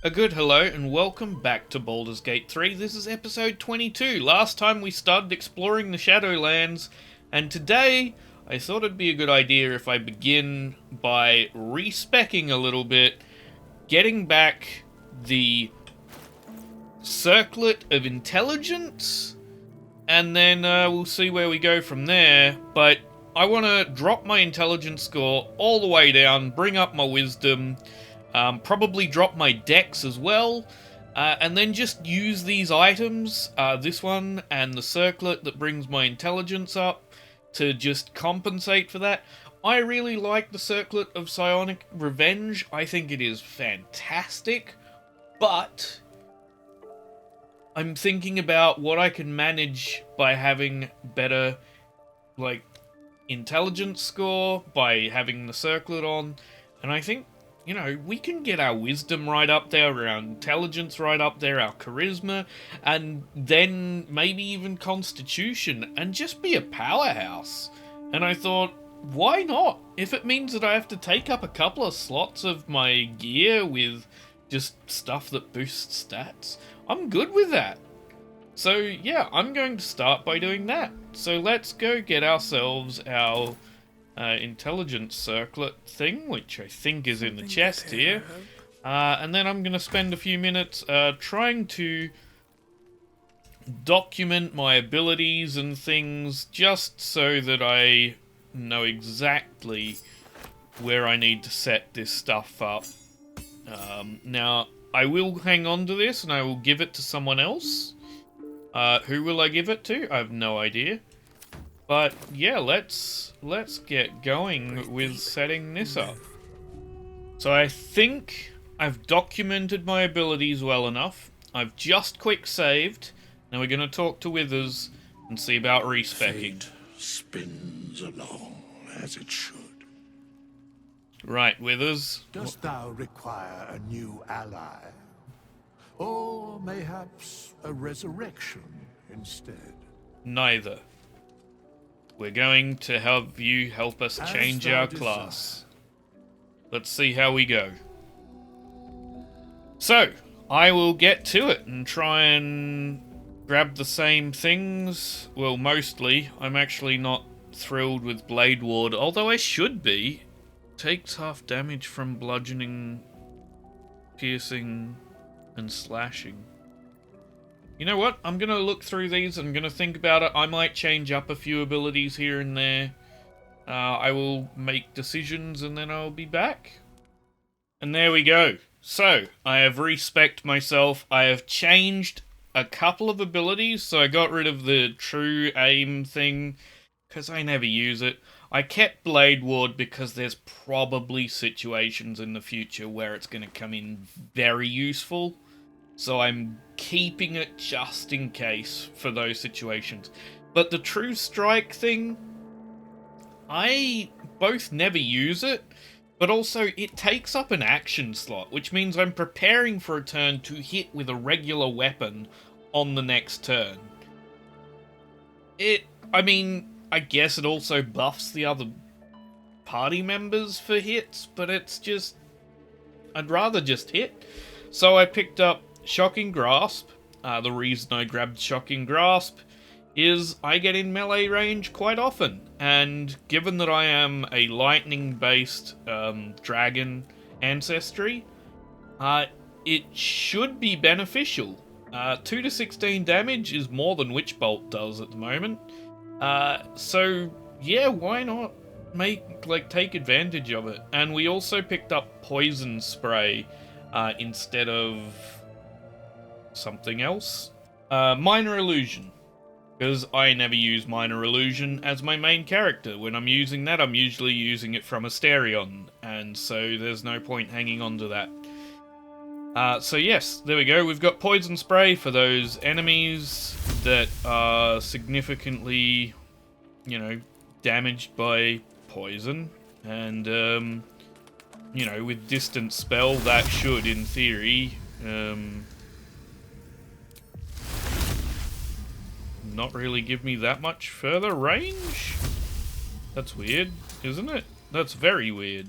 A good hello and welcome back to Baldur's Gate 3. This is episode 22. Last time we started exploring the Shadowlands, and today I thought it'd be a good idea if I begin by respecking a little bit, getting back the Circlet of Intelligence, and then we'll see where we go from there. But I want to drop my intelligence score all the way down, bring up my wisdom, probably drop my dex as well, and then just use these items, this one and the circlet that brings my intelligence up, to just compensate for that. I really like the Circlet of Psionic Revenge. I think it is fantastic, but I'm thinking about what I can manage by having better, intelligence score, by having the circlet on, and I think, we can get our wisdom right up there, our intelligence right up there, our charisma, and then maybe even constitution, and just be a powerhouse. And I thought, why not? If it means that I have to take up a couple of slots of my gear with just stuff that boosts stats, I'm good with that. So yeah, I'm going to start by doing that. So let's go get ourselves our intelligence circlet thing, which I think is in the chest here. And then I'm going to spend a few minutes trying to document my abilities and things, just so that I know exactly where I need to set this stuff up. Now, I will hang on to this and I will give it to someone else. Who will I give it to? I have no idea. But yeah, let's get going with setting this up. So I think I've documented my abilities well enough. I've just quick saved. Now we're going to talk to Withers and see about respecking. Fate spins along as it should. Right, Withers. Dost thou require a new ally? Or mayhaps a resurrection instead? Neither. We're going to have you help us change our class. Let's see how we go. So, I will get to it and try and grab the same things. Well, mostly. I'm actually not thrilled with Blade Ward, although I should be. Takes half damage from bludgeoning, piercing, and slashing. You know what? I'm going to look through these. I'm going to think about it. I might change up a few abilities here and there. I will make decisions and then I'll be back. And there we go. So, I have respec'd myself. I have changed a couple of abilities. So I got rid of the true aim thing, because I never use it. I kept Blade Ward because there's probably situations in the future where it's going to come in very useful. So I'm keeping it just in case for those situations. But the True Strike thing, I both never use it, but also it takes up an action slot, which means I'm preparing for a turn to hit with a regular weapon on the next turn. I guess it also buffs the other party members for hits, but it's just, I'd rather just hit. So I picked up Shocking Grasp. The reason I grabbed Shocking Grasp is I get in melee range quite often, and given that I am a lightning-based dragon ancestry, it should be beneficial. 2 to 16 damage is more than Witch Bolt does at the moment. So yeah, why not take advantage of it? And we also picked up Poison Spray instead of something else. Minor Illusion, because I never use Minor Illusion as my main character. When I'm using that, I'm usually using it from Asterion, and so there's no point hanging on to that. So yes, there we go. We've got Poison Spray for those enemies that are significantly, damaged by poison. And, with Distance Spell, that should, in theory, not really give me that much further range? That's weird, isn't it? That's very weird.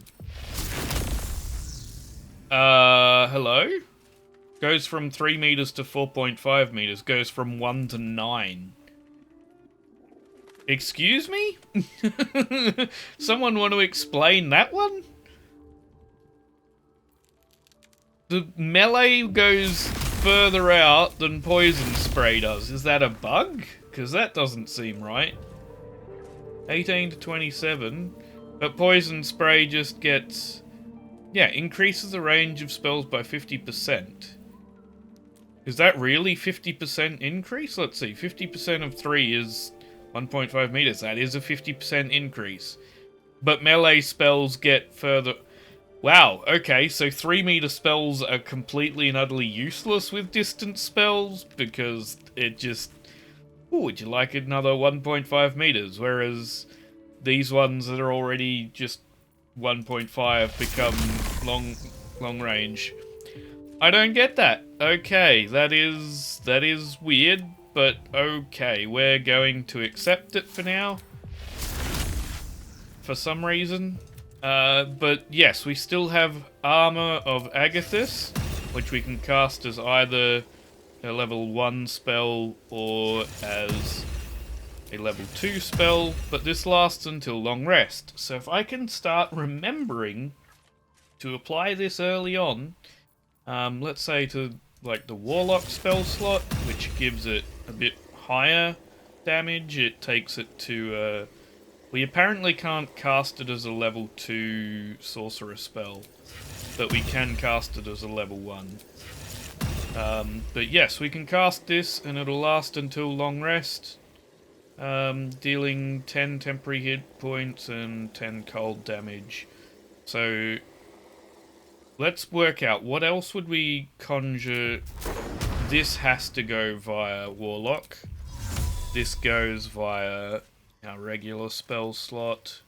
Hello? Goes from 3 meters to 4.5 meters. Goes from 1 to 9. Excuse me? Someone want to explain that one? The melee goes further out than poison spray does. Is that a bug? Because that doesn't seem right. 18 to 27. But poison spray just gets... yeah, increases the range of spells by 50%. Is that really 50% increase? Let's see. 50% of 3 is 1.5 meters. That is a 50% increase. But melee spells get further... wow, okay, so 3 meter spells are completely and utterly useless with distance spells because it just... ooh, would you like another 1.5 meters? Whereas these ones that are already just 1.5 become long range. I don't get that. Okay, that is weird, but okay, we're going to accept it for now. For some reason. But yes, we still have Armor of Agathis, which we can cast as either a level 1 spell or as a level 2 spell, but this lasts until long rest. So if I can start remembering to apply this early on, let's say to like the Warlock spell slot, which gives it a bit higher damage, it takes it to... we apparently can't cast it as a level 2 sorcerer spell, but we can cast it as a level 1. But yes, we can cast this and it'll last until long rest, dealing 10 temporary hit points and 10 cold damage. So let's work out what else would we conjure. This has to go via Warlock. This goes via our regular spell slot.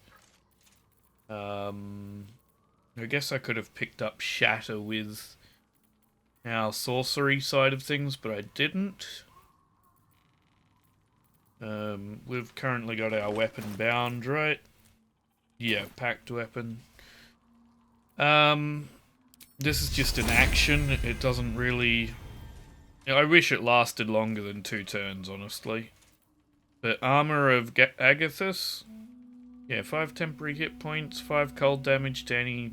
I guess I could have picked up Shatter with our sorcery side of things, but I didn't. We've currently got our weapon bound, right? Yeah, packed weapon. This is just an action. It doesn't really... I wish it lasted longer than 2 turns, honestly. But Armor of Agathis, yeah, 5 temporary hit points, 5 cold damage to any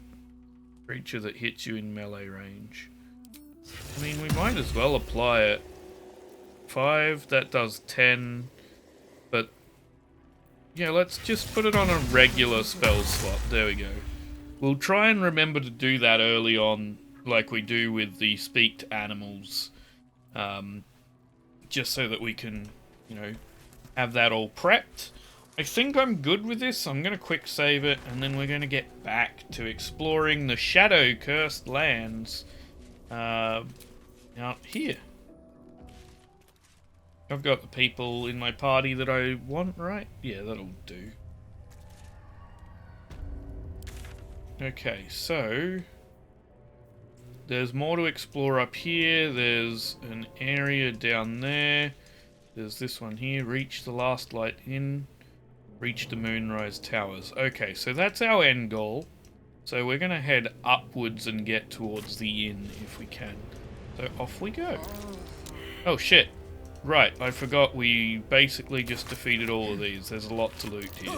creature that hits you in melee range. I mean, we might as well apply it. 5, that does 10, but yeah, let's just put it on a regular spell slot. There we go. We'll try and remember to do that early on, like we do with the Speak to Animals, just so that we can, you know, have that all prepped. I think I'm good with this. I'm going to quick save it, and then we're going to get back to exploring the shadow-cursed lands out here. I've got the people in my party that I want, right? Yeah, that'll do. Okay, so there's more to explore up here. There's an area down there. There's this one here. Reach the last light in. Reach the Moonrise Towers. Okay, so that's our end goal. So we're going to head upwards and get towards the inn if we can. So off we go. Oh shit. Right, I forgot we basically just defeated all of these. There's a lot to loot here.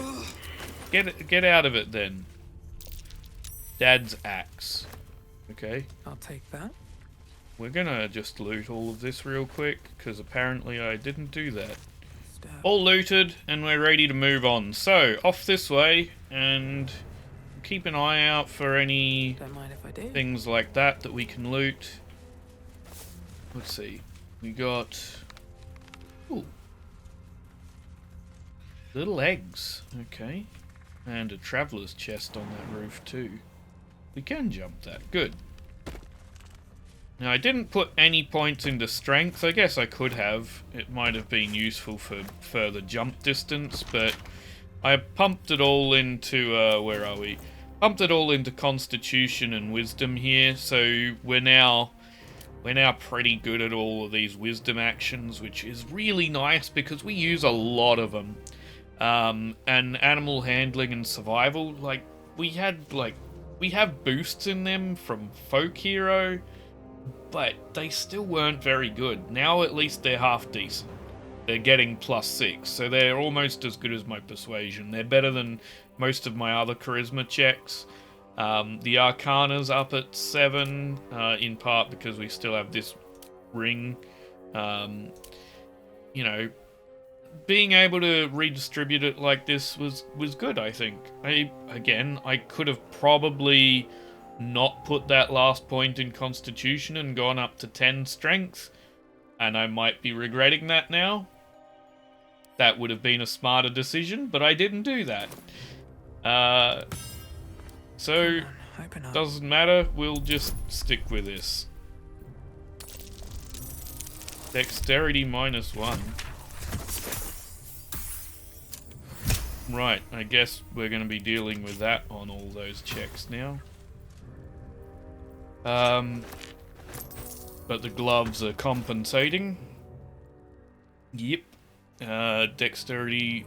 Get out of it then. Dad's axe. Okay. I'll take that. We're gonna just loot all of this real quick, because apparently I didn't do that. All looted, and we're ready to move on. So, off this way, and keep an eye out for any Don't mind if I do. things like that we can loot. Let's see. We got... ooh. Little eggs. Okay. And a traveller's chest on that roof too. We can jump that. Good. Now, I didn't put any points into strength. I guess I could have. It might have been useful for further jump distance, but I pumped it all into, where are we? Pumped it all into Constitution and Wisdom here, so we're now pretty good at all of these Wisdom actions, which is really nice because we use a lot of them. And Animal Handling and Survival, like, we have boosts in them from Folk Hero, but they still weren't very good. Now at least they're half decent. They're getting +6, so they're almost as good as my persuasion. They're better than most of my other charisma checks. The Arcana's up at 7, in part because we still have this ring. You know, being able to redistribute it like this was good, I think. I could have probably not put that last point in Constitution and gone up to 10 Strength, and I might be regretting that now. That would have been a smarter decision, but I didn't do that. So, doesn't matter, we'll just stick with this. Dexterity -1. Right, I guess we're going to be dealing with that on all those checks now. But the gloves are compensating. Yep. Dexterity.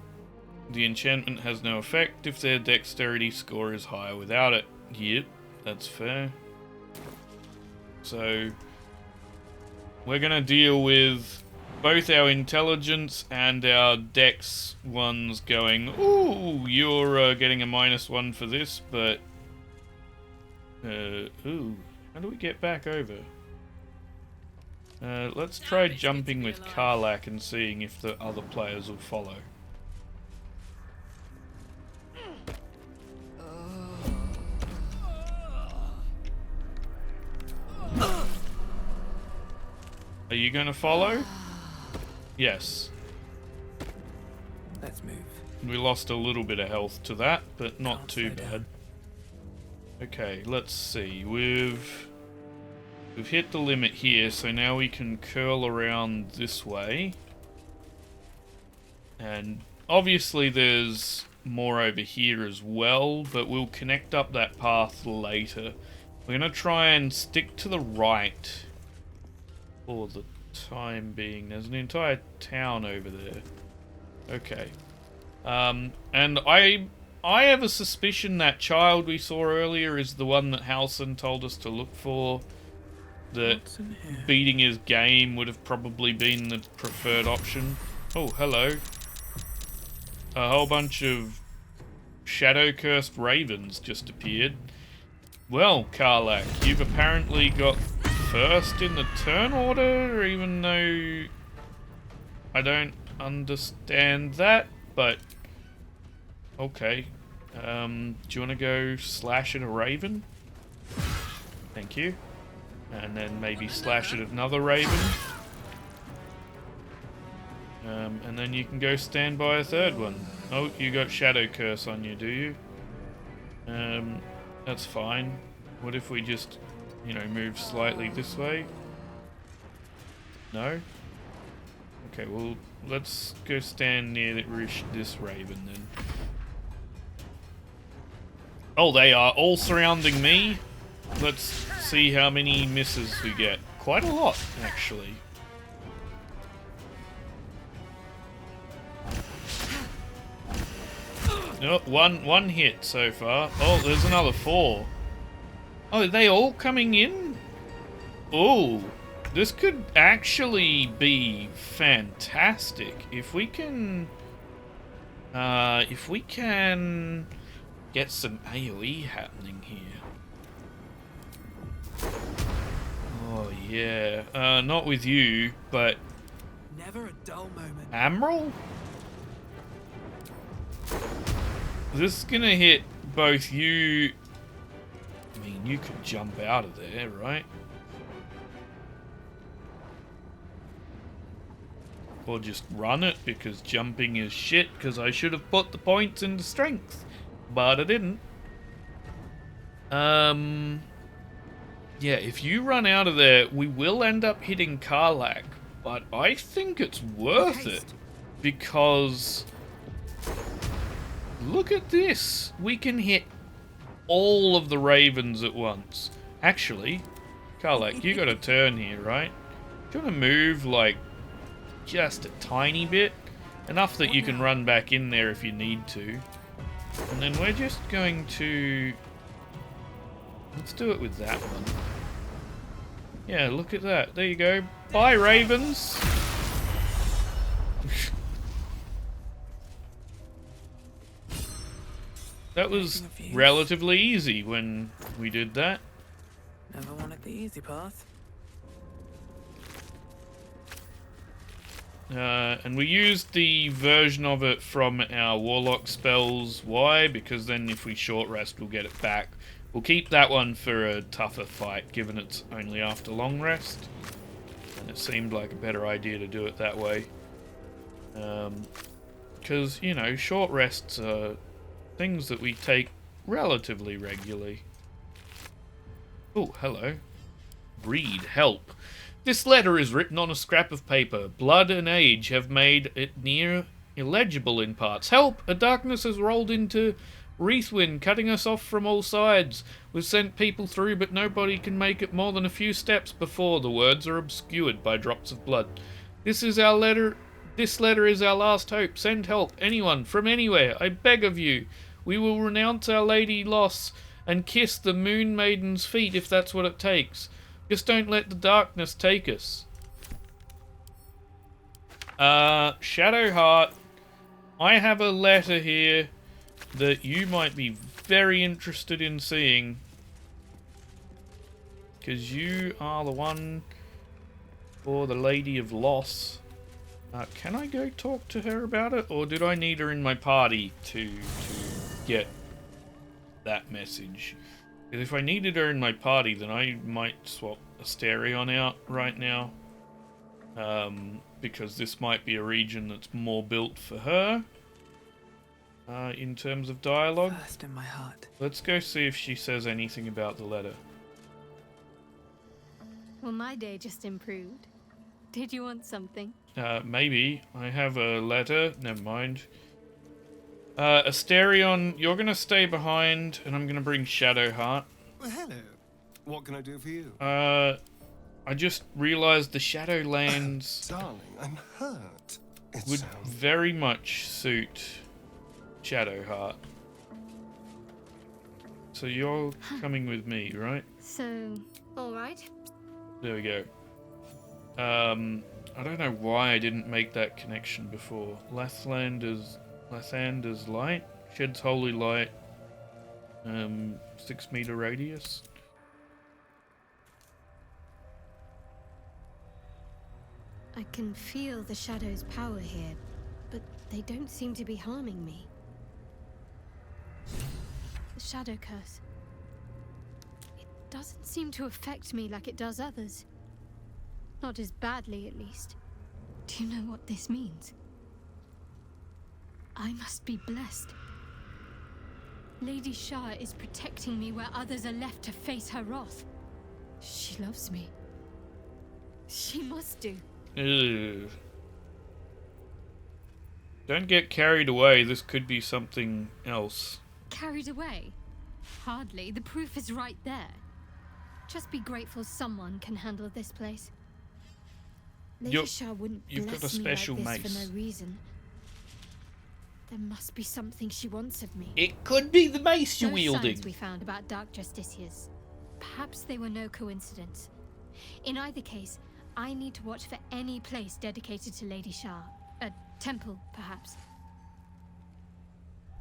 The enchantment has no effect if their dexterity score is higher without it. Yep, that's fair. So, we're going to deal with both our intelligence and our dex ones going, ooh, you're getting a -1 for this, but... ooh, how do we get back over? Let's try jumping with Karlak and seeing if the other players will follow. Are you going to follow? Yes. Let's move. We lost a little bit of health to that, but not too bad. Okay, let's see. We've hit the limit here, so now we can curl around this way. And obviously there's more over here as well, but we'll connect up that path later. We're going to try and stick to the right for the time being. There's an entire town over there. Okay. And I have a suspicion that child we saw earlier is the one that Halson told us to look for. That beating his game would have probably been the preferred option. Oh, hello. A whole bunch of shadow-cursed ravens just appeared. Well, Karlak, you've apparently got first in the turn order, even though I don't understand that, but okay. Do you want to go slash at a raven? Thank you. And then maybe slash at another raven. And then you can go stand by a third one. Oh, you got Shadow Curse on you, do you? That's fine. What if we just, you know, move slightly this way? No? Okay, well, let's go stand near this raven then. Oh, they are all surrounding me. Let's see how many misses we get. Quite a lot, actually. Oh, one hit so far. Oh, there's another 4. Oh, are they all coming in? Oh, this could actually be fantastic if we can get some AoE happening here. Oh yeah, not with you, but never a dull moment. Angarl? This is gonna hit both you. I mean, you could jump out of there, right? Or just run it, because jumping is shit, because I should have put the points into strength. But I didn't. Yeah, if you run out of there, we will end up hitting Karlak. But I think it's worth it. Because look at this. We can hit all of the ravens at once. Actually, Karlak, you got a turn here, right? Do you want to move, like, just a tiny bit? Enough that you can run back in there if you need to. And then we're just going to... let's do it with that one. Yeah, look at that. There you go. Bye, ravens. That was relatively easy when we did that. Never wanted the easy path. And we used the version of it from our warlock spells. Why? Because then if we short rest, we'll get it back. We'll keep that one for a tougher fight, given it's only after long rest. And it seemed like a better idea to do it that way. Because, you know, short rests are things that we take relatively regularly. Oh, hello. Read, help. This letter is written on a scrap of paper. Blood and age have made it near illegible in parts. Help! A darkness has rolled into Wreathwind, cutting us off from all sides. We've sent people through, but nobody can make it more than a few steps before the words are obscured by drops of blood. This letter is our last hope. Send help, anyone, from anywhere. I beg of you. We will renounce our lady loss and kiss the Moon Maiden's feet if that's what it takes. Just don't let the darkness take us. Shadowheart, I have a letter here that you might be very interested in seeing. Because you are the one for the Lady of Loss. Can I go talk to her about it? Or did I need her in my party to get that message? Because if I needed her in my party, then I might swap Asterion out right now. Because this might be a region that's more built for her. In terms of dialogue. First in my heart. Let's go see if she says anything about the letter. Well, my day just improved. Did you want something? Maybe. I have a letter. Never mind. Asterion, you're gonna stay behind, and I'm gonna bring Shadowheart. Well, hello. What can I do for you? I just realised the Shadowlands Darling, I'm hurt. It would sounds... very much suit Shadowheart. So you're coming with me, right? So, alright. There we go. I don't know why I didn't make that connection before. Lathander's light sheds holy light. 6 meter radius. I can feel the shadow's power here, but they don't seem to be harming me. The shadow curse. It doesn't seem to affect me like it does others. Not as badly, at least. Do you know what this means? I must be blessed. Lady Shah is protecting me where others are left to face her wrath. She loves me. She must do. Ugh. Don't get carried away. This could be something else. Carried away? Hardly. The proof is right there. Just be grateful someone can handle this place. Lady Shah wouldn't you've got a bless special me like this mace. for no reason. There must be something she wants of me. It could be the mace you're Those wielding. signs we found about dark justiciars. Perhaps they were no coincidence. In either case, I need to watch for any place dedicated to Lady Shah. A temple, perhaps.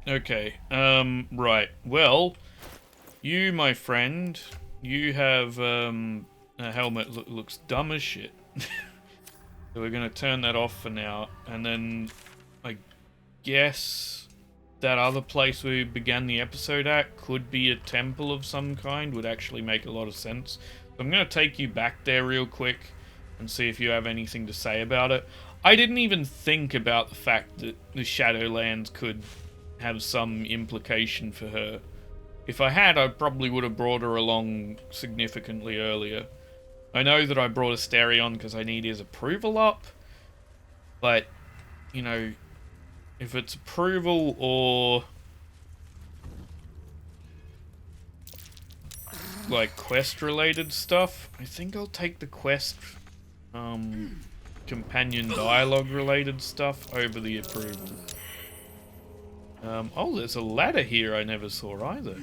Okay, right. Well, you, my friend, you have, a helmet that looks dumb as shit. So we're gonna turn that off for now, and then I guess that other place we began the episode at could be a temple of some kind, would actually make a lot of sense. So I'm gonna take you back there real quick and see if you have anything to say about it. I didn't even think about the fact that the Shadowlands could have some implication for her. If I had, I probably would have brought her along significantly earlier. I know that I brought Asterion because I need his approval up, but, you know, if it's approval or, like, quest-related stuff, I think I'll take the quest, companion dialogue-related stuff over the approval. Oh, there's a ladder here I never saw either.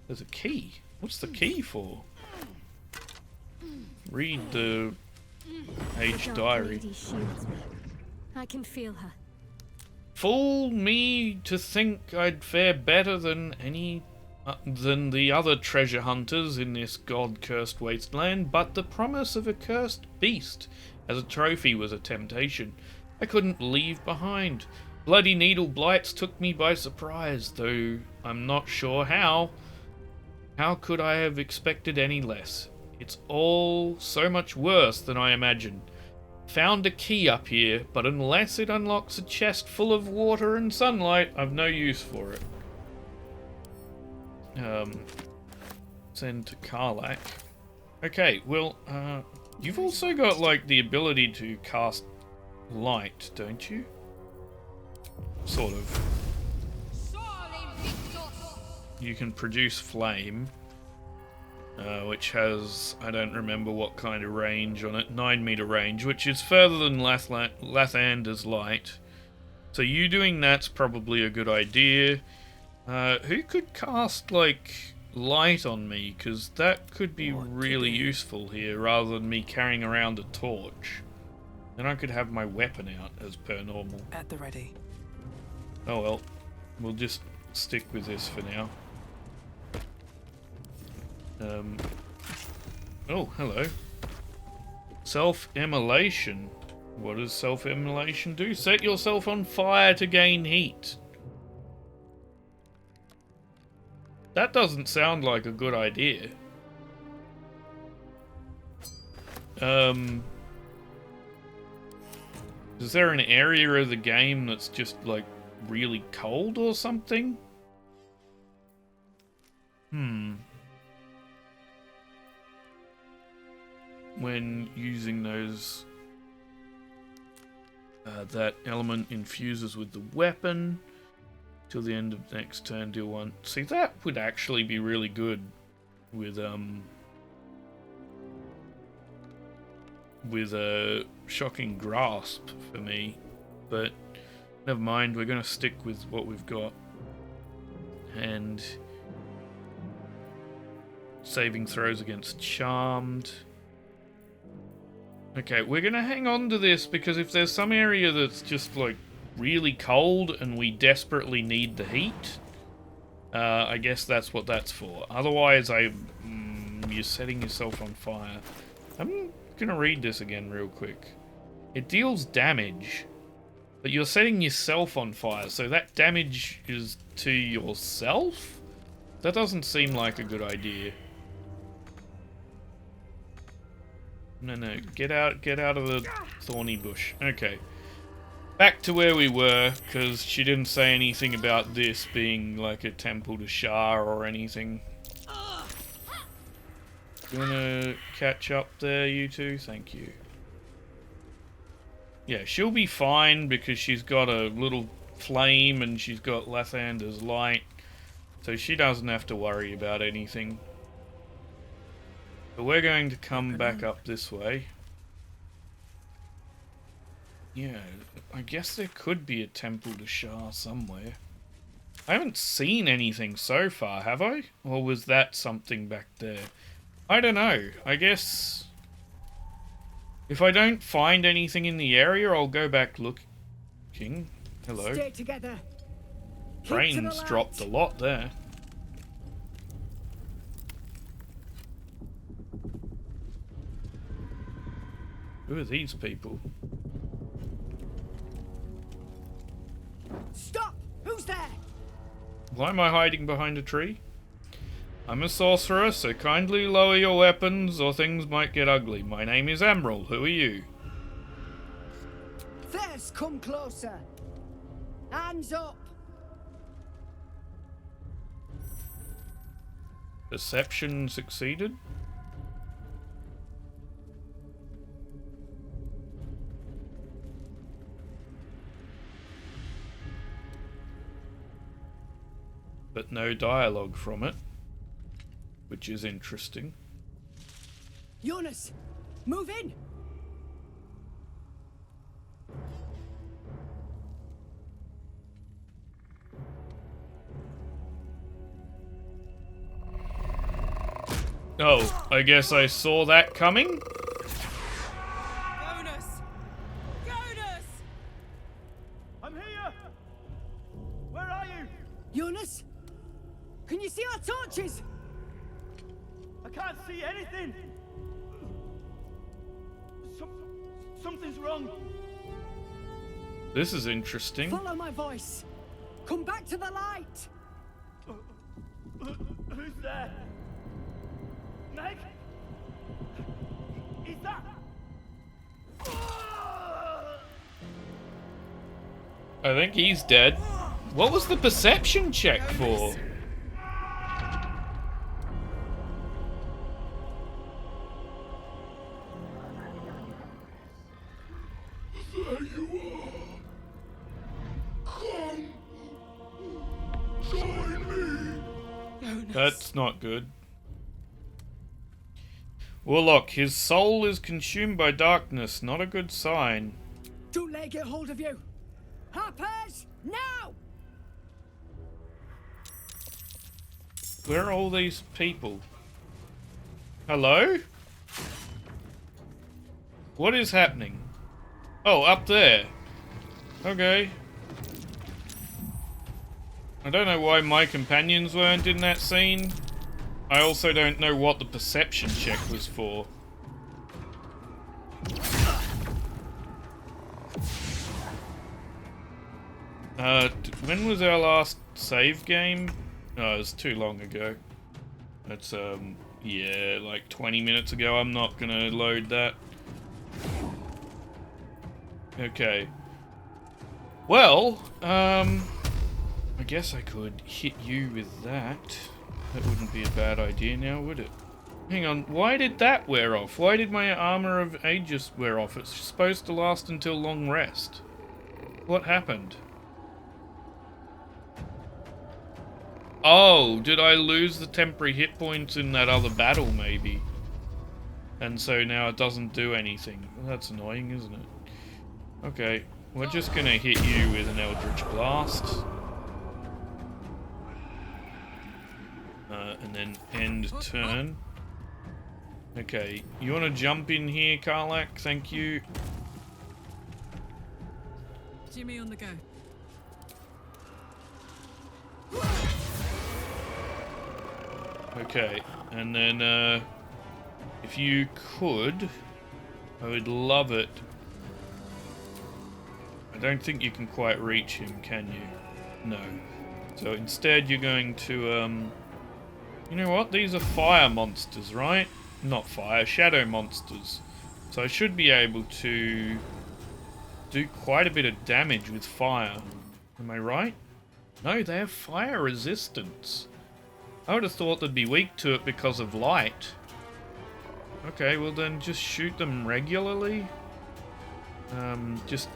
There's a key. What's the key for? Read the Age The Dark Diary. Lady shields me. I can feel her. Fool me to think I'd fare better than the other treasure hunters in this god-cursed wasteland, but the promise of a cursed beast as a trophy was a temptation I couldn't leave behind. Bloody needle blights took me by surprise, though I'm not sure how. How could I have expected any less? It's all so much worse than I imagined. Found a key up here, but unless it unlocks a chest full of water and sunlight, I've no use for it. Send to Karlak. Okay, well, you've also got, like, the ability to cast light, don't you? Sort of. You can produce flame, which has, I don't remember what kind of range on it, 9-meter range, which is further than Lathander's light. So you doing that's probably a good idea. Who could cast, like, light on me? Because that could be really useful here, rather than me carrying around a torch. Then I could have my weapon out as per normal. At the ready. Oh well, we'll just stick with this for now. Oh, hello. Self-immolation. What does self-immolation do? Set yourself on fire to gain heat. That doesn't sound like a good idea. Is there an area of the game that's just, like, really cold or something? When using those, that element infuses with the weapon till the end of next turn. Deal 1. See, that would actually be really good with a shocking grasp for me, but never mind. We're gonna stick with what we've got. And saving throws against charmed. Okay, we're gonna hang on to this because if there's some area that's just like really cold and we desperately need the heat, I guess that's what that's for. Otherwise, you're setting yourself on fire. I'm gonna read this again real quick. It deals damage, but you're setting yourself on fire, so that damage is to yourself? That doesn't seem like a good idea. No, get out of the thorny bush. Okay. Back to where we were, because she didn't say anything about this being like a temple to Shah or anything. You wanna catch up there, you two? Thank you. Yeah, she'll be fine because she's got a little flame and she's got Lathander's light, so she doesn't have to worry about anything. But we're going to come back up this way. Yeah, I guess there could be a temple to Shah somewhere. I haven't seen anything so far, have I? Or was that something back there? I don't know. I guess if I don't find anything in the area, I'll go back looking. Hello. Stay together. Frames dropped a lot there. Who are these people? Stop! Who's there? Why am I hiding behind a tree? I'm a sorcerer, so kindly lower your weapons or things might get ugly. My name is Angarl. Who are you? There's come closer. Hands up. Deception succeeded? But no dialogue from it, which is interesting. Jonas, move in. Oh, I guess I saw that coming? Jonas! Jonas! I'm here! Where are you? Jonas? Can you see our torches? I can't see anything! Something's wrong. This is interesting. Follow my voice. Come back to the light. Who's there? Meg? Is that... I think he's dead. What was the perception check for? There you are. Come. Join me. That's not good. Warlock, his soul is consumed by darkness. Not a good sign. Don't let it get hold of you. Harpers, now! Where are all these people? Hello? What is happening? Oh, up there. Okay. I don't know why my companions weren't in that scene. I also don't know what the perception check was for. When was our last save game? Oh, it was too long ago. That's, yeah, like 20 minutes ago. I'm not gonna load that. Okay. Well, I guess I could hit you with that. That wouldn't be a bad idea now, would it? Hang on, why did that wear off? Why did my Armor of Aegis wear off? It's supposed to last until long rest. What happened? Oh, did I lose the temporary hit points in that other battle, maybe? And so now it doesn't do anything. Well, that's annoying, isn't it? Okay, we're just gonna hit you with an Eldritch Blast. And then end turn. Okay, you want to jump in here, Karlak? Thank you. Jimmy on the go. Okay, and then if you could, I would love it. I don't think you can quite reach him, can you? No. So instead you're going to, you know what? These are fire monsters, right? Not fire, shadow monsters. So I should be able to do quite a bit of damage with fire. Am I right? No, they have fire resistance. I would have thought they'd be weak to it because of light. Okay, well then just shoot them regularly. Just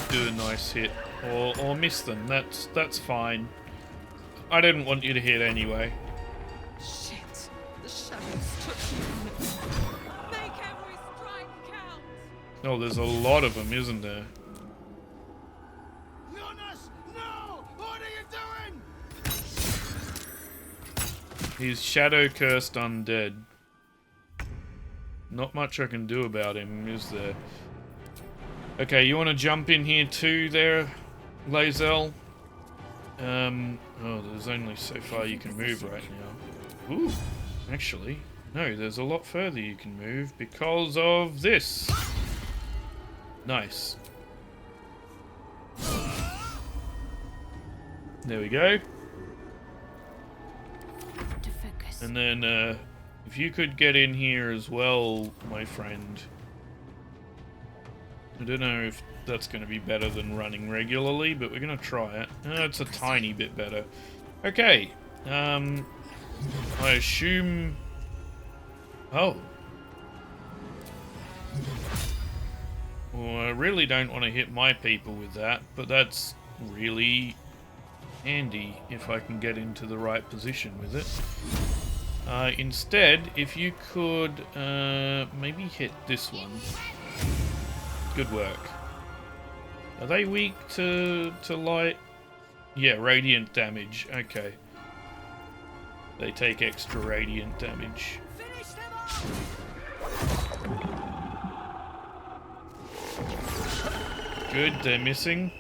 do a nice hit. Or miss them. That's fine. I didn't want you to hit anyway. Shit. The shadows took me. Make every strike count. Oh, there's a lot of them, isn't there? Jonas, no! What are you doing? He's shadow cursed undead. Not much I can do about him, is there? Okay, you want to jump in here too there, Lae'zel? Oh, there's only so far you can move right now. Ooh, actually, no, there's a lot further you can move because of this. Nice. There we go. To focus. And then, if you could get in here as well, my friend. I don't know if that's going to be better than running regularly, but we're going to try it. It's a tiny bit better. Okay. I assume... Oh. Well, I really don't want to hit my people with that, but that's really handy if I can get into the right position with it. Instead, if you could maybe hit this one. Good work. Are they weak to light? Yeah, radiant damage. Okay. They take extra radiant damage. Finish Good, they're missing.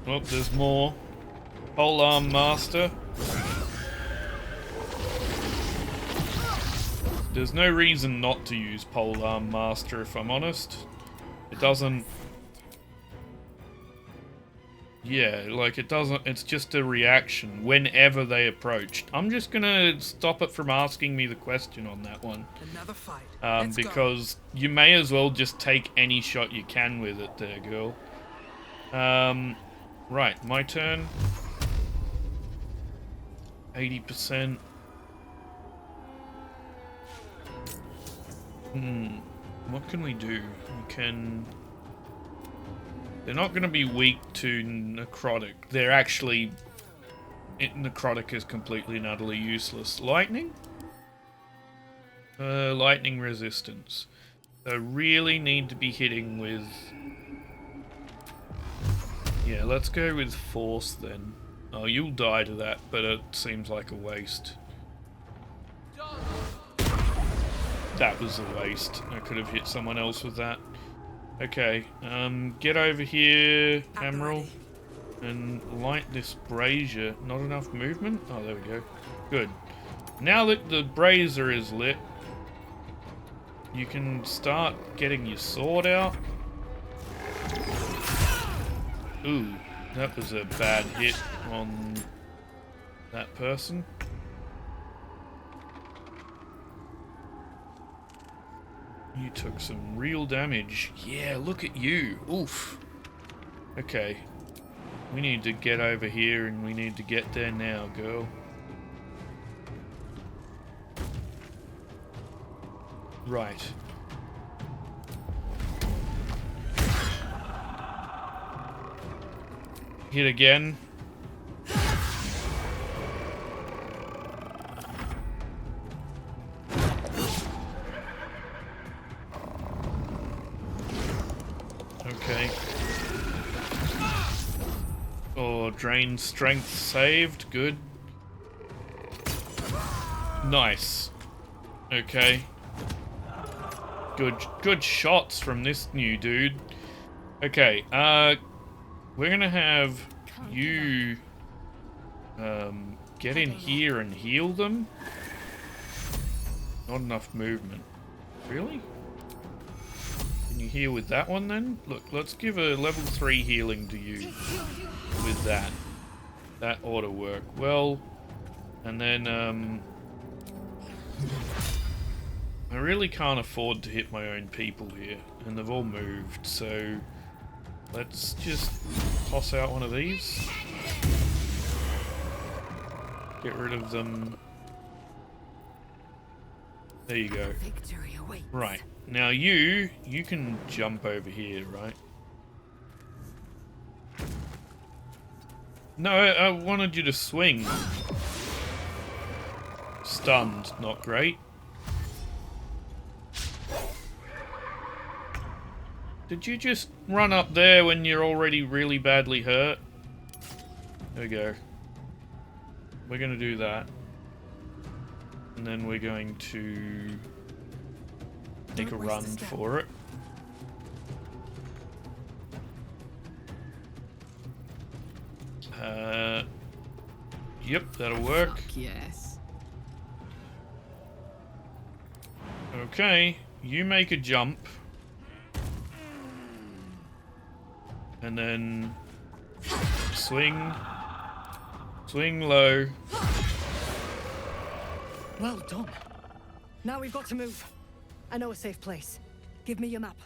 Oh, there's more. Polearm Master. There's no reason not to use Polearm Master, if I'm honest. It doesn't... Yeah, like it doesn't... It's just a reaction whenever they approach. I'm just gonna stop it from asking me the question on that one. Another fight. Let's go. Because you may as well just take any shot you can with it there, girl. Right, my turn. 80%. What can we do? We can... They're not going to be weak to necrotic. They're actually... necrotic is completely and utterly useless. Lightning? Lightning resistance. So really need to be hitting with... Yeah, let's go with force then. Oh, you'll die to that, but it seems like a waste. That was a waste. I could have hit someone else with that. Okay, get over here, Angarl, and light this brazier. Not enough movement? Oh, there we go. Good. Now that the brazier is lit, you can start getting your sword out. Ooh, that was a bad hit on that person. You took some real damage. Yeah, look at you. Oof. Okay. We need to get over here and we need to get there now, girl. Right. Hit again. Okay. Oh, drain strength saved. Good. Nice. Okay. Good shots from this new dude. Okay, we're gonna have you get in here and heal them. Not enough movement. Really? Can you heal with that one then? Look, let's give a level 3 healing to you with that. That ought to work well. And then, I really can't afford to hit my own people here. And they've all moved, so let's just toss out one of these. Get rid of them. There you go. Victory awaits. Right. Now you can jump over here, right? No, I wanted you to swing. Stunned, not great. Did you just run up there when you're already really badly hurt? There we go. We're going to do that. And then we're going to make a run for it. Yep, that'll work. Fuck yes. Okay, you make a jump. And then swing. Swing low. Well done. Now we've got to move. I know a safe place. Give me your map.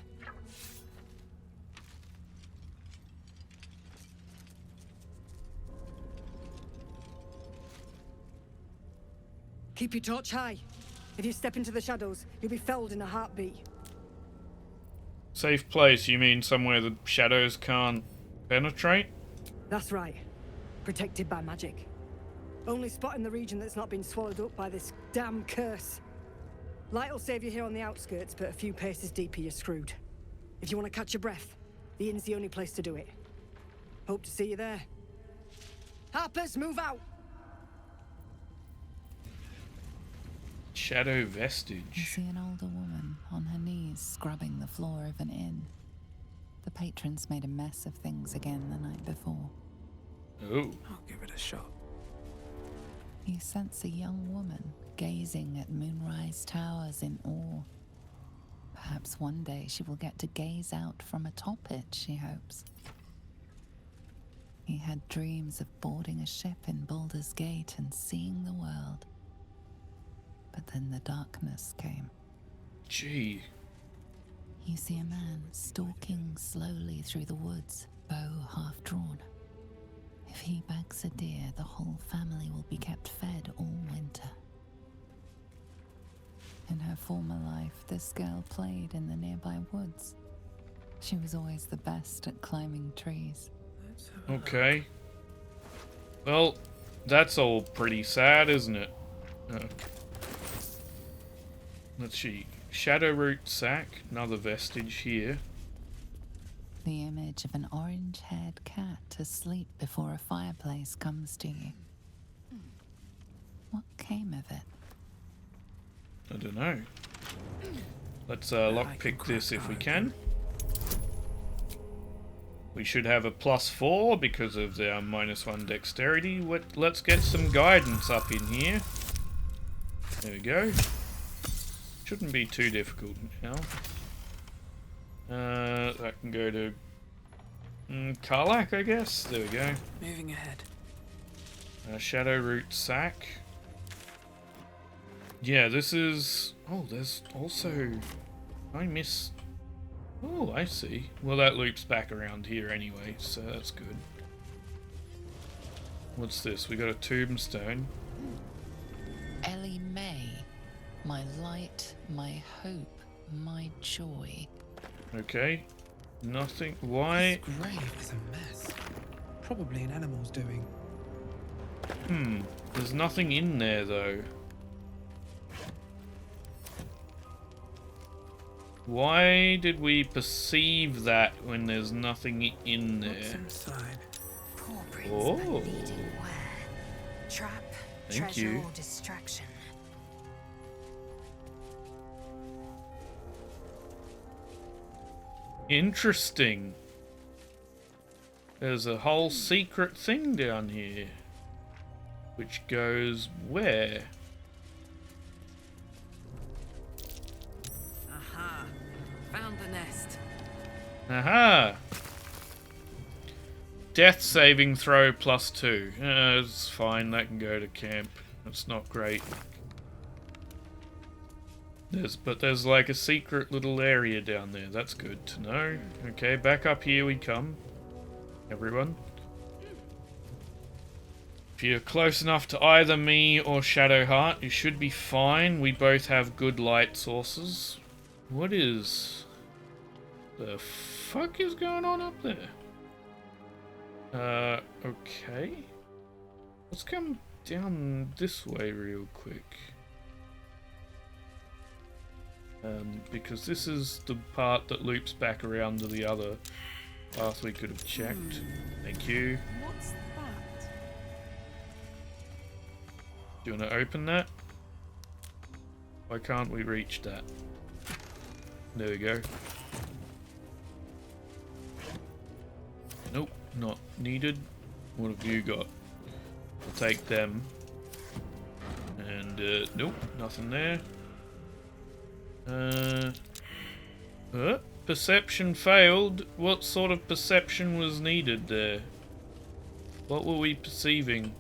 Keep your torch high. If you step into the shadows, you'll be felled in a heartbeat. Safe place, you mean somewhere the shadows can't penetrate? That's right. Protected by magic. Only spot in the region that's not been swallowed up by this damn curse. Light will save you here on the outskirts, but a few paces deeper you're screwed. If you want to catch your breath, the inn's the only place to do it. Hope to see you there. Harpers, move out! Shadow You vestige. see an older woman on her knees scrubbing the floor of an inn. The patrons made a mess of things again the night before. Oh. I'll give it a shot. You sense a young woman gazing at moonrise towers in awe. Perhaps one day she will get to gaze out from atop it, she hopes. He had dreams of boarding a ship in Baldur's Gate and seeing the world. But then the darkness came. Gee. You see a man stalking slowly through the woods, bow half drawn. If he bags a deer, the whole family will be kept fed all winter. In her former life, this girl played in the nearby woods. She was always the best at climbing trees. Okay. Well, that's all pretty sad, isn't it? Let's see. Shadowroot sack, another vestige here. The image of an orange-haired cat asleep before a fireplace comes to you. What came of it? I don't know. Let's lockpick this if we can. We should have a +4 because of their -1 dexterity. Let's get some guidance up in here. There we go. Shouldn't be too difficult now. That can go to Karlak, I guess. There we go. Moving ahead. Shadowroot sack. Yeah, this is... Oh, there's also... I miss... Oh, I see. Well, that loops back around here anyway, so that's good. What's this? We got a tombstone. Ellie May, my light, my hope, my joy. Okay. Nothing. Why? This grave is a mess. Probably an animal's doing. There's nothing in there, though. Why did we perceive that when there's nothing in What's there? inside? Paw prints Oh. unleading where? Trap, Thank treasure, you. or distraction? Interesting. There's a whole secret thing down here. Which goes where? Aha! Found the nest. Aha! Death saving throw +2. It's fine, that can go to camp. That's not great. But there's like a secret little area down there. That's good to know. Okay, back up here we come. Everyone. If you're close enough to either me or Shadowheart, you should be fine. We both have good light sources. What is... the fuck is going on up there? Okay. Let's come down this way real quick. Because this is the part that loops back around to the other path we could have checked. Thank you. What's that? Do you want to open that? Why can't we reach that? There we go. Nope, not needed. What have you got? I'll take them. And, nope, nothing there. Perception failed. What sort of perception was needed there? What were we perceiving?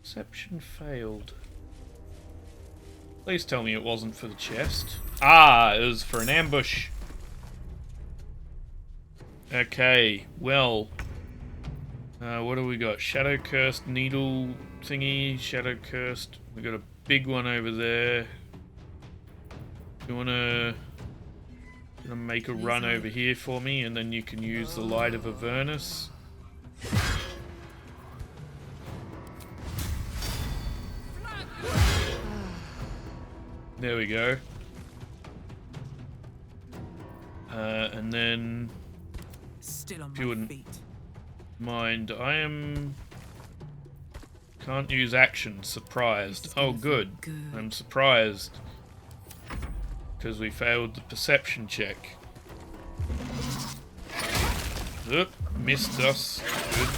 Perception failed. Please tell me it wasn't for the chest. Ah, it was for an ambush. Okay, well. What do we got? Shadow Cursed Needle thingy. Shadow Cursed. We got a big one over there. You wanna make a run over here for me, and then you can use the Light of Avernus. There we go. And then, Still on if you my wouldn't feet. mind, I am Can't use action. Surprised. Oh, good. I'm surprised. Because we failed the perception check. Oop, missed us. Good.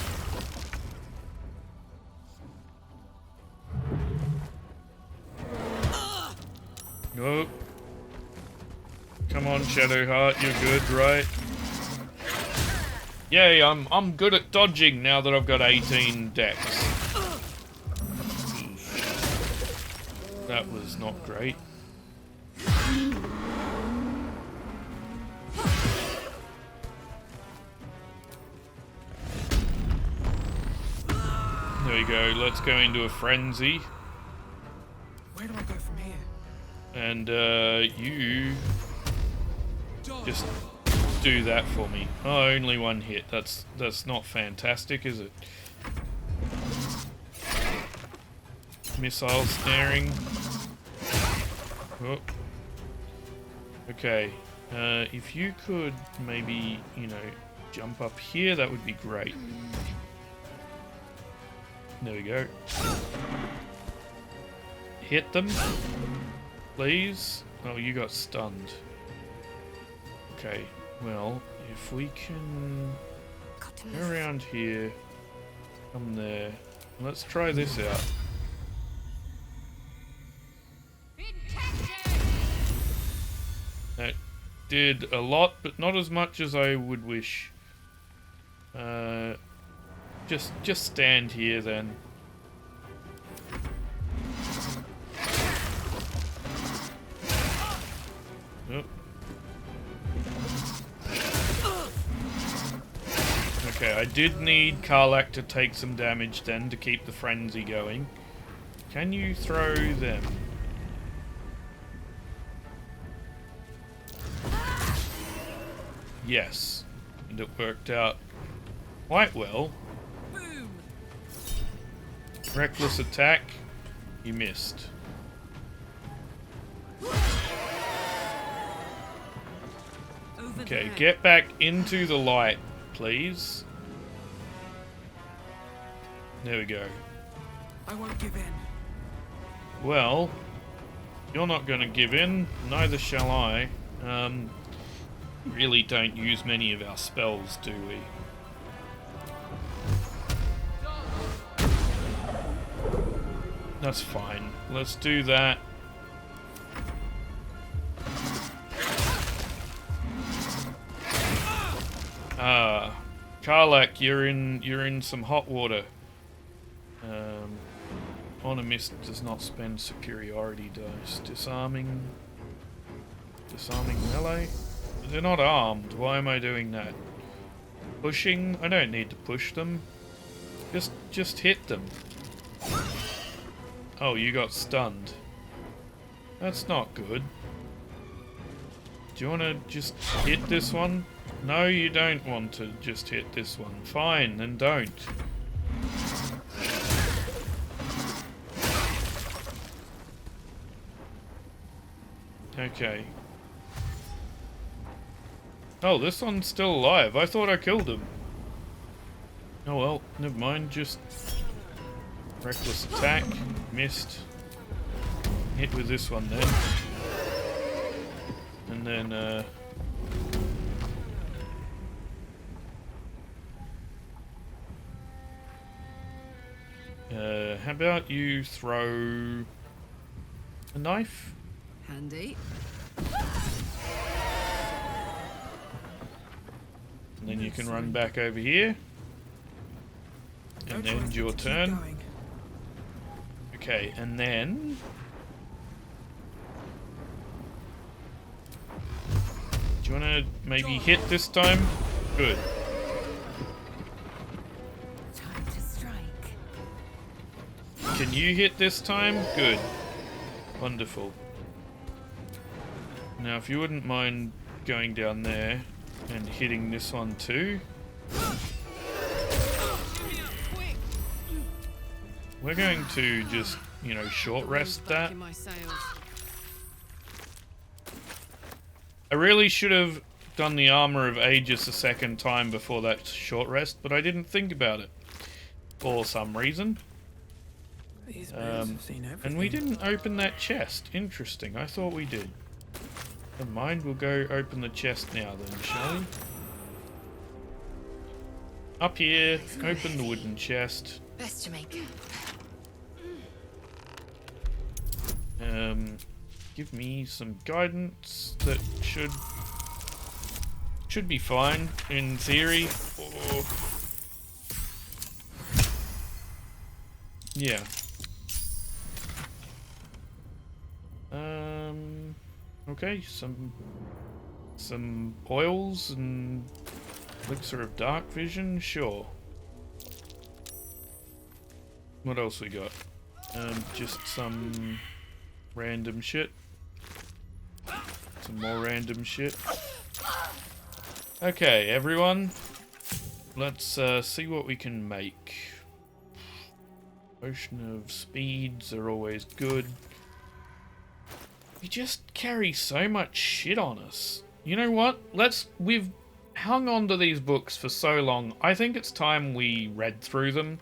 Nope. Come on, Shadowheart, you're good, right? Yay, I'm good at dodging now that I've got 18 dex. That was not great. There we go, let's go into a frenzy. Where do I go from here? And you just do that for me. Oh, only one hit. That's not fantastic, is it? Missile snaring. Oh. Okay. If you could maybe, you know, jump up here, that would be great. There we go. Hit them, please. Oh, you got stunned. Okay, well, if we can go around here, come there. Let's try this out. That did a lot, but not as much as I would wish. Just stand here then. Oh. Okay, I did need Karlak to take some damage then to keep the frenzy going. Can you throw them? Yes, and it worked out quite well. Boom. Reckless attack, you missed. Okay, get back into the light, please. There we go. I won't give in. Well, you're not going to give in, neither shall I. Really don't use many of our spells, do we? That's fine. Let's do that. Karlak, you're in some hot water. Honor Mist does not spend superiority dice. Disarming melee? They're not armed. Why am I doing that? Pushing? I don't need to push them. Just hit them. Oh, you got stunned. That's not good. Do you want to just hit this one? No, you don't want to just hit this one. Fine, then don't. Okay. Oh, this one's still alive. I thought I killed him. Oh well, never mind. Just reckless attack. Missed. Hit with this one then. And then, how about you throw a knife? Handy. And then you can run back over here. And end your turn. Okay, and then... Do you want to maybe hit this time? Good. Time to strike. Can you hit this time? Good. Wonderful. Now, if you wouldn't mind going down there and hitting this one too. We're going to just, you know, short rest that. I really should have done the Armor of Aegis a second time before that short rest, but I didn't think about it. For some reason. These bears have seen everything. And we didn't open that chest. Interesting. I thought we did. Never mind. We'll go open the chest now then, shall we? Up here. Open the wooden chest. Best to make. Give me some guidance. That should be fine in theory. Oh. Yeah. Okay, some oils and elixir of dark vision, sure. What else we got? Just some random shit. Some more random shit. Okay, everyone. Let's see what we can make. Potion of speeds are always good. We just carry so much shit on us. You know what? We've hung on to these books for so long. I think it's time we read through them.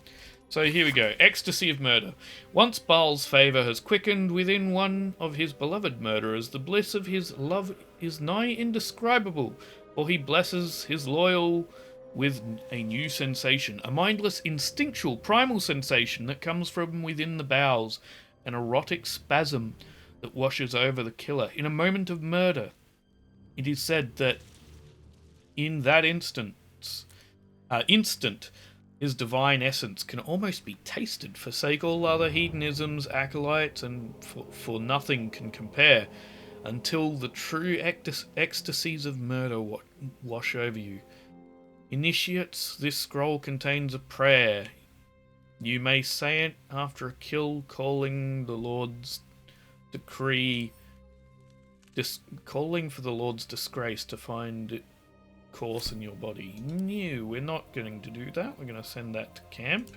So here we go. Ecstasy of Murder. Once Baal's favour has quickened within one of his beloved murderers, the bliss of his love is nigh indescribable, for he blesses his loyal with a new sensation, a mindless, instinctual, primal sensation that comes from within the bowels, an erotic spasm that washes over the killer in a moment of murder. It is said that in that instant, his divine essence can almost be tasted, forsake all other hedonisms, acolytes, and for nothing can compare, until the true ecstasies of murder wash over you. Initiates, this scroll contains a prayer. You may say it after a kill, calling the Lord's decree, calling for the Lord's disgrace to find it course in your body. No, we're not going to do that. We're going to send that to camp.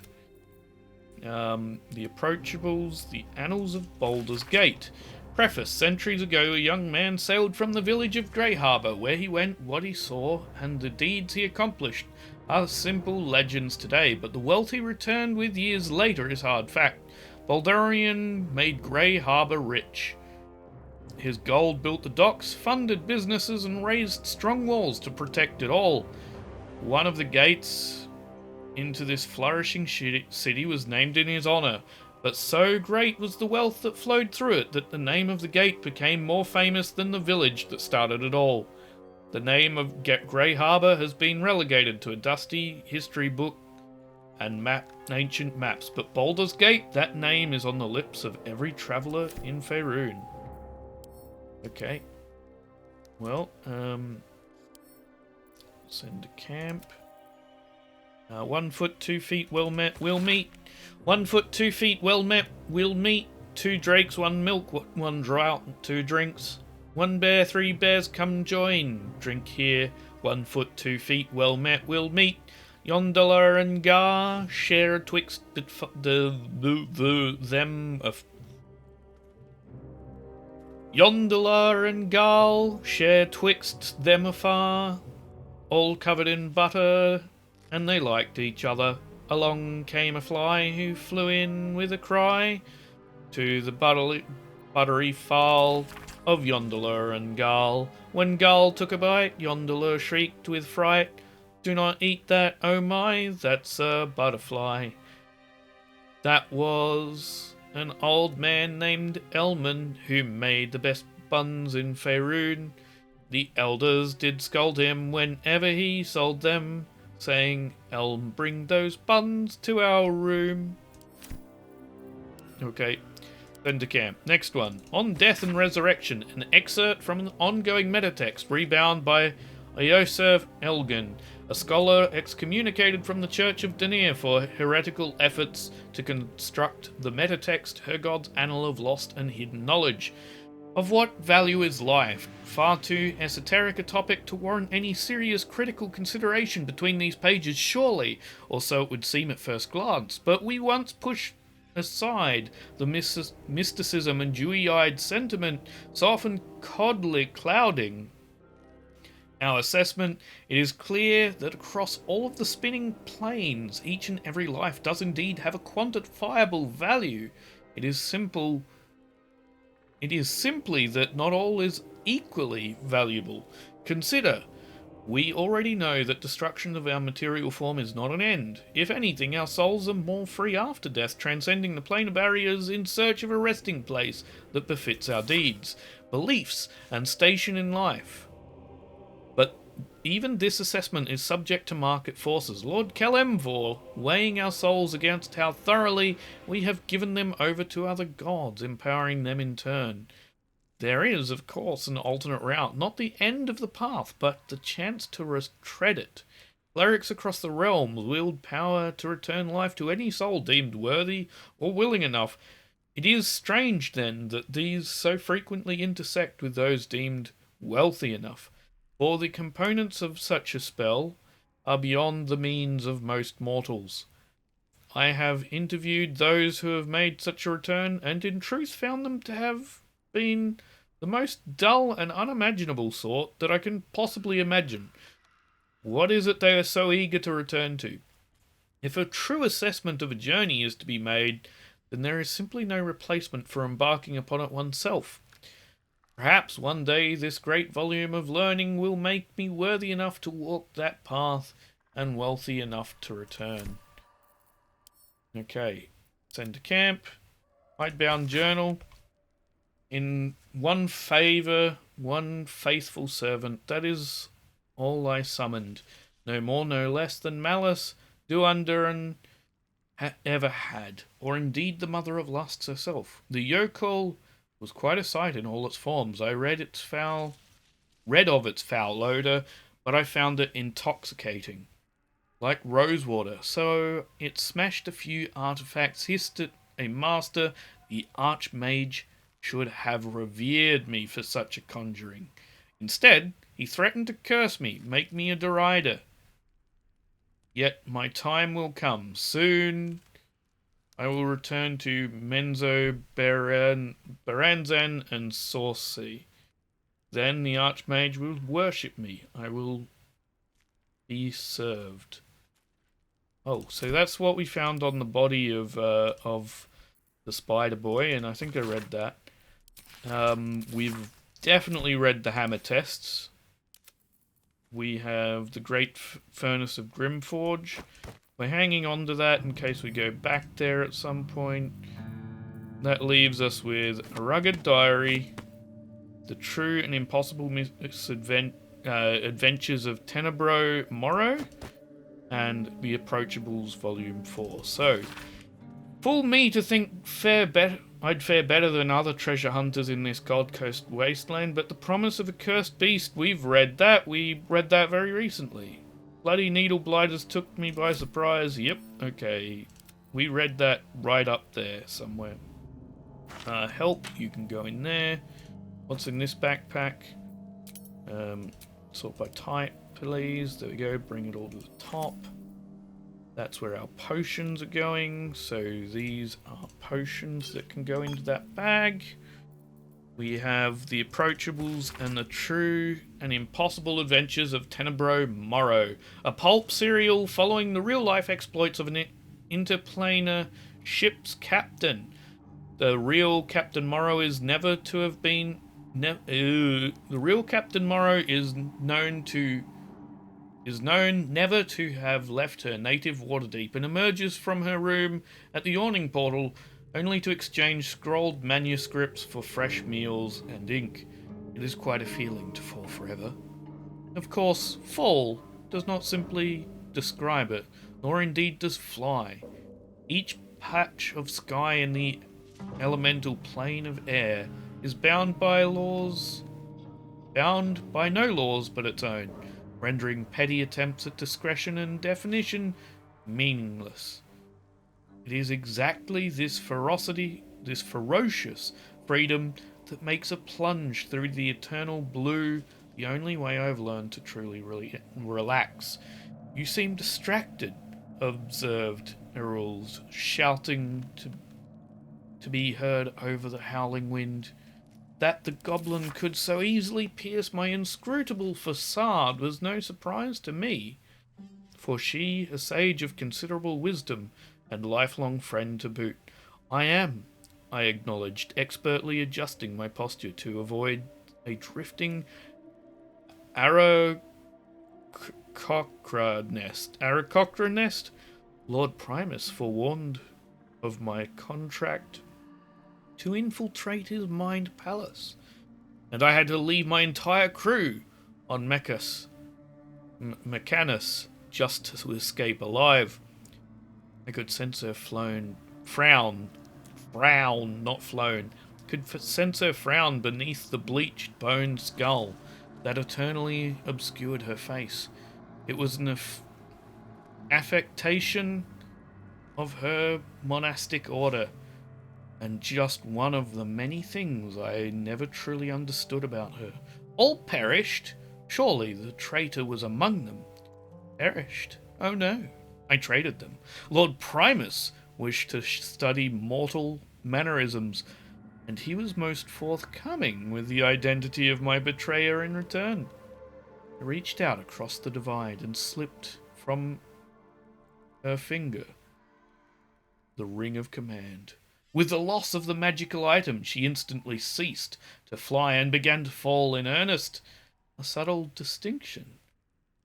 The Approachables, the Annals of Baldur's Gate. Preface. Centuries ago, a young man sailed from the village of Grey Harbour. Where he went, what he saw, and the deeds he accomplished are simple legends today, but the wealth he returned with years later is hard fact. Baldurian made Grey Harbour rich. His gold built the docks, funded businesses, and raised strong walls to protect it all. One of the gates into this flourishing city was named in his honour, but so great was the wealth that flowed through it that the name of the gate became more famous than the village that started it all. The name of Grey Harbour has been relegated to a dusty history book and ancient maps, but Baldur's Gate, that name is on the lips of every traveller in Faerun. Okay. Well, send to camp. 1 foot 2 feet well met, we'll meet. 1 foot 2 feet well met, we'll meet. 2 drakes, 1 milk, 1 drought, 2 drinks. 1 bear, 3 bears come join. Drink here. 1 foot 2 feet well met, we'll meet. Yondalar and Gar share twixt them of. Yondalar and Garl share twixt them afar, all covered in butter, and they liked each other. Along came a fly who flew in with a cry to the buttery fowl of Yondalar and Garl. When Garl took a bite, Yondalar shrieked with fright, "Do not eat that, oh my, that's a butterfly." That was an old man named Elman who made the best buns in Faerun. The elders did scold him whenever he sold them, saying, "Elm, bring those buns to our room." Okay, then to camp. Next one. On Death and Resurrection, an excerpt from an ongoing metatext rebound by Iosef Elgin, a scholar excommunicated from the Church of Danir for heretical efforts to construct the metatext Hergod's Annal of Lost and Hidden Knowledge. Of what value is life? Far too esoteric a topic to warrant any serious critical consideration between these pages, surely, or so it would seem at first glance. But we once pushed aside the mysticism and dewy-eyed sentiment so often clouding Our assessment, it is clear that across all of the spinning planes, each and every life does indeed have a quantifiable value. It is simply that not all is equally valuable. Consider, we already know that destruction of our material form is not an end. If anything, our souls are more free after death, transcending the planar barriers in search of a resting place that befits our deeds, beliefs, and station in life. But even this assessment is subject to market forces. Lord Kelemvor weighing our souls against how thoroughly we have given them over to other gods, empowering them in turn. There is, of course, an alternate route, not the end of the path, but the chance to tread it. Clerics across the realms wield power to return life to any soul deemed worthy or willing enough. It is strange, then, that these so frequently intersect with those deemed wealthy enough, for the components of such a spell are beyond the means of most mortals. I have interviewed those who have made such a return, and in truth found them to have been the most dull and unimaginable sort that I can possibly imagine. What is it they are so eager to return to? If a true assessment of a journey is to be made, then there is simply no replacement for embarking upon it oneself. Perhaps one day this great volume of learning will make me worthy enough to walk that path and wealthy enough to return. Okay, send to camp, hidebound journal. In one favour, one faithful servant, that is all I summoned. No more, no less than malice, do under and ever had, or indeed the mother of lusts herself. The yokel was quite a sight in all its forms. I read of its foul odour, but I found it intoxicating, like rosewater. So it smashed a few artifacts, hissed at a master. The archmage should have revered me for such a conjuring. Instead, he threatened to curse me, make me a derider. Yet my time will come. Soon I will return to Menzo, Baranzan, and Saucy. Then the Archmage will worship me. I will be served. Oh, so that's what we found on the body of the Spider Boy, and I think I read that. We've definitely read the hammer tests. We have the Great Furnace of Grimforge. We're hanging on to that in case we go back there at some point. That leaves us with a rugged diary, the true and impossible adventures of Tenebro Morrow, and the Approachables Volume 4. So, fool me to think I'd fare better than other treasure hunters in this God Coast wasteland, but the promise of a cursed beast, we've read that. We read that very recently. Bloody needle blighters took me by surprise. Yep, okay. We read that right up there somewhere. Help, you can go in there. What's in this backpack? Sort by type, please. There we go, bring it all to the top. That's where our potions are going. So these are potions that can go into that bag. We have the Approachables and the True and Impossible Adventures of Tenebro Morrow, a pulp serial following the real-life exploits of an interplanar ship's captain. The real Captain Morrow is never to have been... the real Captain Morrow is known never to have left her native Waterdeep and emerges from her room at the awning portal only to exchange scrolled manuscripts for fresh meals and ink. It is quite a feeling to fall forever. Of course, fall does not simply describe it, nor indeed does fly. Each patch of sky in the elemental plane of air is bound by no laws but its own, rendering petty attempts at discretion and definition meaningless. It is exactly this ferocious freedom that makes a plunge through the eternal blue the only way I've learned to truly relax. You seem distracted, observed Earls, shouting to be heard over the howling wind. That the goblin could so easily pierce my inscrutable facade was no surprise to me, for she, a sage of considerable wisdom and lifelong friend to boot. I acknowledged, expertly adjusting my posture to avoid a drifting Aarakocra nest. Lord Primus forewarned of my contract to infiltrate his mind palace, and I had to leave my entire crew on Mechanus just to escape alive. I could sense her frown, not flown, could sense her frown beneath the bleached bone skull that eternally obscured her face. It was an affectation of her monastic order, and just one of the many things I never truly understood about her. All perished? Surely the traitor was among them. Perished? Oh no, I traded them. Lord Primus wished to study mortal mannerisms, and he was most forthcoming with the identity of my betrayer in return. I reached out across the divide and slipped from her finger the ring of command. With the loss of the magical item, she instantly ceased to fly and began to fall in earnest. A subtle distinction,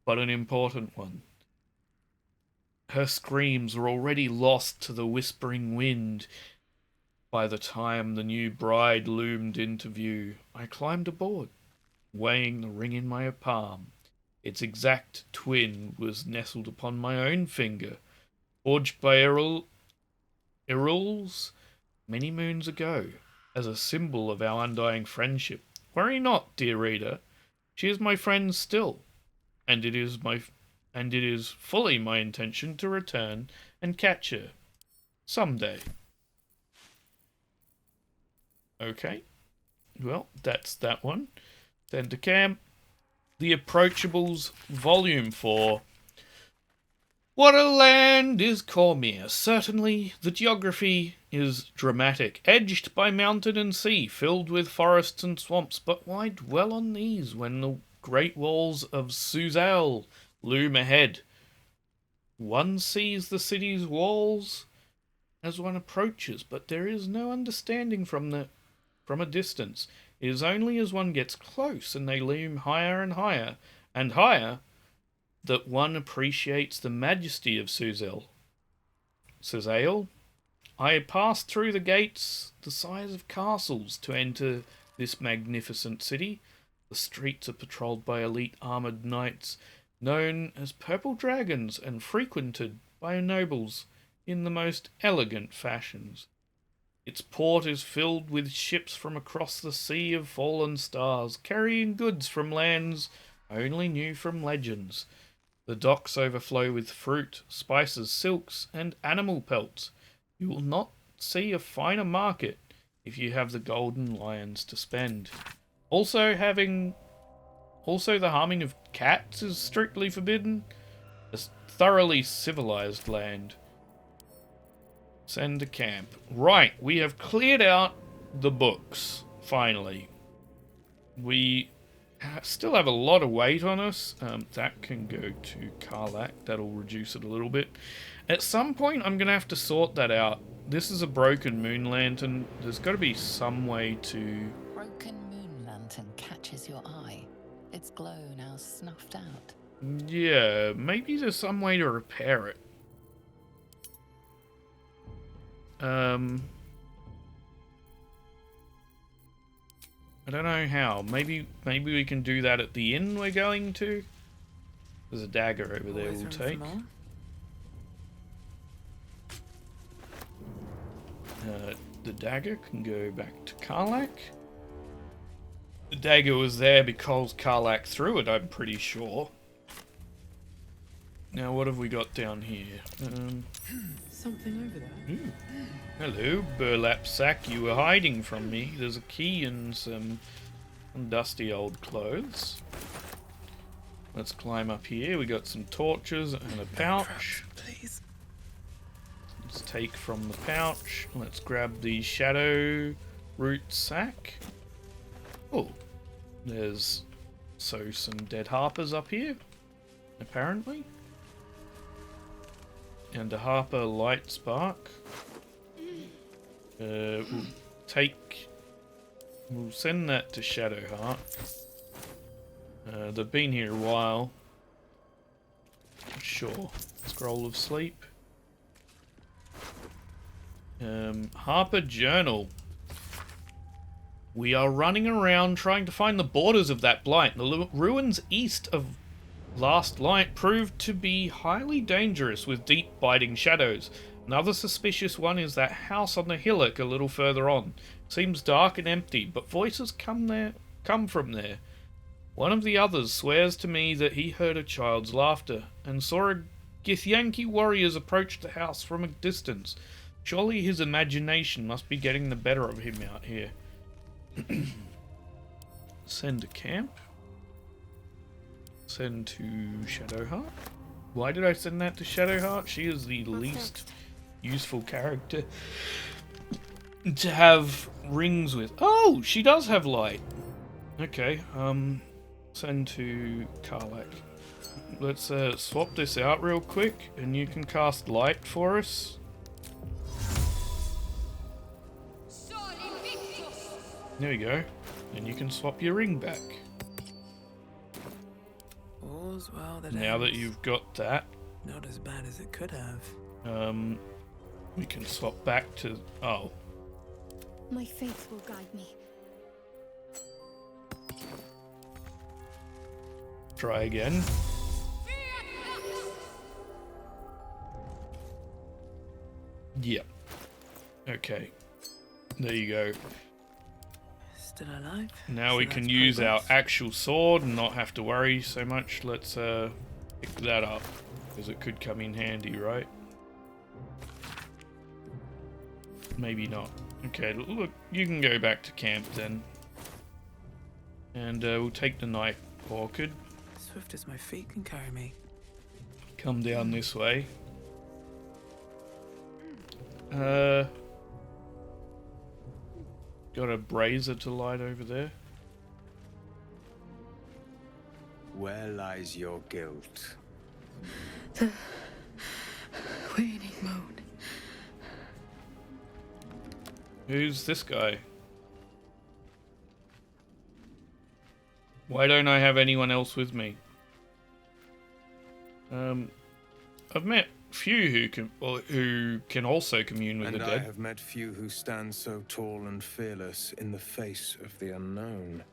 but an important one. Her screams were already lost to the whispering wind by the time the new bride loomed into view. I climbed aboard, weighing the ring in my palm. Its exact twin was nestled upon my own finger, forged by Eruls many moons ago, as a symbol of our undying friendship. Worry not, dear reader, she is my friend still, and it is fully my intention to return and catch her someday. Okay, well, that's that one. Then to camp, The Approachables, Volume 4. What a land is Cormyr! Certainly, the geography is dramatic, edged by mountain and sea, filled with forests and swamps, but why dwell on these when the great walls of Suzail loom ahead? One sees the city's walls as one approaches, but there is no understanding from a distance. It is only as one gets close and they loom higher and higher, that one appreciates the majesty of Suzail. I passed through the gates the size of castles to enter this magnificent city. The streets are patrolled by elite armoured knights known as Purple Dragons and frequented by nobles in the most elegant fashions. Its port is filled with ships from across the sea of fallen stars, carrying goods from lands only knew from legends. The docks overflow with fruit, spices, silks, and animal pelts. You will not see a finer market if you have the golden lions to spend. Also, the harming of cats is strictly forbidden. A thoroughly civilized land. Send to camp. Right, we have cleared out the books, finally. We still have a lot of weight on us. That can go to Karlak. That'll reduce it a little bit. At some point, I'm going to have to sort that out. This is a broken moon lantern. There's got to be some way to... Broken moon lantern catches your eye. Its glow now snuffed out. Yeah, maybe there's some way to repair it. I don't know how. Maybe we can do that at the inn we're going to. There's a dagger over there we'll take. The dagger can go back to Karlak. The dagger was there because Karlak threw it, I'm pretty sure. Now what have we got down here? Something over there. Ooh. Hello, burlap sack. You were hiding from me. There's a key and some dusty old clothes. Let's climb up here. We got some torches and a pouch. Please. Let's take from the pouch. Let's grab the shadow root sack. Oh, there's some dead harpers up here, apparently. And a harper light spark. We'll send that to Shadowheart. They've been here a while. Sure. Scroll of Sleep. Harper Journal. We are running around trying to find the borders of that blight. The ruins east of Last Light proved to be highly dangerous with deep biting shadows. Another suspicious one is that house on the hillock a little further on. Seems dark and empty, but voices come from there. One of the others swears to me that he heard a child's laughter and saw a Githyanki warriors approach the house from a distance. Surely his imagination must be getting the better of him out here. Send to camp. Send to Shadowheart. Why did I send that to Shadowheart? She is the least useful character to have rings with. Oh, she does have light. Okay, send to Karlak. Let's swap this out real quick, and you can cast light for us. There we go. And you can swap your ring back. All's well that Now that ends. you've got that, Not as bad as it could have. we can swap back to... Oh. My faith will guide me. Try again. Yep. Okay. There you go. Still alive? Now So we can that's use our progress. actual sword and not have to worry so much. Let's pick that up, because it could come in handy, right? Maybe not. Okay, look, you can go back to camp then. And we'll take the night orchid. Swift as my feet can carry me. Come down this way. Got a brazier to light over there. Where lies your guilt? The wailing moan. Who's this guy? Why don't I have anyone else with me? I've met few who can also commune with And the I dead. have met few who stand so tall and fearless in the face of the unknown.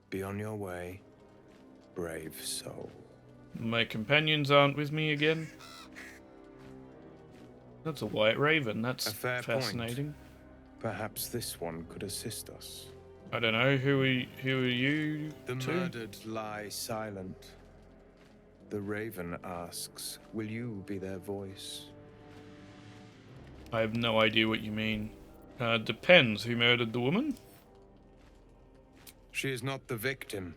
Be on your way, brave soul. My companions aren't with me again. That's a white raven. That's A fair fascinating. Perhaps this one could assist us. I don't know. Who are you? The two? murdered lie silent. The raven asks, will you be their voice? I have no idea what you mean. Depends. Who murdered the woman? She is not the victim.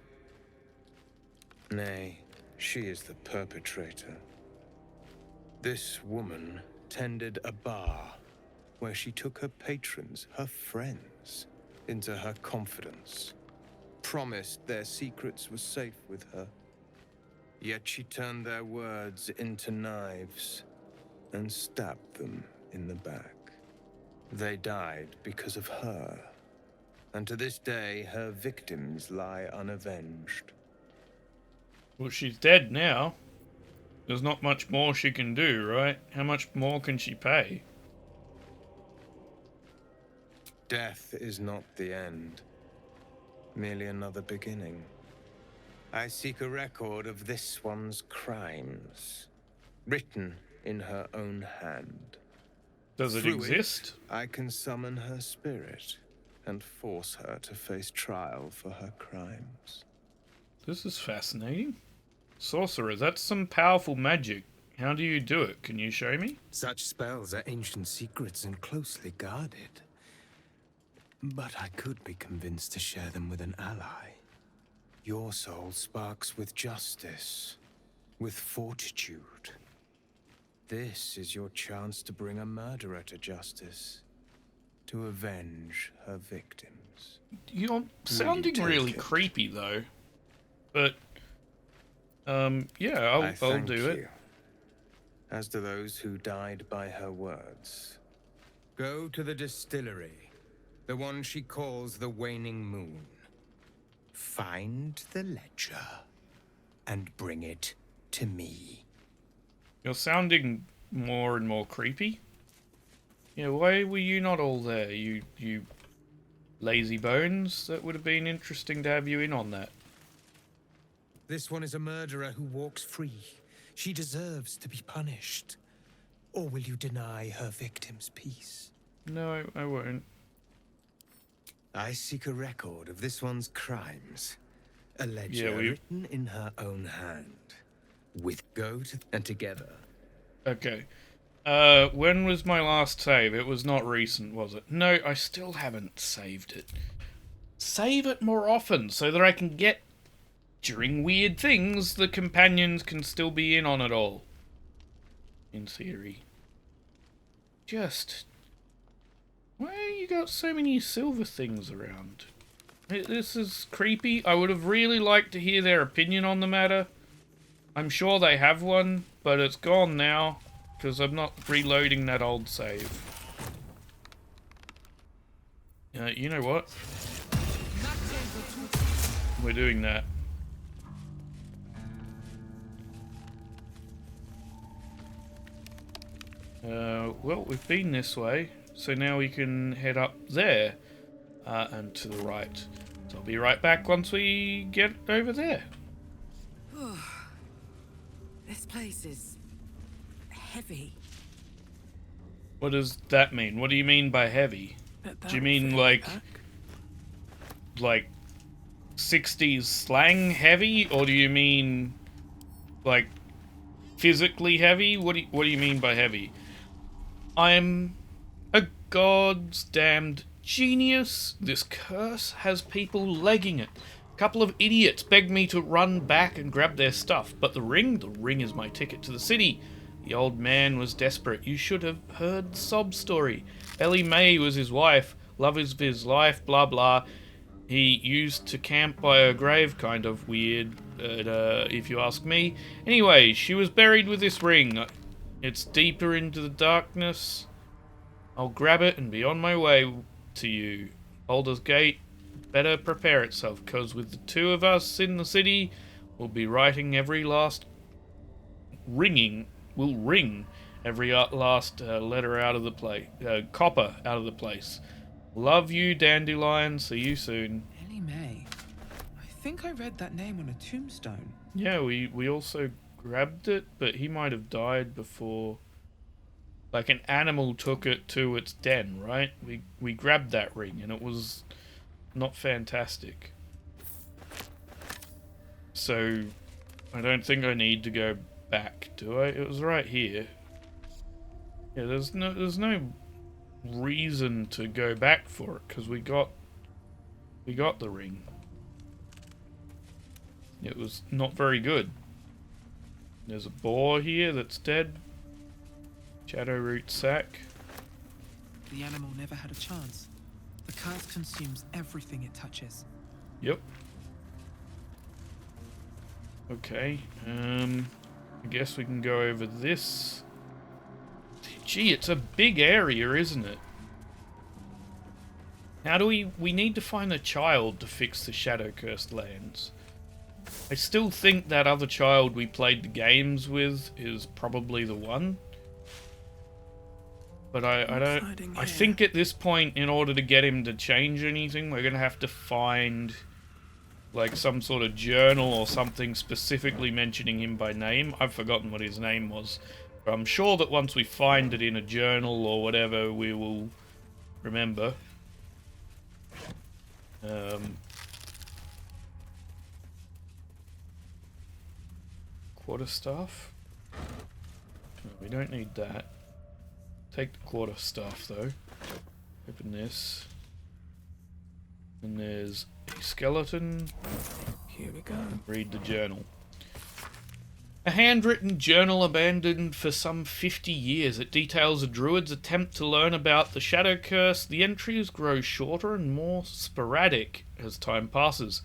Nay, she is the perpetrator. This woman tended a bar where she took her patrons, her friends, into her confidence, promised their secrets were safe with her. Yet she turned their words into knives and stabbed them in the back. They died because of her, and to this day her victims lie unavenged. Well, she's dead now. There's not much more she can do, right? How much more can she pay? Death is not the end, merely another beginning. I seek a record of this one's crimes, written in her own hand. Does it Through exist? I can summon her spirit and force her to face trial for her crimes. This is fascinating. Sorcerer, that's some powerful magic. How do you do it? Can you show me? Such spells are ancient secrets and closely guarded. But I could be convinced to share them with an ally. Your soul sparks with justice, with fortitude. This is your chance to bring a murderer to justice. to avenge her victims. You're sounding take really it? creepy, though. But, yeah, I'll thank do it. you. As to those who died by her words, go to the distillery, the one she calls the Waning Moon. Find the ledger and bring it to me. You're sounding more and more creepy. Yeah, why were you not all there, you lazy bones? That would have been interesting to have you in on that. This one is a murderer who walks free. She deserves to be punished. Or will you deny her victims peace? No, I won't. I seek a record of this one's crimes. A ledger written in her own hand. With and together. Okay. When was my last save? It was not recent, was it? No, I still haven't saved it. Save it more often so that I can get, during weird things, the companions can still be in on it all. In theory. Why you got so many silver things around? This is creepy. I would have really liked to hear their opinion on the matter. I'm sure they have one, but it's gone now, because I'm not reloading that old save. You know what? We're doing that. Well, we've been this way, so now we can head up there, and to the right. So I'll be right back once we get over there. This place is heavy. What does that mean? What do you mean by heavy? Do you mean like 60s slang heavy, or do you mean like physically heavy? What do you mean by heavy? I'm a god's damned genius. This curse has people legging it. A couple of idiots begged me to run back and grab their stuff, but the ring is my ticket to the city. The old man was desperate. You should have heard the sob story. Ellie Mae was his wife. Love is his life, blah blah. He used to camp by her grave, kind of weird, if you ask me. Anyway, she was buried with this ring. It's deeper into the darkness. I'll grab it and be on my way to you. Baldur's Gate better prepare itself, because with the two of us in the city, we'll be writing every last... We'll ring every last letter out of the place. Copper out of the place. Love you, Dandelion. See you soon. Ellie Mae. I think I read that name on a tombstone. Yeah, we also grabbed it, but he might have died before. Like an animal took it to its den, right? We grabbed that ring, and it was not fantastic. So I don't think I need to go back, do I? It was right here. Yeah, there's no reason to go back for it, because we got the ring. It was not very good. There's a boar here that's dead. Shadowroot sack. The animal never had a chance. The curse consumes everything it touches. Yep. Okay. I guess we can go over this. Gee, it's a big area, isn't it? How do we need to find a child to fix the Shadow-Cursed lands. I still think that other child we played the games with is probably the one. But I think at this point, in order to get him to change anything, we're gonna have to find like some sort of journal or something specifically mentioning him by name. I've forgotten what his name was. But I'm sure that once we find it in a journal or whatever, we will remember. Quarterstaff? No, we don't need that. Take the quarterstaff though. Open this. And there's a skeleton. Here we go. Read the journal. A handwritten journal abandoned for some 50 years. It details a druid's attempt to learn about the shadow curse. The entries grow shorter and more sporadic as time passes.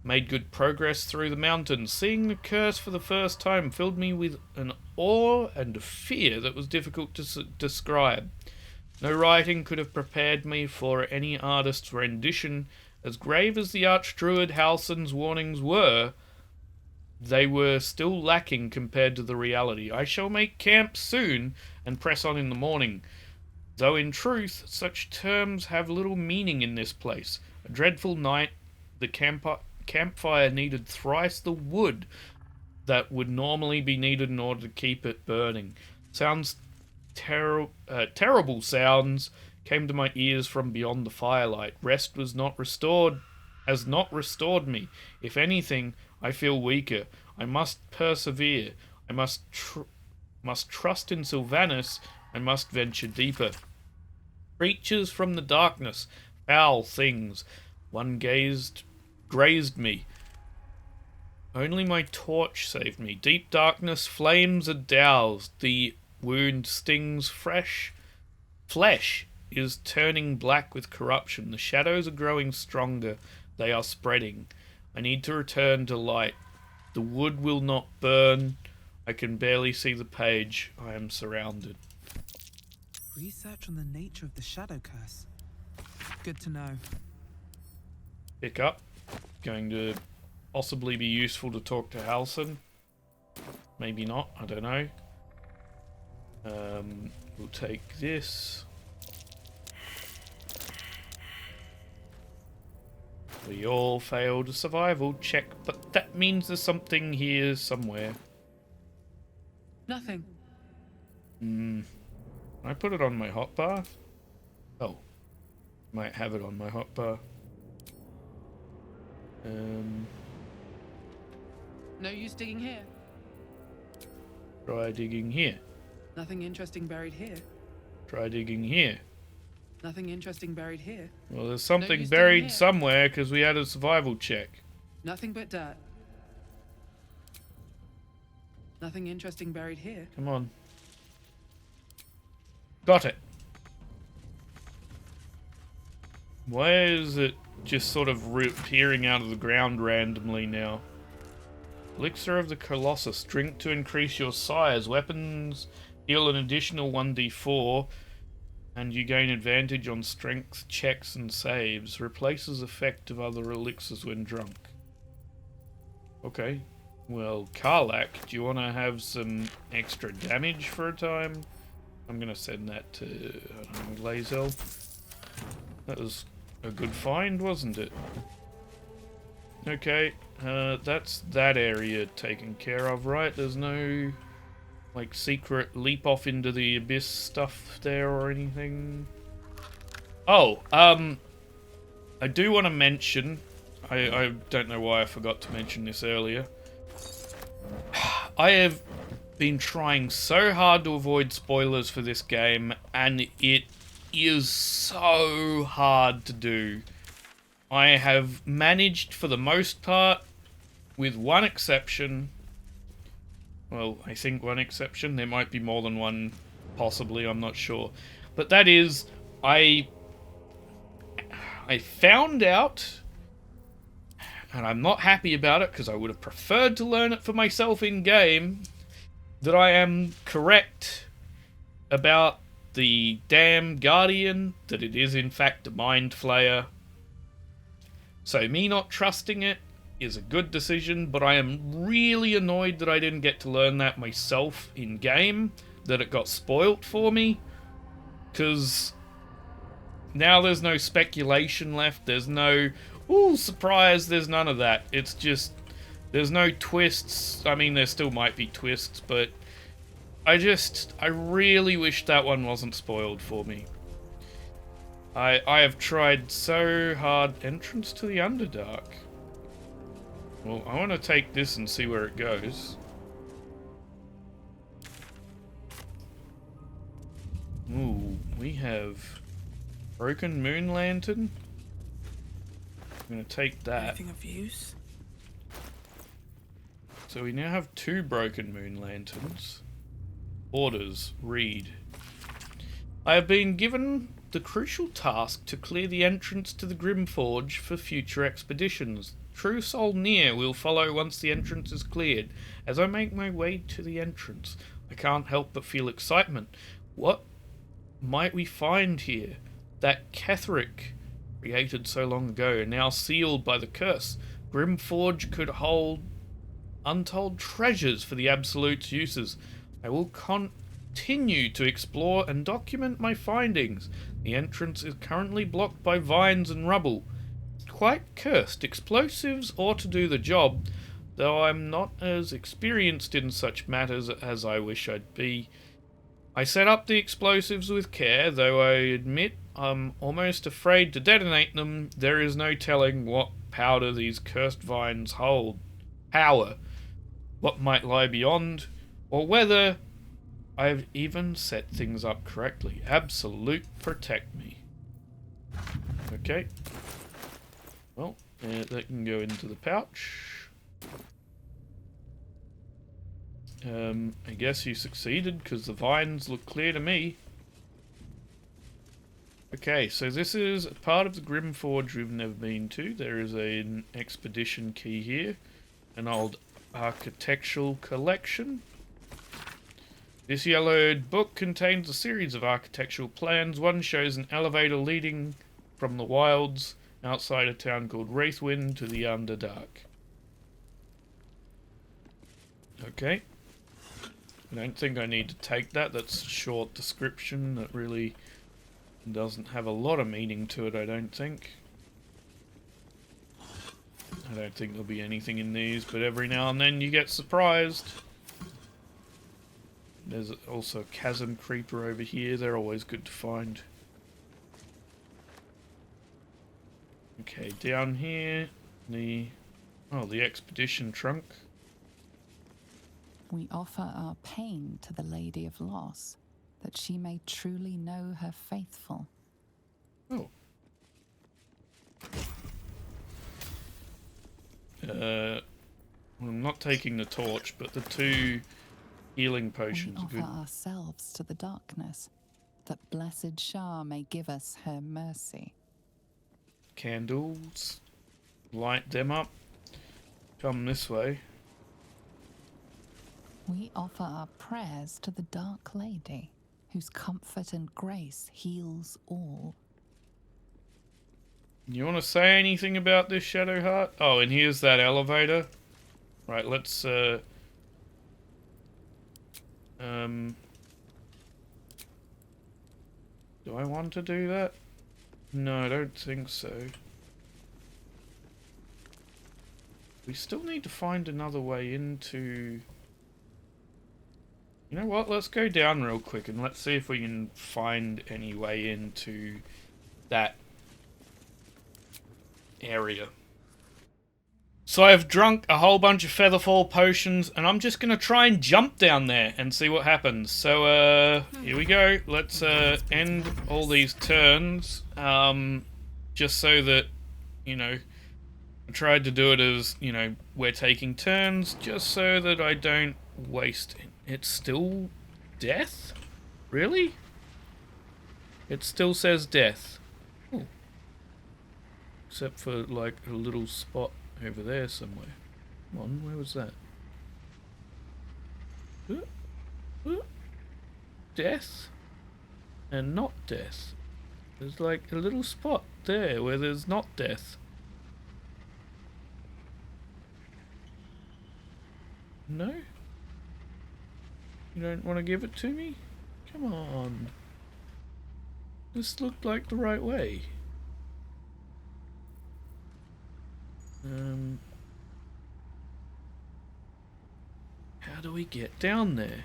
Made good progress through the mountains. Seeing the curse for the first time filled me with an awe and a fear that was difficult to describe. No writing could have prepared me for any artist's rendition. As grave as the Archdruid Halsin's warnings were, they were still lacking compared to the reality. I shall make camp soon and press on in the morning. Though in truth, such terms have little meaning in this place. A dreadful night, the campfire needed thrice the wood that would normally be needed in order to keep it burning. Terrible sounds came to my ears from beyond the firelight. Rest has not restored me. If anything, I feel weaker. I must persevere. I must trust in Sylvanas. I must venture deeper. Creatures from the darkness, foul things. One grazed me. Only my torch saved me. Deep darkness, flames are doused. The wound stings fresh. Flesh is turning black with corruption. The shadows are growing stronger. They are spreading. I need to return to light. The wood will not burn. I can barely see the page. I am surrounded. Research on the nature of the shadow curse. Good to know. Pick up. Going to possibly be useful to talk to Halsin. Maybe not. I don't know. We'll take this. We all failed a survival check, but that means there's something here somewhere. Nothing. Can I put it on my hotbar? Oh. Might have it on my hotbar. No use digging here. Try digging here. Nothing interesting buried here. Try digging here. Nothing interesting buried here. Well, there's something use digging buried here. somewhere because we had a survival check. Nothing but dirt. Nothing interesting buried here. Come on. Got it. Why is it just sort of appearing out of the ground randomly now? Elixir of the Colossus. Drink to increase your size. Weapons heal an additional 1d4. And you gain advantage on strength checks and saves. Replaces effect of other elixirs when drunk. Okay. Well, Karlak, do you want to have some extra damage for a time? I'm going to send that to, I don't know, Lae'zel. That was a good find, wasn't it? Okay, that's that area taken care of, right? There's no, like, secret leap off into the abyss stuff there or anything? Oh, I do want to mention, I don't know why I forgot to mention this earlier. I have been trying so hard to avoid spoilers for this game, and it is so hard to do. I have managed for the most part, with one exception. Well, I think one exception. There might be more than one, possibly, I'm not sure. But that is, I found out, and I'm not happy about it because I would have preferred to learn it for myself in-game, that I am correct about the damn Guardian, that it is in fact a Mind Flayer. So me not trusting it is a good decision, but I am really annoyed that I didn't get to learn that myself in-game, that it got spoilt for me, because now there's no speculation left, there's no, ooh, surprise, there's none of that. It's just, there's no twists. I mean, there still might be twists, but I really wish that one wasn't spoiled for me. I have tried so hard. Entrance to the Underdark. Well, I want to take this and see where it goes. Ooh, we have Broken Moon Lantern. I'm going to take that. Anything of use? So we now have 2 broken moon lanterns. Orders. Read. I have been given the crucial task to clear the entrance to the Grimforge for future expeditions. True Soul Near will follow once the entrance is cleared. As I make my way to the entrance, I can't help but feel excitement. What might we find here? That Ketheric, created so long ago, now sealed by the curse. Grimforge could hold untold treasures for the Absolute's uses. I will continue to explore and document my findings. The entrance is currently blocked by vines and rubble. Quite cursed. Explosives ought to do the job, though I'm not as experienced in such matters as I wish I'd be. I set up the explosives with care, though I admit I'm almost afraid to detonate them. There is no telling what powder these cursed vines hold. Power. What might lie beyond, or whether I've even set things up correctly. Absolute, protect me. Okay. Well, that can go into the pouch. I guess you succeeded, because the vines look clear to me. Okay, so this is a part of the Grimforge we've never been to. There is an expedition key here. An old architectural collection. This yellowed book contains a series of architectural plans. One shows an elevator leading from the wilds outside a town called Wraithwind to the Underdark. Okay. I don't think I need to take that. That's a short description that really doesn't have a lot of meaning to it, I don't think. I don't think there'll be anything in these, but every now and then you get surprised. There's also a chasm creeper over here. They're always good to find. Okay, down here, the expedition trunk. We offer our pain to the Lady of Loss, that she may truly know her faithful. Oh. Well, I'm not taking the torch, but the 2 healing potions We are good. offer ourselves to the darkness, that blessed Shah may give us her mercy. Candles. Light them up. Come this way. We offer our prayers to the Dark Lady, whose comfort and grace heals all. You want to say anything about this, Shadowheart? Oh, and here's that elevator. Right, let's, do I want to do that? No, I don't think so. We still need to find another way into... You know what? Let's go down real quick and let's see if we can find any way into that area. So I've drunk a whole bunch of Featherfall potions and I'm just going to try and jump down there and see what happens. So here we go. Let's end all these turns just so that, you know, I tried to do it as, you know, we're taking turns just so that I don't waste it. It's still death? Really? It still says death. Ooh. Except for like a little spot over there somewhere. Come on, where was that? Death? And not death. There's like a little spot there where there's not death. No? You don't want to give it to me? Come on. This looked like the right way. How do we get down there?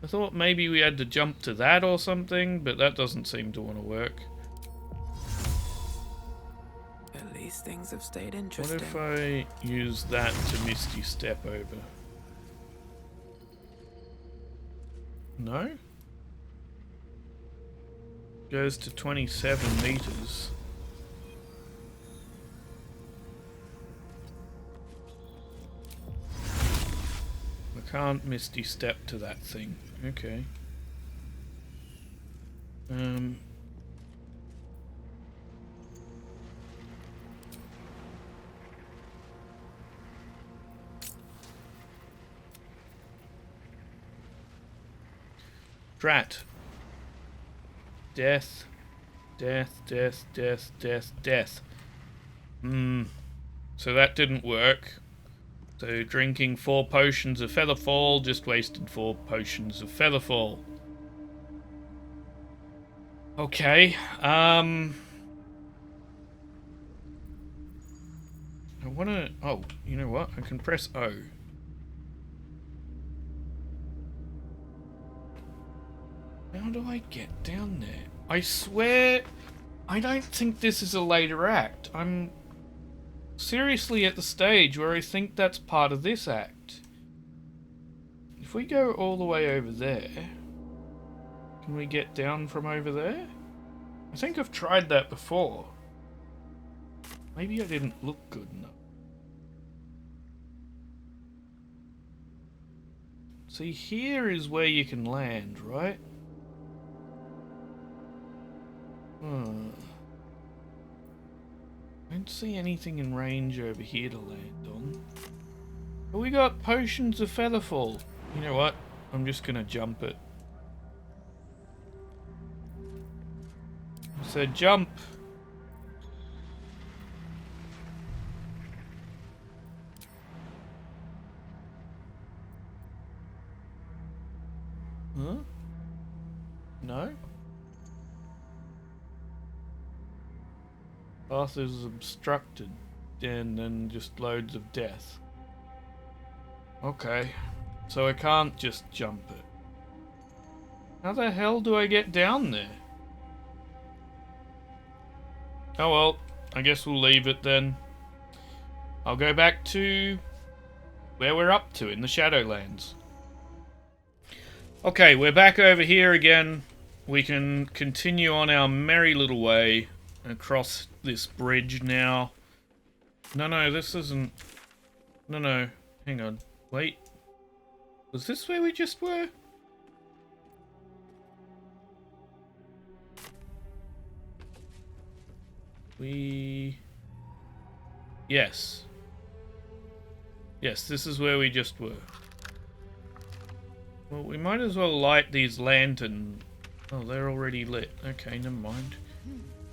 I thought maybe we had to jump to that or something, but that doesn't seem to want to work. At least things have stayed interesting. What if I use that to Misty Step over? No? Goes to 27 meters. Can't Misty Step to that thing. Okay. Drat. Death. Death, death, death, death, death. So that didn't work. So drinking 4 potions of Featherfall just wasted 4 potions of Featherfall. Okay, I wanna... Oh, you know what? I can press O. How do I get down there? I swear, I don't think this is a later act. I'm seriously at the stage where I think that's part of this act. If we go all the way over there, can we get down from over there? I think I've tried that before. Maybe I didn't look good enough. See, here is where you can land, right? I don't see anything in range over here to land on. But we got potions of Featherfall. You know what? I'm just gonna jump it. I said jump. Huh? No? Path is obstructed, and then just loads of death. Okay, so I can't just jump it. How the hell do I get down there? Oh well, I guess we'll leave it then. I'll go back to where we're up to in the Shadowlands. Okay, we're back over here again. We can continue on our merry little way across this bridge now. No, this isn't... No, hang on. Wait. Was this where we just were? Yes. Yes, this is where we just were. Well, we might as well light these lanterns. Oh, they're already lit. Okay, never mind.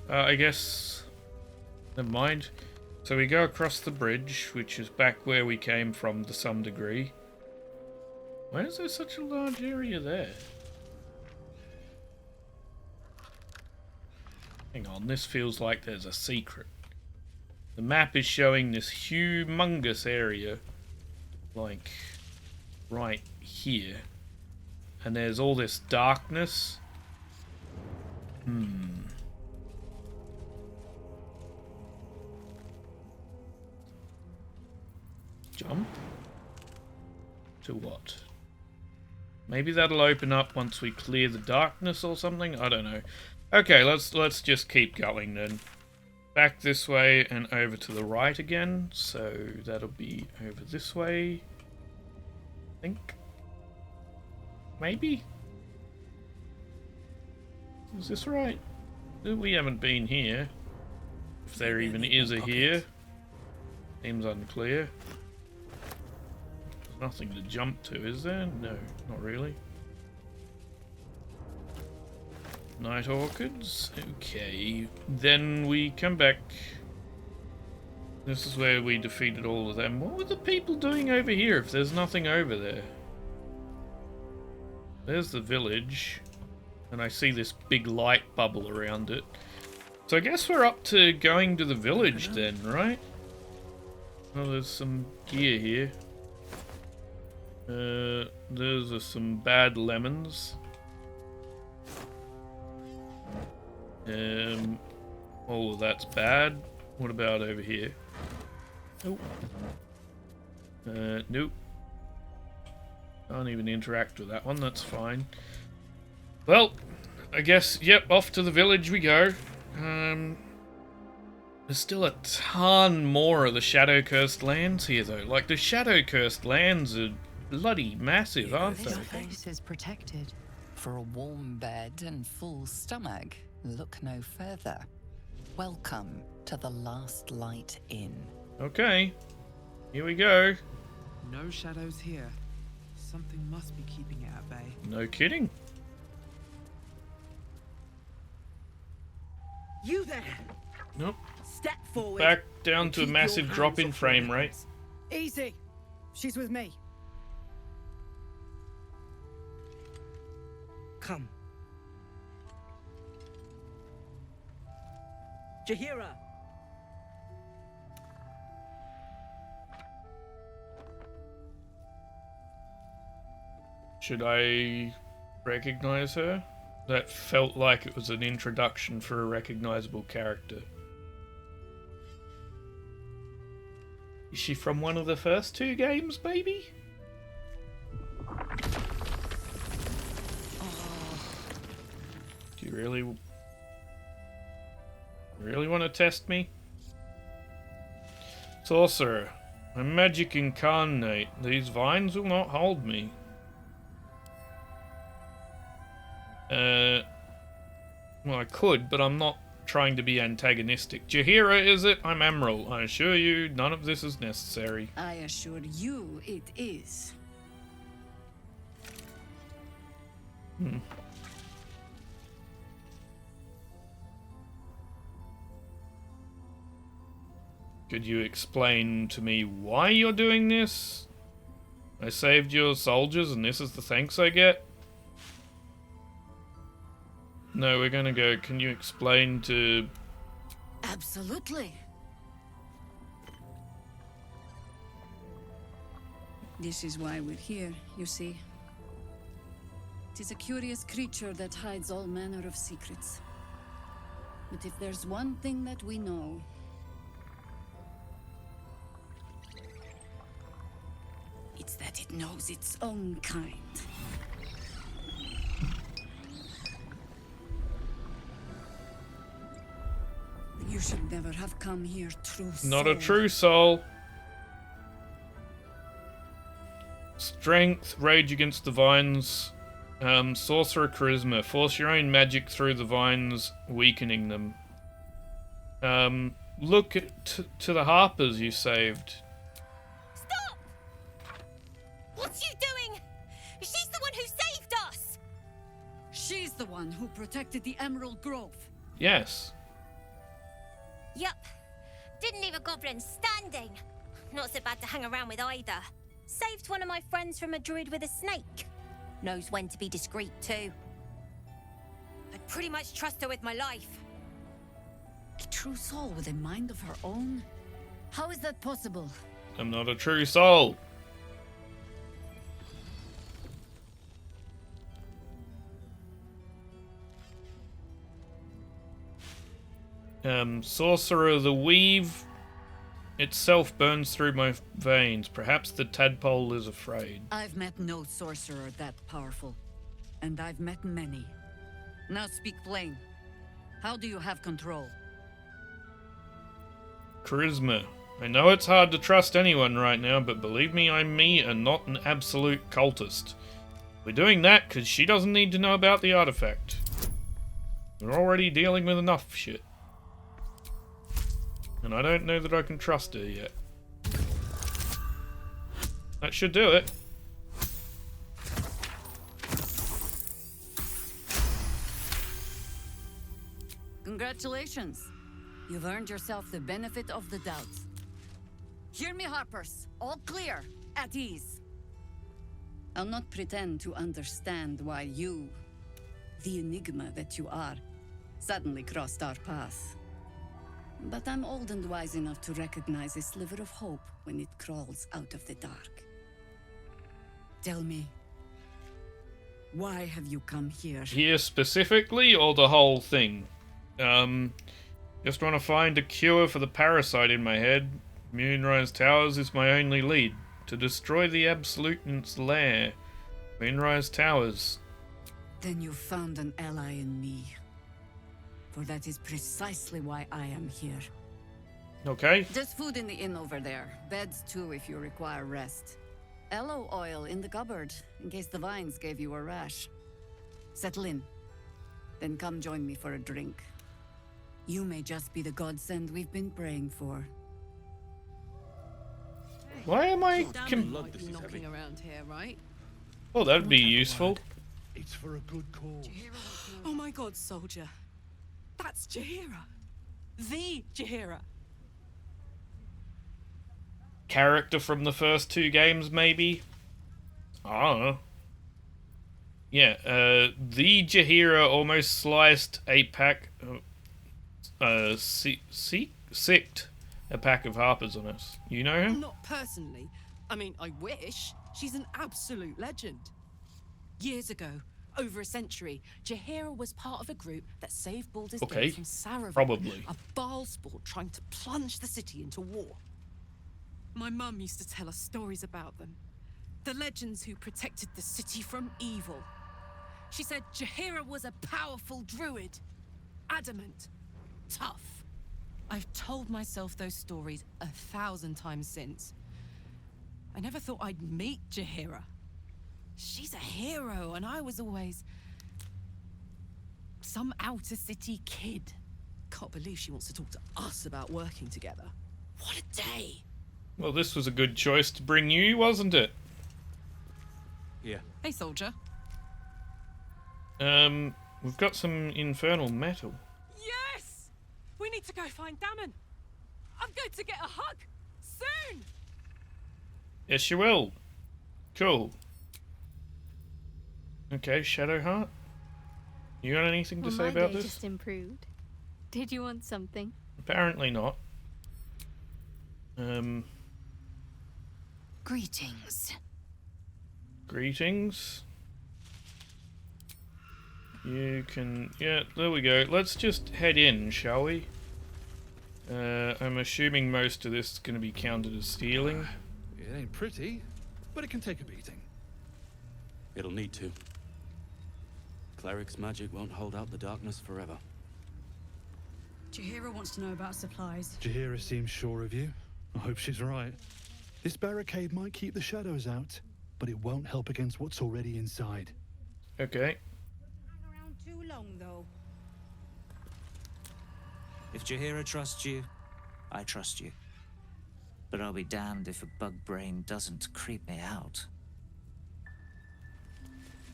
I guess... Never mind. So we go across the bridge, which is back where we came from to some degree. Why is there such a large area there? Hang on, this feels like there's a secret. The map is showing this humongous area, like, right here. And there's all this darkness. Jump? To what? Maybe that'll open up once we clear the darkness or something? I don't know. Okay, let's just keep going then. Back this way and over to the right again. So that'll be over this way. I think. Maybe? Is this right? We haven't been here. If there even is a here. Seems unclear. There's nothing to jump to, is there? No, not really. Night orchids. Okay. Then we come back. This is where we defeated all of them. What were the people doing over here if there's nothing over there? There's the village. And I see this big light bubble around it. So I guess we're up to going to the village then, right? Oh, there's some gear here. There's some bad lemons. All of that's bad. What about over here? Nope. Nope. Can't even interact with that one, that's fine. Well, I guess, yep, off to the village we go. There's still a ton more of the Shadow Cursed lands here, though. Like, the Shadow Cursed lands are bloody massive, aren't This they? place is protected. For a warm bed and full stomach, look no further. Welcome to the Last Light Inn. Okay, here we go. No shadows here. Something must be keeping it at bay. No kidding. You there! Nope. Step forward. Back down and to a keep massive your drop hands in off frame your rate. weapons. Easy. She's with me. Come. Jahira! Should I recognize her? That felt like it was an introduction for a recognizable character. Is she from one of the first two games, maybe? Do you really want to test me? Sorcerer, I'm magic incarnate. These vines will not hold me. Well, I could, but I'm not trying to be antagonistic. Jahira, is it? I'm Angarl. I assure you, none of this is necessary. I assure you it is. Could you explain to me why you're doing this? I saved your soldiers and this is the thanks I get? No, we're gonna go. Can you explain to... Absolutely. This is why we're here, you see. It is a curious creature that hides all manner of secrets. But if there's one thing that we know, it's that it knows its own kind. You should never have come here, true soul. Not a true soul. Strength, rage against the vines. Sorcerer charisma. Force your own magic through the vines, weakening them. Look to the harpers you saved. Stop! What's you doing? She's the one who saved us! She's the one who protected the Emerald Grove. Yes. Yup. Didn't leave a goblin standing. Not so bad to hang around with either. Saved one of my friends from a druid with a snake. Knows when to be discreet too. I'd pretty much trust her with my life. A true soul with a mind of her own? How is that possible? I'm not a true soul. Sorcerer, the weave itself burns through my veins. Perhaps the tadpole is afraid. I've met no sorcerer that powerful. And I've met many. Now speak plain. How do you have control? Charisma. I know it's hard to trust anyone right now, but believe me, I'm me and not an absolute cultist. We're doing that because she doesn't need to know about the artifact. We're already dealing with enough shit. And I don't know that I can trust her yet. That should do it. Congratulations. You've earned yourself the benefit of the doubt. Hear me, Harpers. All clear. At ease. I'll not pretend to understand why you, the enigma that you are, suddenly crossed our path. But I'm old and wise enough to recognize a sliver of hope when it crawls out of the dark. Tell me, why have you come here? Here specifically, or the whole thing? Just want to find a cure for the parasite in my head. Moonrise Towers is my only lead. To destroy the Absolutant's lair. Moonrise Towers. Then you found an ally in me. For that is precisely why I am here. Okay. There's food in the inn over there. Beds too if you require rest. Aloe oil in the cupboard, in case the vines gave you a rash. Settle in. Then come join me for a drink. You may just be the godsend we've been praying for. Why am I... Damn knocking around here, right? Oh, that'd be useful. It's for a good cause. Oh my god, soldier. That's Jaheira. The Jaheira. Character from the first 2 games, maybe? I don't know. Yeah, the Jaheira almost sliced a pack... sicked a pack of harpers on us. You know him? Not personally. I mean, I wish. She's an absolute legend. Years ago, over a century, Jaheira was part of a group that saved Baldur's Gate from Saravan, probably. a Baldur trying to plunge the city into war. My mum used to tell us stories about them. The legends who protected the city from evil. She said Jaheira was a powerful druid. Adamant. Tough. I've told myself those stories 1,000 times since. I never thought I'd meet Jaheira. She's a hero, and I was always... some outer city kid. Can't believe she wants to talk to us about working together. What a day! Well, this was a good choice to bring you, wasn't it? Yeah. Hey, soldier. We've got some infernal metal. Yes! We need to go find Damon. I'm going to get a hug. Soon! Yes, you will. Cool. Okay, Shadowheart. You got anything to say about My day this? just improved. Did you want something? Apparently not. Greetings. Greetings. You can... yeah, there we go. Let's just head in, shall we? I'm assuming most of this is going to be counted as stealing. It ain't pretty, but it can take a beating. It'll need to. Cleric's magic won't hold out the darkness forever. Jaheira wants to know about supplies. Jaheira seems sure of you. I hope she's right. This barricade might keep the shadows out, but it won't help against what's already inside. Okay. Hang around too long, though. If Jaheira trusts you, I trust you. But I'll be damned if a bug brain doesn't creep me out.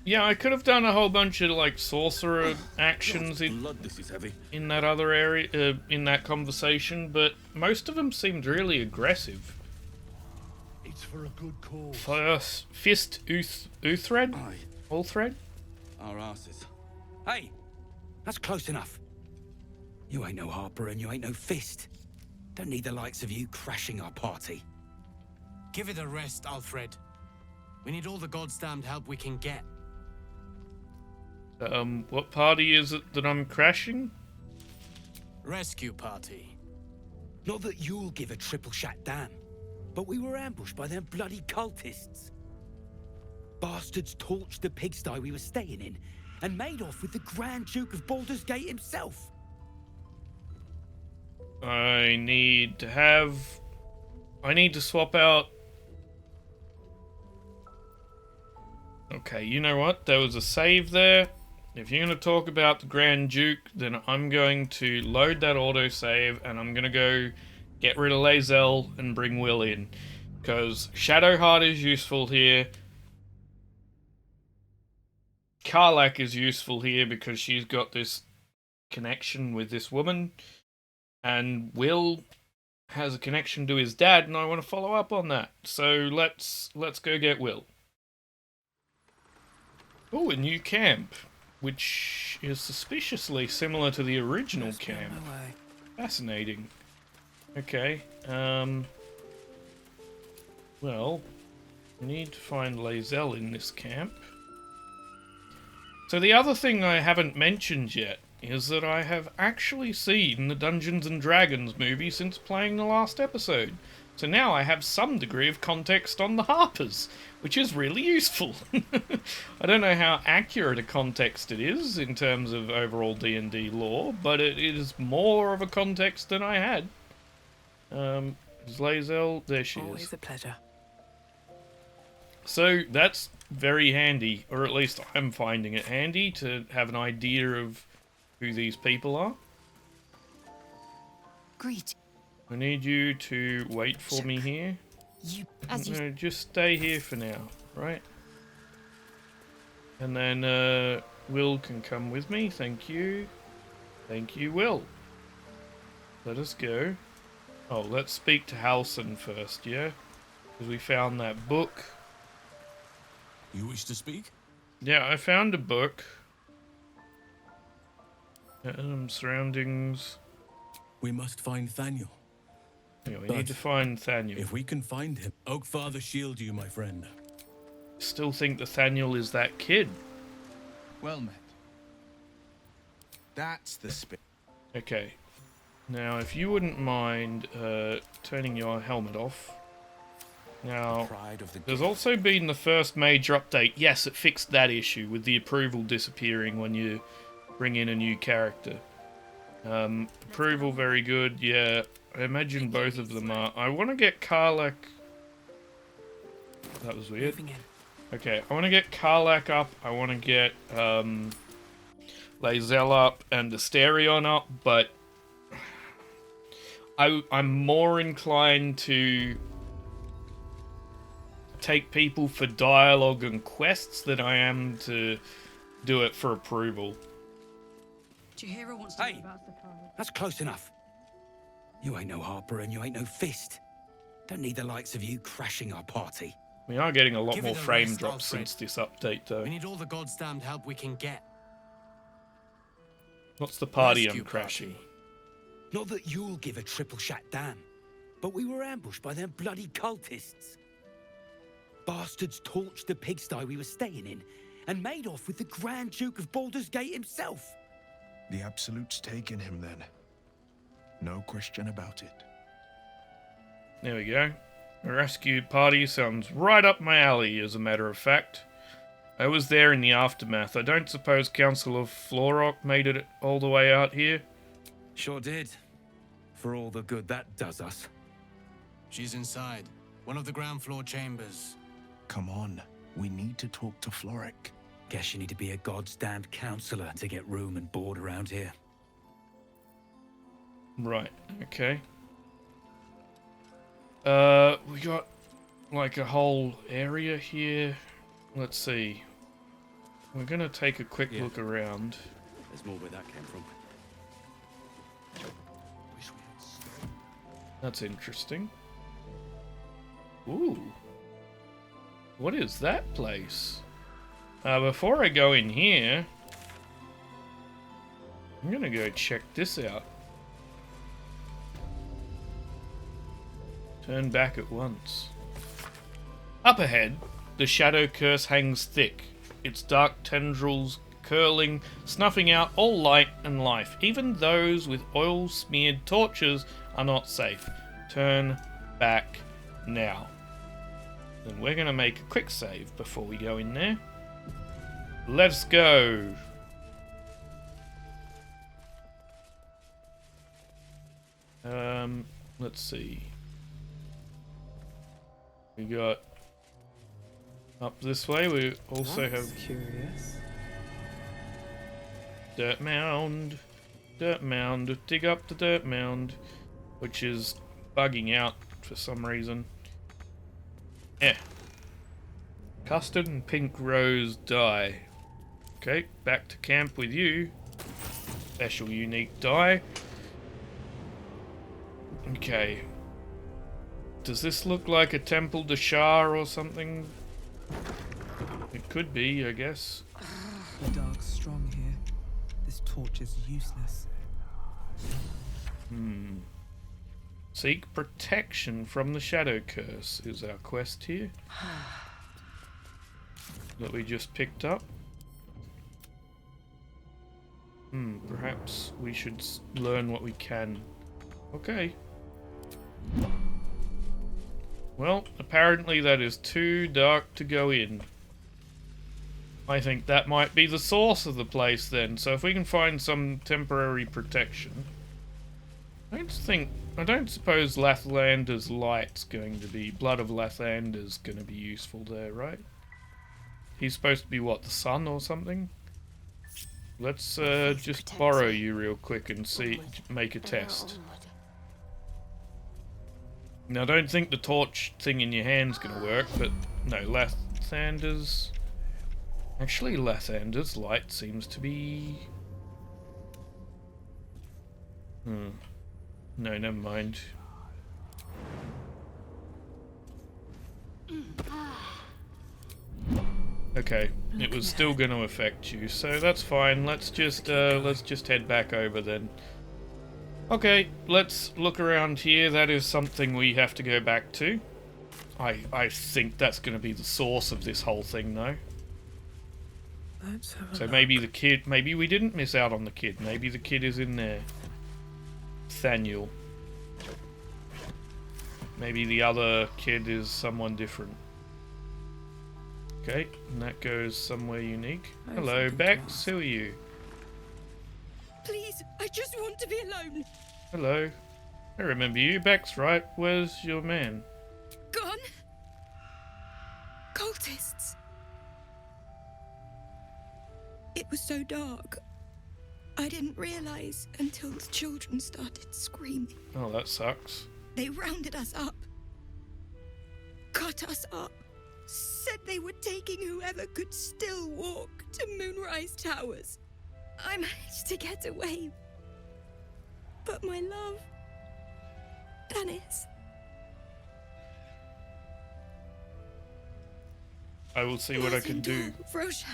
Yeah, I could have done a whole bunch of like sorcerer actions in that other area, in that conversation, but most of them seemed really aggressive. It's for a good cause. First, Fist Uthred? Ulthred? Our asses. Hey! That's close enough. You ain't no Harper and you ain't no Fist. Don't need the likes of you crashing our party. Give it a rest, Alfred. We need all the goddamned help we can get. What party is it that I'm crashing? Rescue party. Not that you'll give a triple shot damn, but we were ambushed by them bloody cultists. Bastards torched the pigsty we were staying in and made off with the Grand Duke of Baldur's Gate himself. I need to swap out... Okay, you know what? There was a save there. If you're going to talk about the Grand Duke, then I'm going to load that autosave and I'm going to go get rid of Lae'zel and bring Will in. Because Shadowheart is useful here. Karlach is useful here because she's got this connection with this woman. And Will has a connection to his dad and I want to follow up on that. So let's go get Will. Oh, a new camp, which is suspiciously similar to the original camp. Fascinating. Okay, well, we need to find Lae'zel in this camp. So the other thing I haven't mentioned yet is that I have actually seen the Dungeons & Dragons movie since playing the last episode. So now I have some degree of context on the Harpers, which is really useful. I don't know how accurate a context it is in terms of overall D&D lore, but it is more of a context than I had. Is Lae'zel? There she is. Always a pleasure. So that's very handy, or at least I'm finding it handy to have an idea of who these people are. Greet. I need you to wait for me here. No, just stay here for now, right? And then Will can come with me. Thank you. Thank you, Will. Let us go. Oh, let's speak to Halson first, yeah? Because we found that book. You wish to speak? Yeah, I found a book. Surroundings. We must find Thaniel. Yeah, we need to find Thaniel. If we can find him, Oakfather shield you, my friend. Still think that Thaniel is that kid. Well met. That's the spirit. Okay. Now, if you wouldn't mind turning your helmet off. Now, there's also been the first major update. Yes, it fixed that issue with the approval disappearing when you bring in a new character. Approval, very good. Yeah, I imagine both of them are. I want to get Karlak. That was weird. Okay, I want to get Karlak up. I want to get Lae'zel up and Asterion up, but I'm more inclined to take people for dialogue and quests than I am to do it for approval. Jaheira wants to know about That's close enough. You ain't no Harper and you ain't no Fist. Don't need the likes of you crashing our party. We are getting a lot Give more it a frame rest, drops Alfred. since this update, though. We need all the goddamned help we can get. What's the party Rescue I'm crashing? Not that you'll give a triple shot damn, but we were ambushed by them bloody cultists. Bastards torched the pigsty we were staying in and made off with the Grand Duke of Baldur's Gate himself. The Absolute's taken him then. No question about it. There we go. A rescue party sounds right up my alley, as a matter of fact. I was there in the aftermath. I don't suppose Council of Florok made it all the way out here? Sure did. For all the good that does us. She's inside. One of the ground floor chambers. Come on. We need to talk to Florek. Guess you need to be a goddamned counselor to get room and board around here. Right, okay. We got like a whole area here. Let's see. We're gonna take a quick look around. There's more where that came from. That's interesting. Ooh. What is that place? Before I go in here, I'm gonna go check this out. Turn back at once. Up ahead, the shadow curse hangs thick, its dark tendrils curling, snuffing out all light and life. Even those with oil-smeared torches are not safe. Turn back now. Then we're going to make a quick save before we go in there. Let's go! Let's see. We got up this way. We also have curious. Dirt mound. Dirt mound. Dig up the dirt mound, which is bugging out for some reason. Yeah. Custard and pink rose dye. Okay, back to camp with you. Special unique dye. Okay. Does this look like a Temple de Shah or something? It could be, I guess. The dark's strong here. This torch is useless. Seek protection from the shadow curse is our quest here. That we just picked up. Perhaps we should learn what we can. Okay. Well, apparently that is too dark to go in. I think that might be the source of the place then. So if we can find some temporary protection. I don't suppose Lathander's light's going to be... Blood of Lathander's going to be useful there, right? He's supposed to be, what, the sun or something? Let's just borrow you real quick and see, make a test. Now, I don't think the torch thing in your hand's going to work, but no, Lathander's... Actually, Lathander's light seems to be... No, never mind. Okay, it was still going to affect you, so that's fine. Let's just head back over then. Okay, let's look around here. That is something we have to go back to. I think that's going to be the source of this whole thing, though. So maybe the kid... Maybe we didn't miss out on the kid. Maybe the kid is in there. Thaniel. Maybe the other kid is someone different. Okay, and that goes somewhere unique. Hello, Bex. Who are you? Please, I just want to be alone. Hello. I remember you. Bex, right? Where's your man? Gone. Cultists. It was so dark. I didn't realize until the children started screaming. Oh, that sucks. They rounded us up. Cut us up. Said they were taking whoever could still walk to Moonrise Towers. I managed to get away. But my love... Dennis... I will see what I can do. Roshan.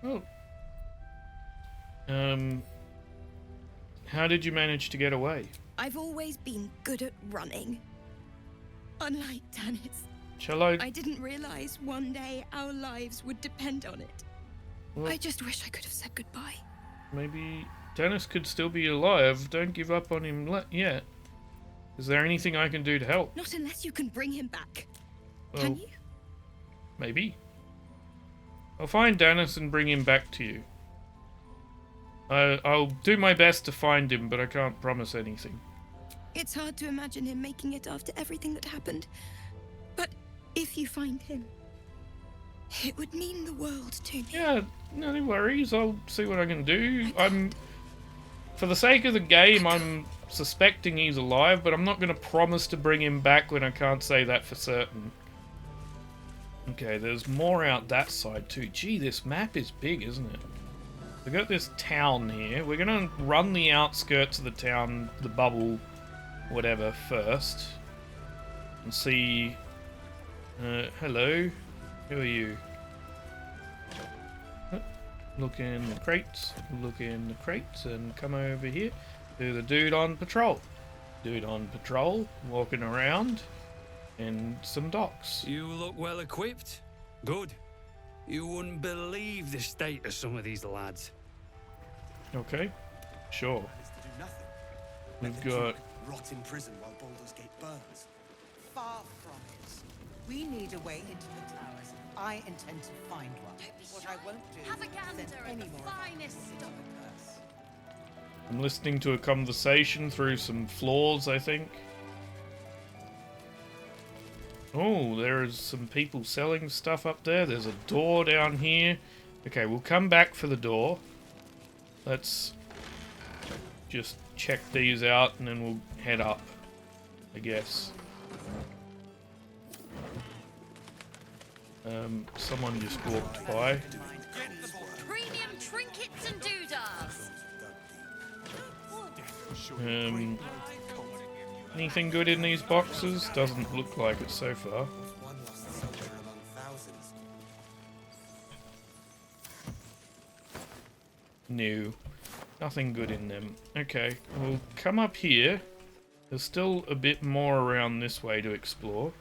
Oh. How did you manage to get away? I've always been good at running. Unlike Dennis. Shall I... I didn't realize one day our lives would depend on it. Well, I just wish I could have said goodbye. Maybe Dennis could still be alive. Don't give up on him yet. Is there anything I can do to help? Not unless you can bring him back. Well, Can you? Maybe. I'll find Dennis and bring him back to you. I'll do my best to find him, but I can't promise anything. It's hard to imagine him making it after everything that happened. But if you find him, it would mean the world to me. Yeah, no worries. I'll see what I can do. For the sake of the game, I'm suspecting he's alive, but I'm not going to promise to bring him back when I can't say that for certain. Okay, there's more out that side too. Gee, this map is big, isn't it? We've got this town here. We're going to run the outskirts of the town, the bubble, whatever, first. And see... hello? Who are you? Look in the crates. Look in the crates and come over here to the dude on patrol. Dude on patrol, walking around in some docks. You look well equipped. Good. You wouldn't believe the state of some of these lads. Okay, sure. We've got... Rot in prison while Baldur's Gate burns. Far from it. We need a way into the towers. I intend to find one. What I won't do Have a is gander send at any the more finest of stuff. the curse. I'm listening to a conversation through some floors, I think. Oh, there is some people selling stuff up there. There's a door down here. Okay, we'll come back for the door. Let's just check these out and then we'll head up, I guess. Someone just walked by. Premium trinkets and doodahs. Anything good in these boxes? Doesn't look like it so far. No, nothing good in them. Okay, we'll come up here. There's still a bit more around this way to explore.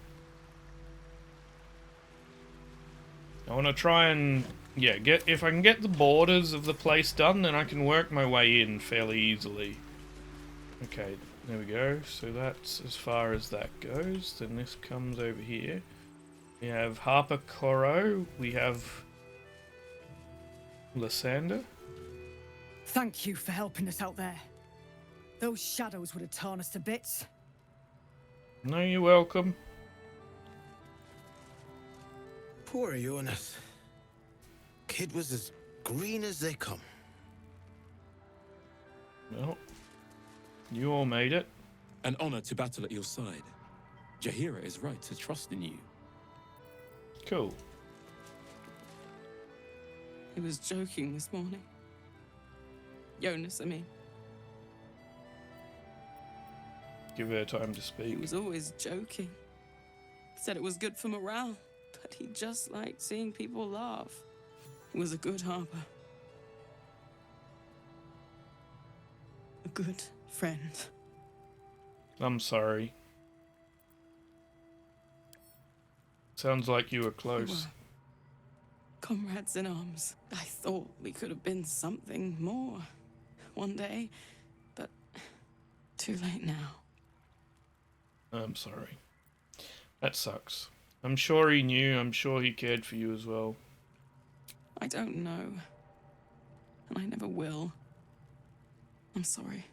I want to try and, yeah, if I can get the borders of the place done, then I can work my way in fairly easily. Okay, there we go. So that's as far as that goes. Then this comes over here. We have Harper Coro. We have Lysander. Thank you for helping us out there. Those shadows would have torn us to bits. No, you're welcome. Poor Eunice. Kid was as green as they come. Well, you all made it. An honor to battle at your side. Jaheira is right to trust in you. Cool. He was joking this morning. Jonas, I mean. Give her time to speak. He was always joking. Said it was good for morale, but he just liked seeing people laugh. He was a good harper. A good friend. I'm sorry. Sounds like you were close. We were comrades in arms. I thought we could have been something more one day, but too late now. I'm sorry. That sucks. I'm sure he knew. I'm sure he cared for you as well. I don't know. And I never will. I'm sorry.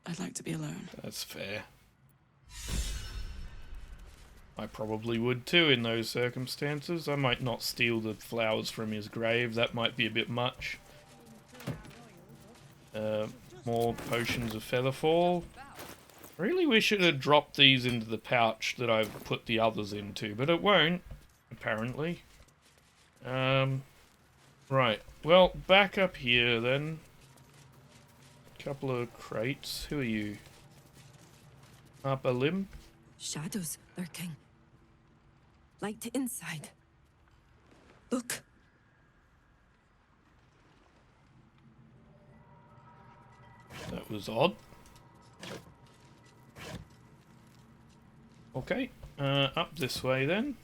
I'd like to be alone. That's fair. I probably would too in those circumstances. I might not steal the flowers from his grave. That might be a bit much. More potions of featherfall. Really wish it had dropped these into the pouch that I've put the others into, but it won't, apparently. Right. Well, back up here then. Couple of crates. Who are you? Upper limb? Shadows lurking. Light to inside. Look. That was odd. Okay, up this way then.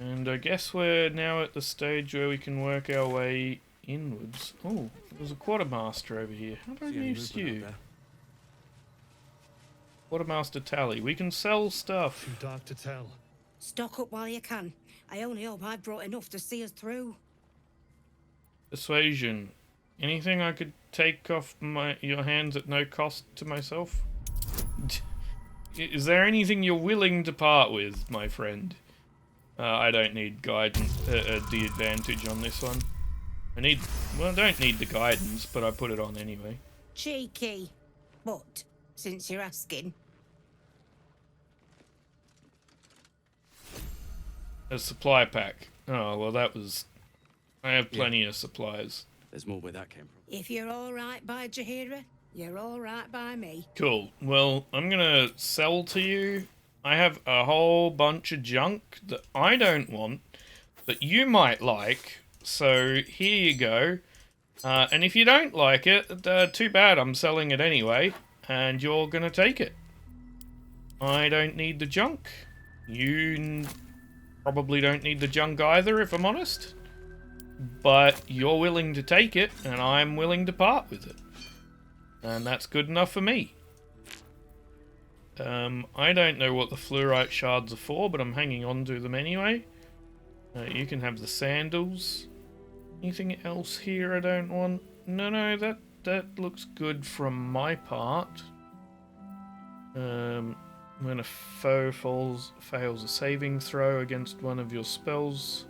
And I guess we're now at the stage where we can work our way inwards. Oh, there's a quartermaster over here. How do I use you? Quartermaster Tally. We can sell stuff. Too dark to tell. Stock up while you can. I only hope I've brought enough to see us through. Persuasion. Anything I could take off your hands at no cost to myself? Is there anything you're willing to part with, my friend? I don't need guidance, the advantage on this one. I don't need the guidance, but I put it on anyway. Cheeky. But, since you're asking. A supply pack. Oh, well that was... I have plenty of supplies. There's more where that came from. If you're alright by Jaheira, you're alright by me. Cool. Well, I'm gonna sell to you. I have a whole bunch of junk that I don't want, that you might like. So here you go. And if you don't like it, too bad. I'm selling it anyway, and you're gonna take it. I don't need the junk. You probably don't need the junk either, if I'm honest. But you're willing to take it, and I'm willing to part with it. And that's good enough for me. I don't know what the fluorite shards are for, but I'm hanging on to them anyway. You can have the sandals. Anything else here I don't want? No, that looks good from my part. When a foe fails a saving throw against one of your spells,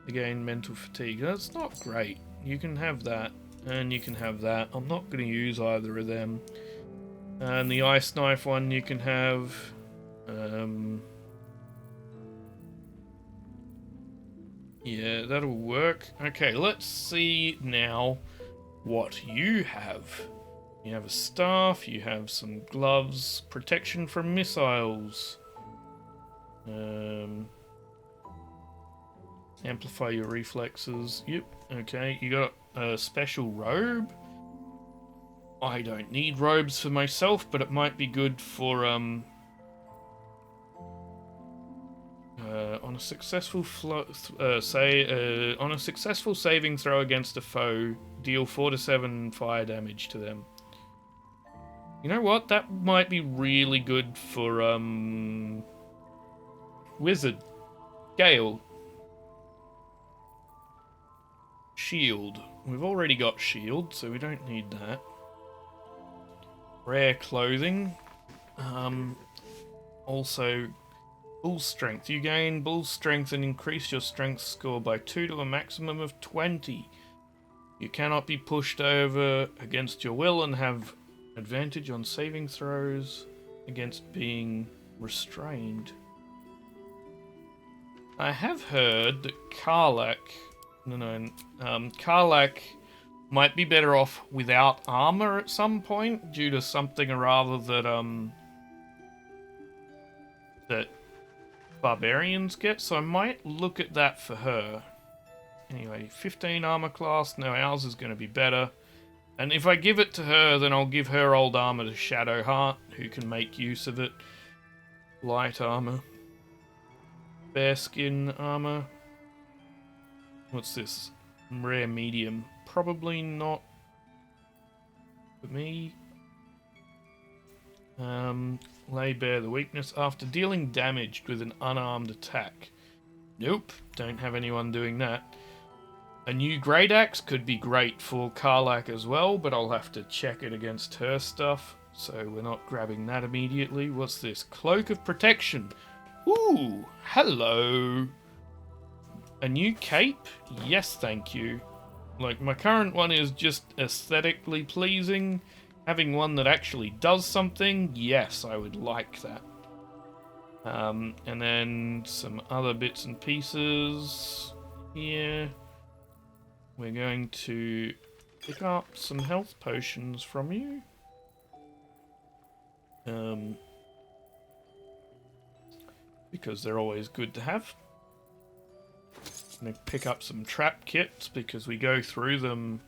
again mental fatigue. That's not great. You can have that, and you can have that. I'm not going to use either of them. And the ice knife one you can have. Yeah, that'll work. Okay, let's see now what you have. You have a staff, you have some gloves, protection from missiles. Amplify your reflexes. Yep, okay. You got a special robe. I don't need robes for myself, but it might be good for on a successful on a successful saving throw against a foe, deal 4 to 7 fire damage to them. You know what? That might be really good for Wizard. Gale. Shield. We've already got shield, so we don't need that. Rare clothing. Also, bull strength. You gain bull strength and increase your strength score by 2 to a maximum of 20. You cannot be pushed over against your will and have advantage on saving throws against being restrained. I have heard that Karlach might be better off without armor at some point due to something or other that barbarians get, so I might look at that for her. Anyway, 15 armor class. Now ours is going to be better. And if I give it to her, then I'll give her old armor to Shadowheart, who can make use of it. Light armor. Bearskin armor. What's this? Rare medium. Probably not for me. Lay bare the weakness. After dealing damage with an unarmed attack. Nope, don't have anyone doing that. A new Great Axe could be great for Karlach as well, but I'll have to check it against her stuff, so we're not grabbing that immediately. What's this? Cloak of Protection. Ooh, hello. A new cape? Yes, thank you. Like, my current one is just aesthetically pleasing. Having one that actually does something, yes, I would like that. And then some other bits and pieces here. We're going to pick up some health potions from you. Because they're always good to have. I'm going to pick up some trap kits because we go through them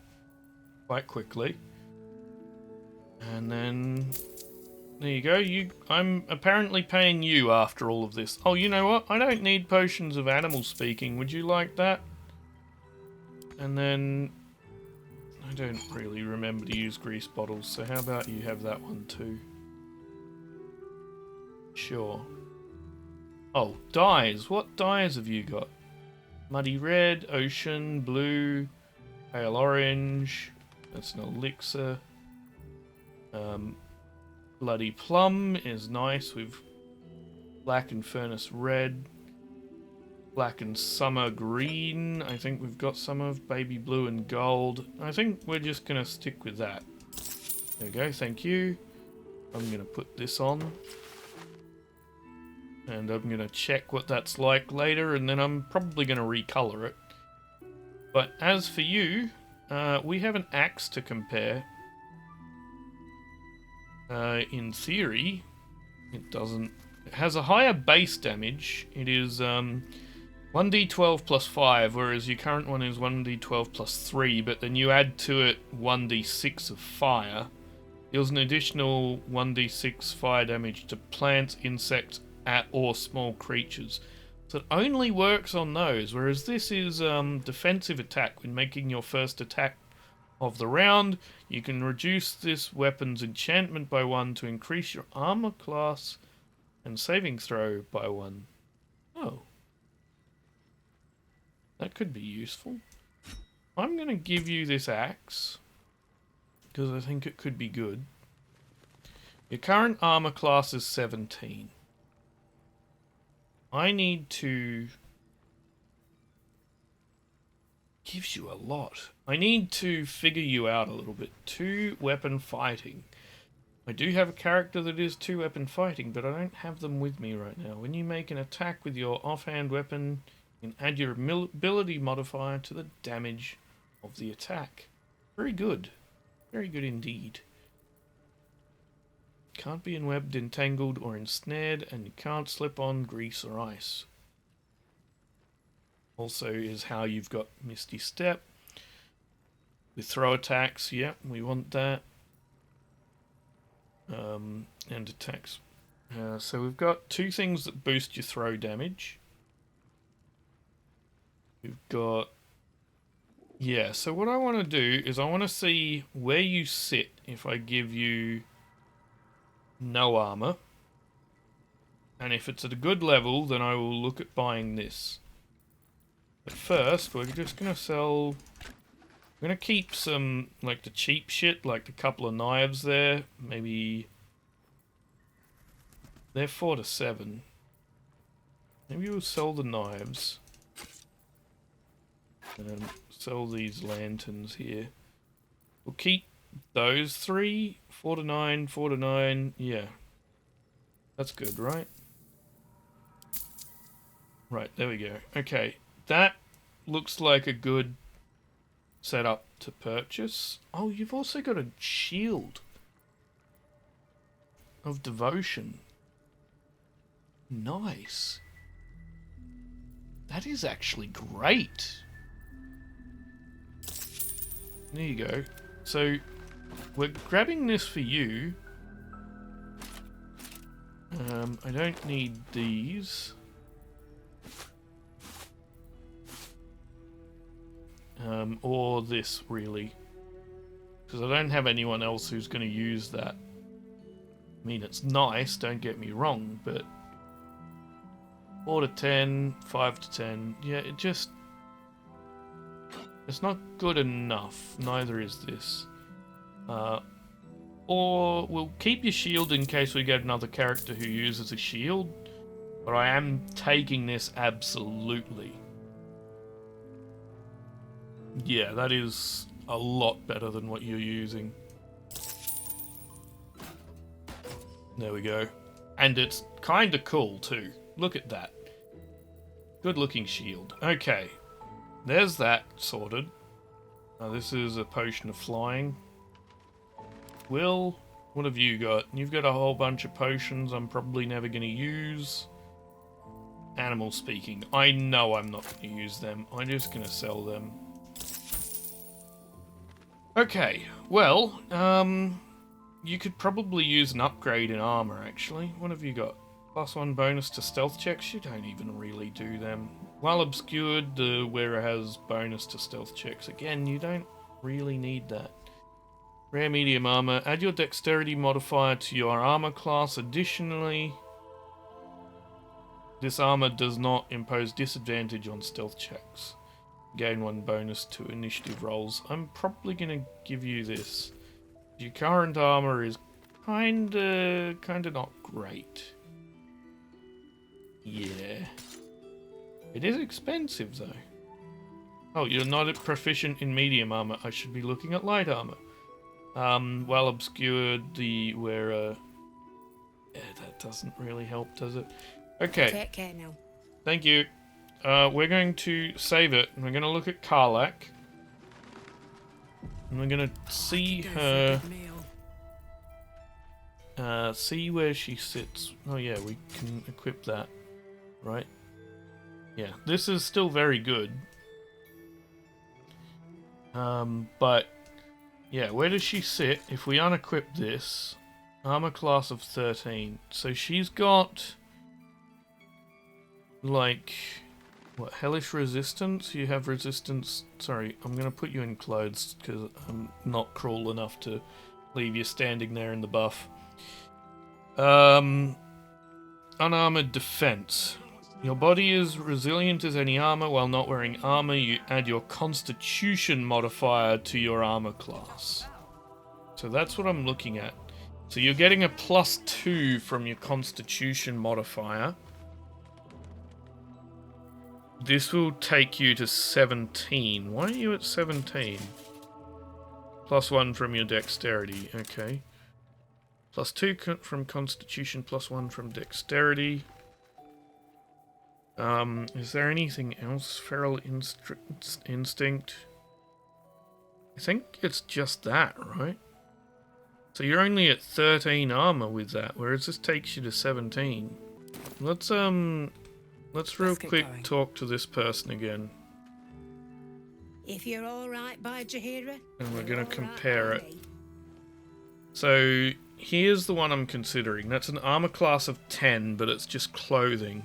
quite quickly. And then there you go. I'm apparently paying you after all of this. Oh, you know what? I don't need potions of animal speaking. Would you like that? And then I don't really remember to use grease bottles, so how about you have that one too? Sure. Oh, dyes. What dyes have you got? Muddy red, ocean, blue, pale orange. That's an elixir. Bloody plum is nice with black and furnace red. Black and summer green. I think we've got some of baby blue and gold. I think we're just going to stick with that. There we go, thank you. I'm going to put this on. And I'm going to check what that's like later, and then I'm probably going to recolor it. But as for you, we have an axe to compare. In theory, it doesn't... It has a higher base damage. It is 1d12 plus 5, whereas your current one is 1d12 plus 3, but then you add to it 1d6 of fire. Deals an additional 1d6 fire damage to plants, insects, or small creatures. So it only works on those, whereas this is defensive attack. When making your first attack of the round, you can reduce this weapon's enchantment by 1 to increase your armor class and saving throw by 1. Oh. That could be useful. I'm going to give you this axe, because I think it could be good. Your current armor class is 17. I need to... Gives you a lot. I need to figure you out a little bit. 2 weapon fighting. I do have a character that is 2 weapon fighting, but I don't have them with me right now. When you make an attack with your offhand weapon, you can add your ability modifier to the damage of the attack. Very good. Very good indeed. Can't be enwebbed, entangled, or ensnared, and you can't slip on grease or ice. Also is how you've got Misty Step. With throw attacks, yep, we want that. And attacks. So we've got 2 things that boost your throw damage. We've got... Yeah, so what I want to do is I want to see where you sit if I give you no armor. And if it's at a good level, then I will look at buying this. But first, we're just going to sell I'm gonna keep some, like, the cheap shit, like the couple of knives there. Maybe... They're 4 to 7. Maybe we'll sell the knives. Sell these lanterns here. We'll keep those 3. 4 to 9, 4 to 9. Yeah. That's good, right? Right, there we go. Okay. That looks like a good setup to purchase. Oh, you've also got a shield of devotion. Nice. That is actually great. There you go. So, we're grabbing this for you. I don't need these. Or this, really. Because I don't have anyone else who's going to use that. I mean, it's nice, don't get me wrong, but... 4 to 10, 5 to 10, yeah, it just... It's not good enough, neither is this. Or we'll keep your shield in case we get another character who uses a shield, but I am taking this absolutely. Yeah, that is a lot better than what you're using. There we go. And it's kind of cool too. Look at that. Good looking shield. Okay. There's that sorted. Now this is a potion of flying. Will, what have you got? You've got a whole bunch of potions I'm probably never going to use. Animal speaking. I know I'm not going to use them. I'm just going to sell them. Okay, well, you could probably use an upgrade in armor, actually. What have you got? +1 bonus to stealth checks? You don't even really do them. While obscured, the wearer has bonus to stealth checks. Again, you don't really need that. Rare medium armor. Add your dexterity modifier to your armor class. Additionally, this armor does not impose disadvantage on stealth checks. Gain 1 bonus to initiative rolls. I'm probably going to give you this. Your current armor is kinda not great. Yeah. It is expensive though. Oh, you're not proficient in medium armor. I should be looking at light armor. Well obscured, the wearer... Yeah, that doesn't really help, does it? Okay. Take care now. Thank you. We're going to save it, and we're going to look at Karlach. And we're going to see her... see where she sits. Oh yeah, we can equip that. Right? Yeah, this is still very good. But... Yeah, where does she sit? If we unequip this... Armor class of 13. So she's got... Like... What, hellish resistance? You have resistance... Sorry, I'm going to put you in clothes because I'm not cruel enough to leave you standing there in the buff. Unarmored defense. Your body is resilient as any armor. While not wearing armor, you add your constitution modifier to your armor class. So that's what I'm looking at. So you're getting a +2 from your constitution modifier. This will take you to 17. Why are you at 17? +1 from your dexterity. Okay. +2 from constitution, +1 from dexterity. Is there anything else? Feral instinct. I think it's just that, right? So you're only at 13 armor with that, whereas this takes you to 17. Let's real quick talk to this person again. If you're all right by Jaheira, and we're going to compare it. So here's the one I'm considering. That's an armor class of 10, but it's just clothing.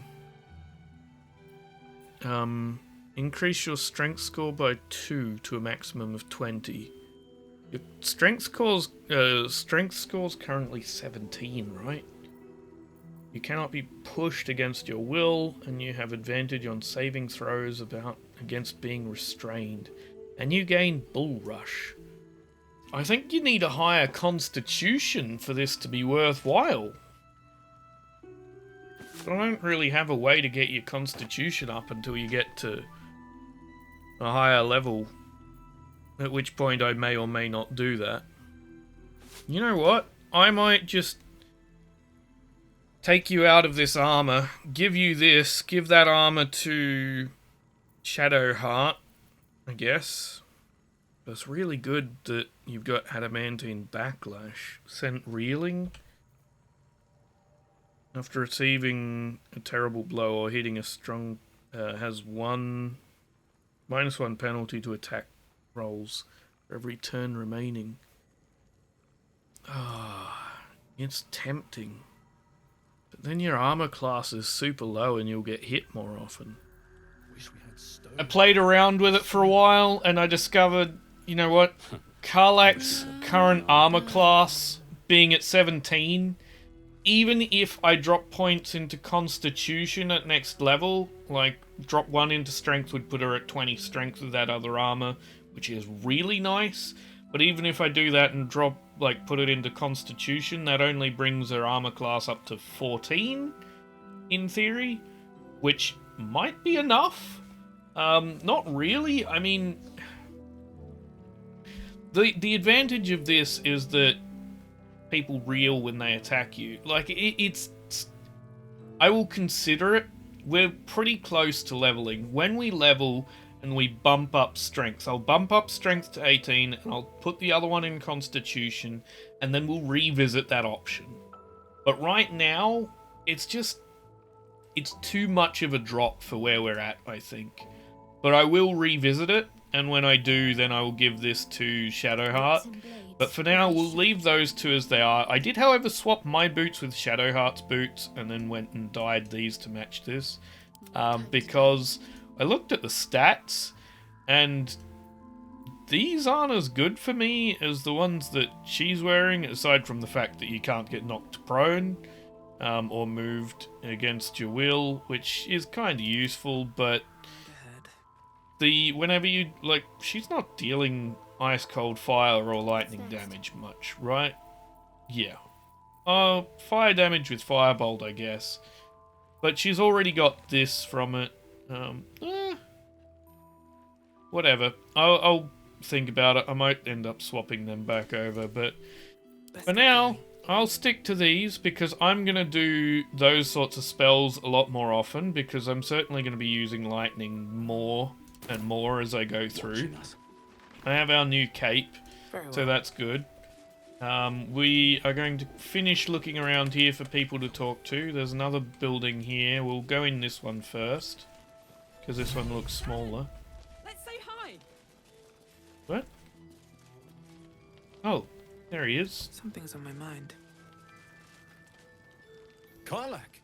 Increase your strength score by 2 to a maximum of 20. Your strength score's currently 17, right? You cannot be pushed against your will, and you have advantage on saving throws against being restrained. And you gain Bull Rush. I think you need a higher constitution for this to be worthwhile. But I don't really have a way to get your constitution up until you get to a higher level. At which point I may or may not do that. You know what? I might just take you out of this armor, give you this, give that armor to Shadowheart, I guess. It's really good that you've got adamantine backlash. Sent reeling? After receiving a terrible blow or hitting a strong... has -1 penalty to attack rolls for every turn remaining. Ah, it's tempting. But then your armor class is super low and you'll get hit more often. I played around with it for a while and I discovered, you know what? Karlach's current armor class being at 17, even if I drop points into Constitution at next level, like drop 1 into Strength would put her at 20 Strength with that other armor, which is really nice. But even if I do that and drop, like, put it into Constitution, that only brings her armor class up to 14, in theory, which might be enough. Not really. I mean, the advantage of this is that people reel when they attack you. Like, it's... I will consider it. We're pretty close to leveling. When we level and we bump up strength, I'll bump up strength to 18 and I'll put the other one in Constitution and then we'll revisit that option. But right now, it's too much of a drop for where we're at, I think. But I will revisit it, and when I do, then I will give this to Shadowheart. But for now, we'll leave those two as they are. I did, however, swap my boots with Shadowheart's boots, and then went and dyed these to match this. Because I looked at the stats, and these aren't as good for me as the ones that she's wearing, aside from the fact that you can't get knocked prone, or moved against your will, which is kind of useful, but whenever you, like, she's not dealing ice, cold, fire, or lightning damage much, right? Yeah. Fire damage with Firebolt, I guess. But she's already got this from it. Whatever. I'll think about it. I might end up swapping them back over, but for now, I'll stick to these because I'm going to do those sorts of spells a lot more often because I'm certainly going to be using lightning more and more as I go through. I have our new cape, so that's good. We are going to finish looking around here for people to talk to. There's another building here. We'll go in this one first, because this one looks smaller. Let's say hi. What? Oh, there he is. Something's on my mind. Karlach,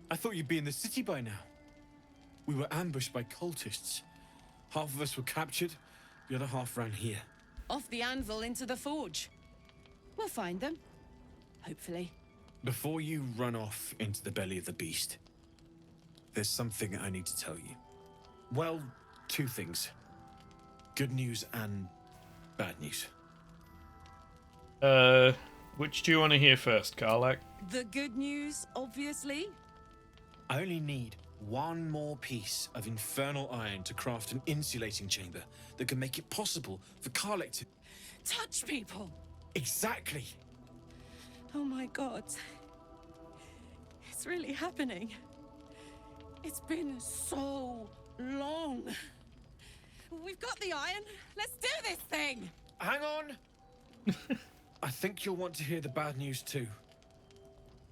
I thought you'd be in the city by now. We were ambushed by cultists. Half of us were captured, the other half ran here. Off the anvil into the forge. We'll find them. Hopefully. Before you run off into the belly of the beast, there's something I need to tell you. Well, 2 things. Good news and bad news. Which do you want to hear first, Karlach? The good news, obviously. I only need 1 more piece of infernal iron to craft an insulating chamber that can make it possible for Karlach to... Touch people! Exactly! Oh my god. It's really happening. It's been so long. We've got the iron. Let's do this thing! Hang on! I think you'll want to hear the bad news too.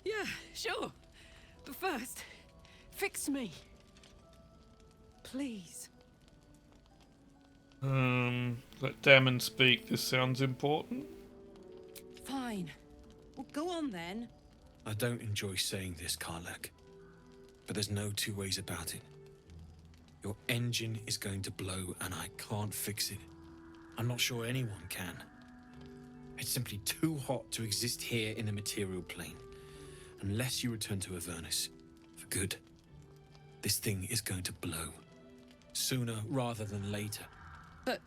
Yeah, sure. But first, fix me. Please. Let Damon speak. This sounds important. Fine. Well, go on then. I don't enjoy saying this, Karlach, but there's no 2 ways about it. Your engine is going to blow and I can't fix it. I'm not sure anyone can. It's simply too hot to exist here in the material plane. Unless you return to Avernus for good. This thing is going to blow. Sooner rather than later. But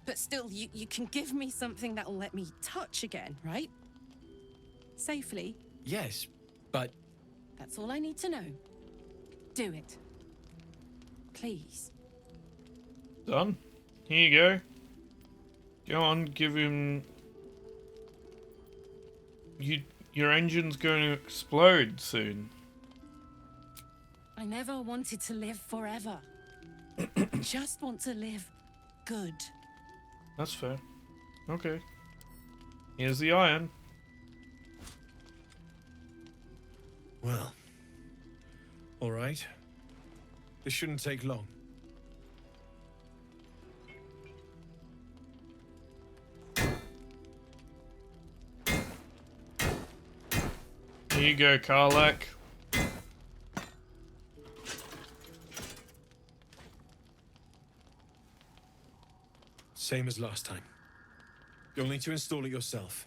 But still, you can give me something that'll let me touch again, right? Safely. Yes, but... That's all I need to know. Do it. Please. Done. Here you go. Go on, give him... Your engine's going to explode soon. I never wanted to live forever. Just want to live good. That's fair. Okay. Here's the iron. Well, all right. This shouldn't take long. Here you go, Karlak. Same as last time. You'll need to install it yourself.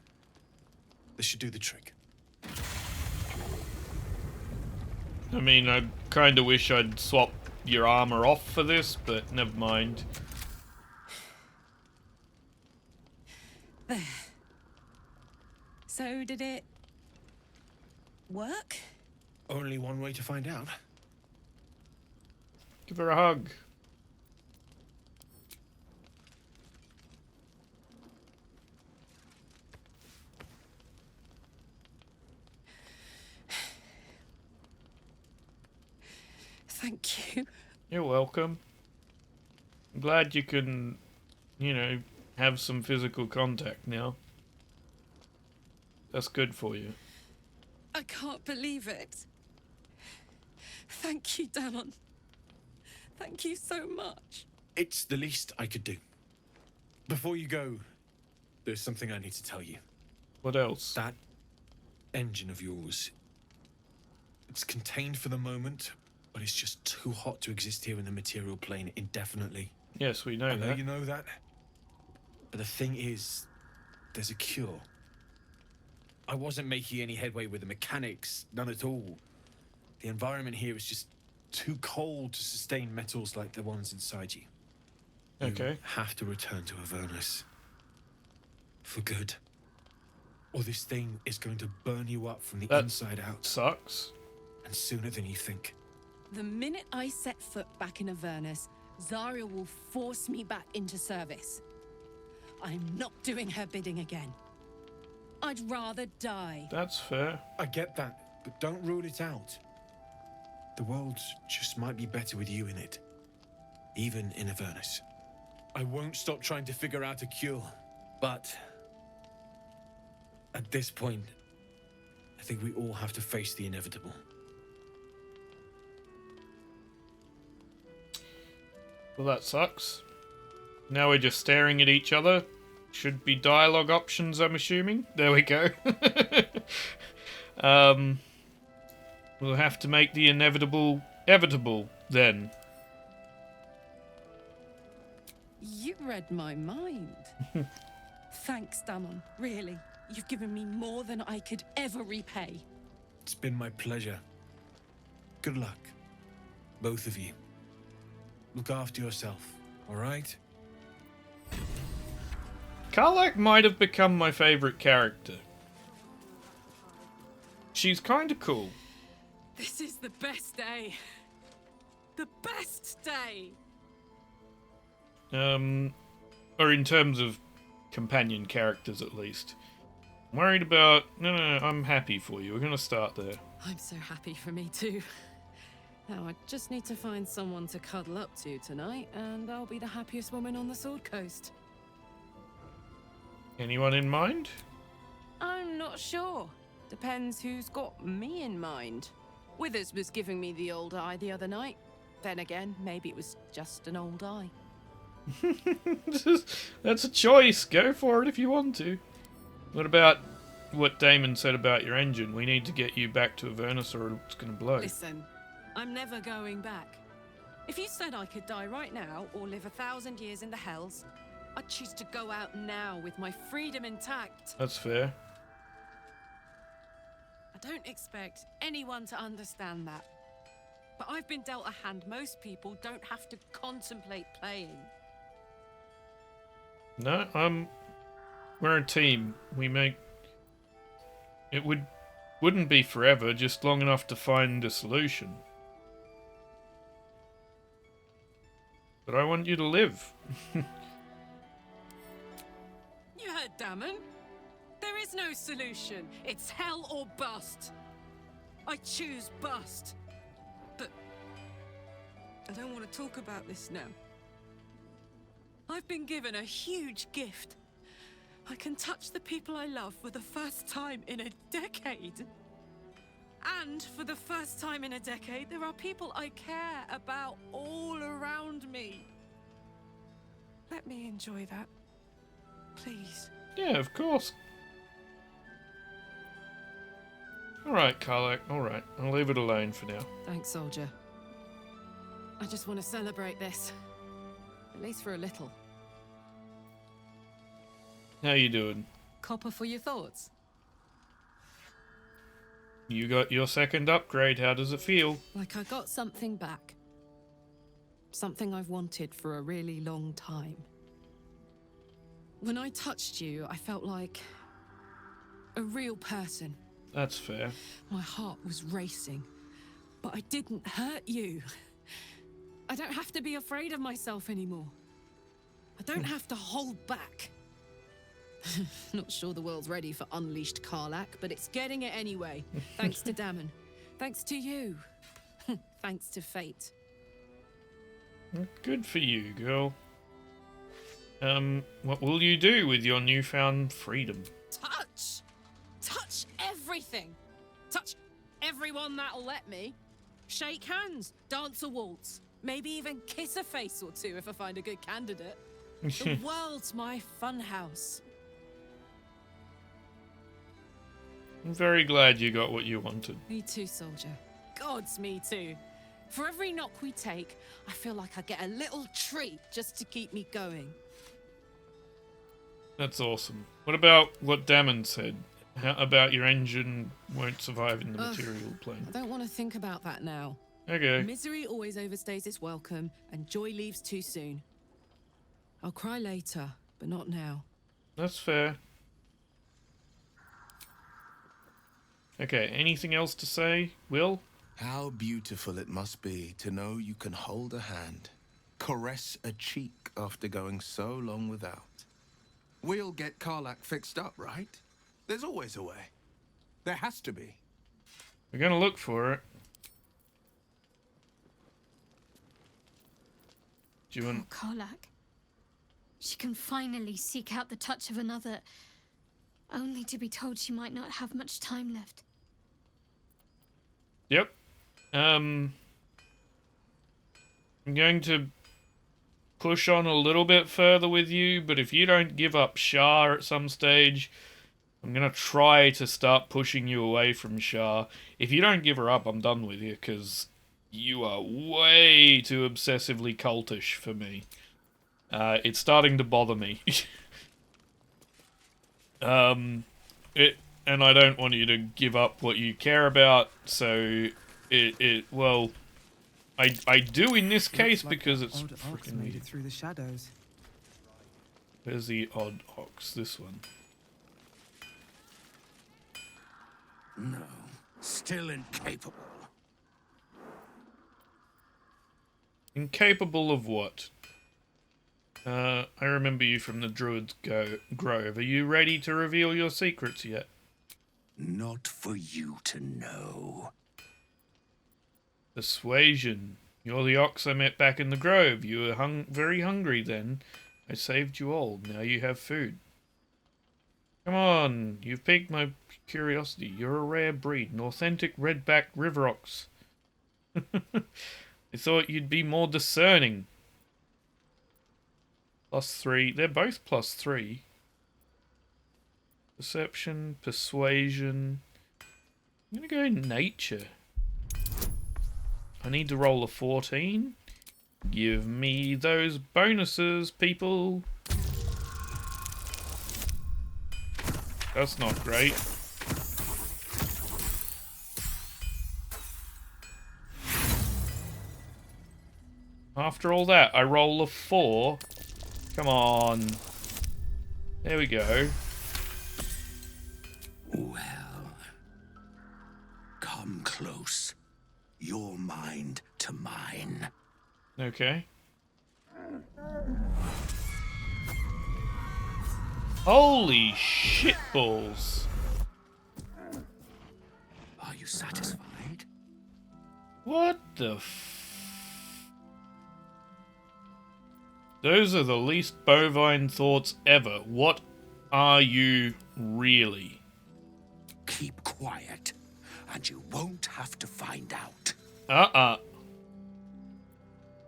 This should do the trick. I mean, I kind of wish I'd swap your armor off for this, but never mind. There. So, did it work? Only one way to find out. Give her a hug. Thank you. You're welcome. I'm glad you can, you know, have some physical contact now. That's good for you. I can't believe it. Thank you, Danon. Thank you so much. It's the least I could do. Before you go, there's something I need to tell you. What else? That engine of yours. It's contained for the moment, but it's just too hot to exist here in the material plane indefinitely. Yes, we know I know that. you know that. But the thing is, there's a cure. I wasn't making any headway with the mechanics, none at all. The environment here is just too cold to sustain metals like the ones inside you. Okay. You have to return to Avernus. For good. Or this thing is going to burn you up from the inside out. Sucks. And sooner than you think. The minute I set foot back in Avernus, Zarya will force me back into service. I'm not doing her bidding again. I'd rather die. That's fair. I get that, but don't rule it out. The world just might be better with you in it. Even in Avernus. I won't stop trying to figure out a cure, but... at this point, I think we all have to face the inevitable. Well, that sucks. Now we're just staring at each other. Should be dialogue options, I'm assuming. There we go. We'll have to make the inevitable evitable, then. You read my mind. Thanks, Danon. Really. You've given me more than I could ever repay. It's been my pleasure. Good luck. Both of you. Look after yourself, all right? Karlak might have become my favourite character. She's kind of cool. This is the best day. The best day. Or in terms of companion characters, at least. I'm worried about... No, I'm happy for you. We're going to start there. I'm so happy for me too. Now I just need to find someone to cuddle up to tonight, and I'll be the happiest woman on the Sword Coast. Anyone in mind? I'm not sure. Depends who's got me in mind. Withers was giving me the old eye the other night. Then again, maybe it was just an old eye. That's a choice. Go for it if you want to. What about what Damon said about your engine? We need to get you back to Avernus or it's going to blow. Listen, I'm never going back. If you said I could die right now or live 1,000 years in the Hells, I'd choose to go out now with my freedom intact. That's fair. I don't expect anyone to understand that. But I've been dealt a hand most people don't have to contemplate playing. No, we're a team. We make... It wouldn't be forever, just long enough to find a solution. But I want you to live. You heard Damon. There is no solution. It's hell or bust. I choose bust. But I don't want to talk about this now. I've been given a huge gift. I can touch the people I love for the first time in a decade. And for the first time in a decade, there are people I care about all around me. Let me enjoy that. Please. Yeah, of course. Alright, Karlach, alright. I'll leave it alone for now. Thanks, soldier. I just want to celebrate this. At least for a little. How you doing? Copper for your thoughts. You got your second upgrade. How does it feel? Like I got something back. Something I've wanted for a really long time. When I touched you, I felt like a real person. That's fair. My heart was racing, but I didn't hurt you. I don't have to be afraid of myself anymore. I don't have to hold back. Not sure the world's ready for unleashed Karlach, but it's getting it anyway. Thanks to Damon. Thanks to you. Thanks to fate. Good for you, girl. What will you do with your newfound freedom? Touch! Touch everything! Touch everyone that'll let me. Shake hands, dance a waltz, maybe even kiss a face or two if I find a good candidate. The world's my funhouse. I'm very glad you got what you wanted. Me too, soldier. Gods, me too. For every knock we take, I feel like I get a little treat just to keep me going. That's awesome. What about what Damon said? How about your engine won't survive in the material plane? I don't want to think about that now. Okay. Misery always overstays its welcome, and joy leaves too soon. I'll cry later, but not now. That's fair. Okay, anything else to say, Will? How beautiful it must be to know you can hold a hand, caress a cheek after going so long without. We'll get Karlach fixed up, right? There's always a way. There has to be. We're gonna look for it. Do you want... Karlach. She can finally seek out the touch of another, only to be told she might not have much time left. Yep. I'm going to push on a little bit further with you, but if you don't give up Shah at some stage, I'm going to try to start pushing you away from Shah. If you don't give her up, I'm done with you, because you are way too obsessively cultish for me. It's starting to bother me. And I don't want you to give up what you care about, so well, I do in this case because it's freaking made it through the shadows. Where's the odd ox? This one. No, still incapable. Incapable of what? I remember you from the Druid's Grove. Are you ready to reveal your secrets yet? Not for you to know. Persuasion. You're the ox I met back in the grove. You were very hungry then. I saved you all. Now you have food. Come on. You've piqued my curiosity. You're a rare breed. An authentic red-backed river ox. I thought you'd be more discerning. +3. They're both +3. Perception, persuasion. I'm gonna go nature. I need to roll a 14. Give me those bonuses, people. That's not great. After all that, I roll a 4. Come on. There we go. Well, come close. Your mind to mine. Okay. Holy shitballs. Are you satisfied? What the Those are the least bovine thoughts ever. What are you really? Keep quiet, and you won't have to find out.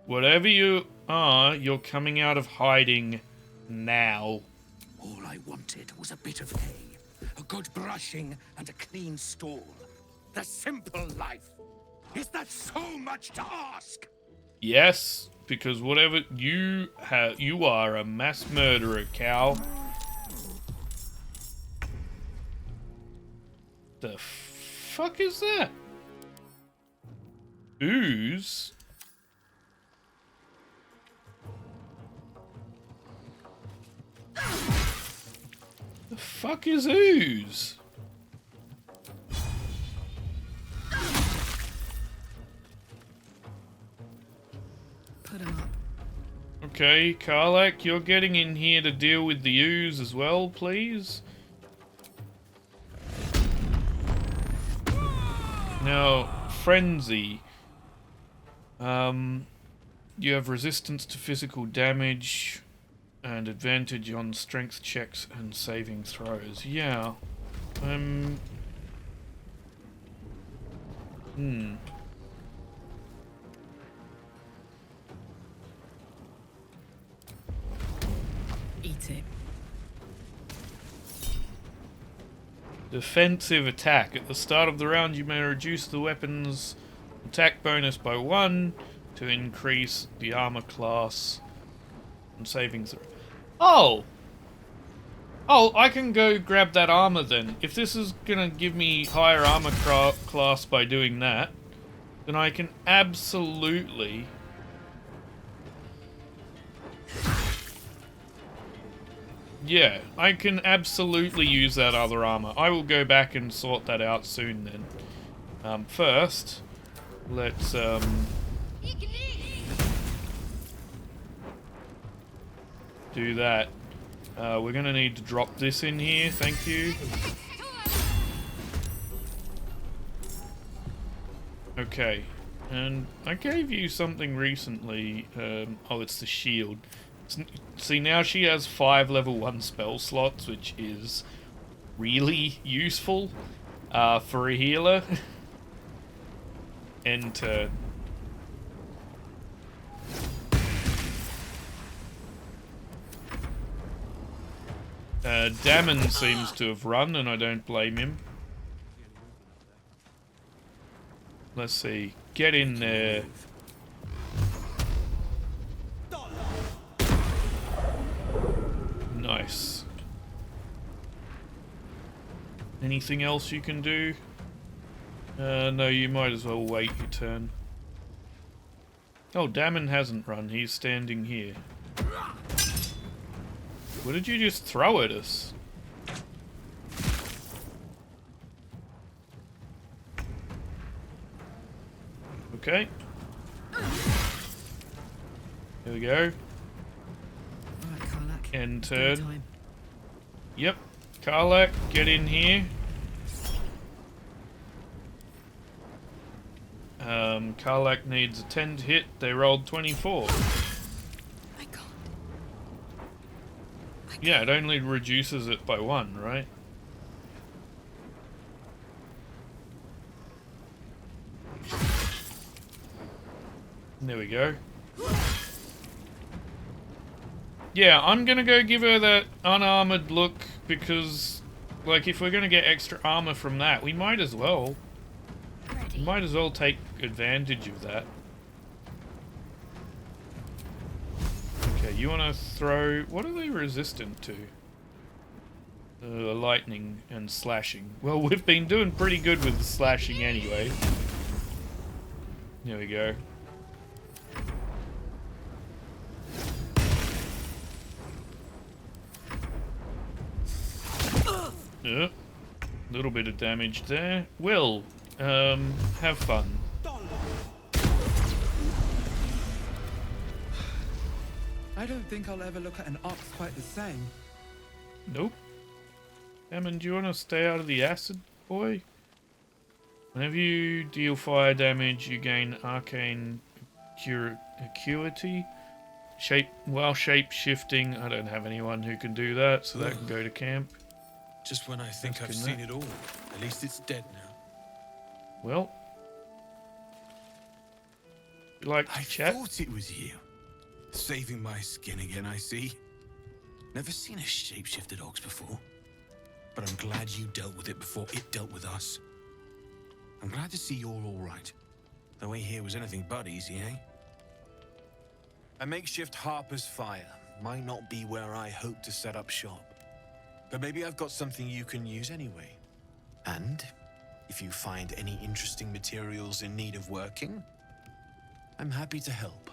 Whatever you are, you're coming out of hiding now. All I wanted was a bit of hay, a good brushing, and a clean stall. The simple life. Is that so much to ask? Yes, because whatever you have, you are a mass murderer, cow. The fuck is that? Ooze? The fuck is ooze? Put him up. Okay, Karlak, you're getting in here to deal with the ooze as well, please. Now, Frenzy. You have resistance to physical damage and advantage on strength checks and saving throws. Yeah. Eat it. Defensive attack. At the start of the round, you may reduce the weapon's attack bonus by 1 to increase the armor class and saving throw. Oh! Oh, I can go grab that armor then. If this is gonna give me higher armor class by doing that, then I can absolutely... Yeah, I can absolutely use that other armor. I will go back and sort that out soon then. First, let's do that. We're gonna need to drop this in here, thank you. Okay, and I gave you something recently. Oh, it's the shield. See, now she has 5 level 1 spell slots, which is really useful for a healer. Enter. Damon seems to have run, and I don't blame him. Let's see. Get in there. Nice. Anything else you can do? No, you might as well wait your turn. Oh, Damon hasn't run. He's standing here. What did you just throw at us? Okay. There we go. Alright, Karlak. End Go turn. time. Yep. Karlak, get in here. Karlak needs a 10 to hit. They rolled 24. Yeah, it only reduces it by 1, right? There we go. Yeah, I'm gonna go give her that unarmored look because, like, if we're gonna get extra armor from that, we might as well. We might as well take advantage of that. Okay, you wanna throw... What are they resistant to? Lightning and slashing. Well, we've been doing pretty good with the slashing anyway. There we go. Yeah. Little bit of damage there. Well, have fun. I don't think I'll ever look at an ox quite the same. Nope. Hammond, do you want to stay out of the acid, boy? Whenever you deal fire damage, you gain arcane acuity. While shape shifting, I don't have anyone who can do that, so that can go to camp. Just when I think I've seen it all. At least it's dead now. Well, you like to chat? I thought it was you. Saving my skin again, I see. Never seen a shapeshifted ox before. But I'm glad you dealt with it before it dealt with us. I'm glad to see you're all right. The way here was anything but easy, eh? A makeshift Harper's Fire might not be where I hope to set up shop. But maybe I've got something you can use anyway. And if you find any interesting materials in need of working, I'm happy to help.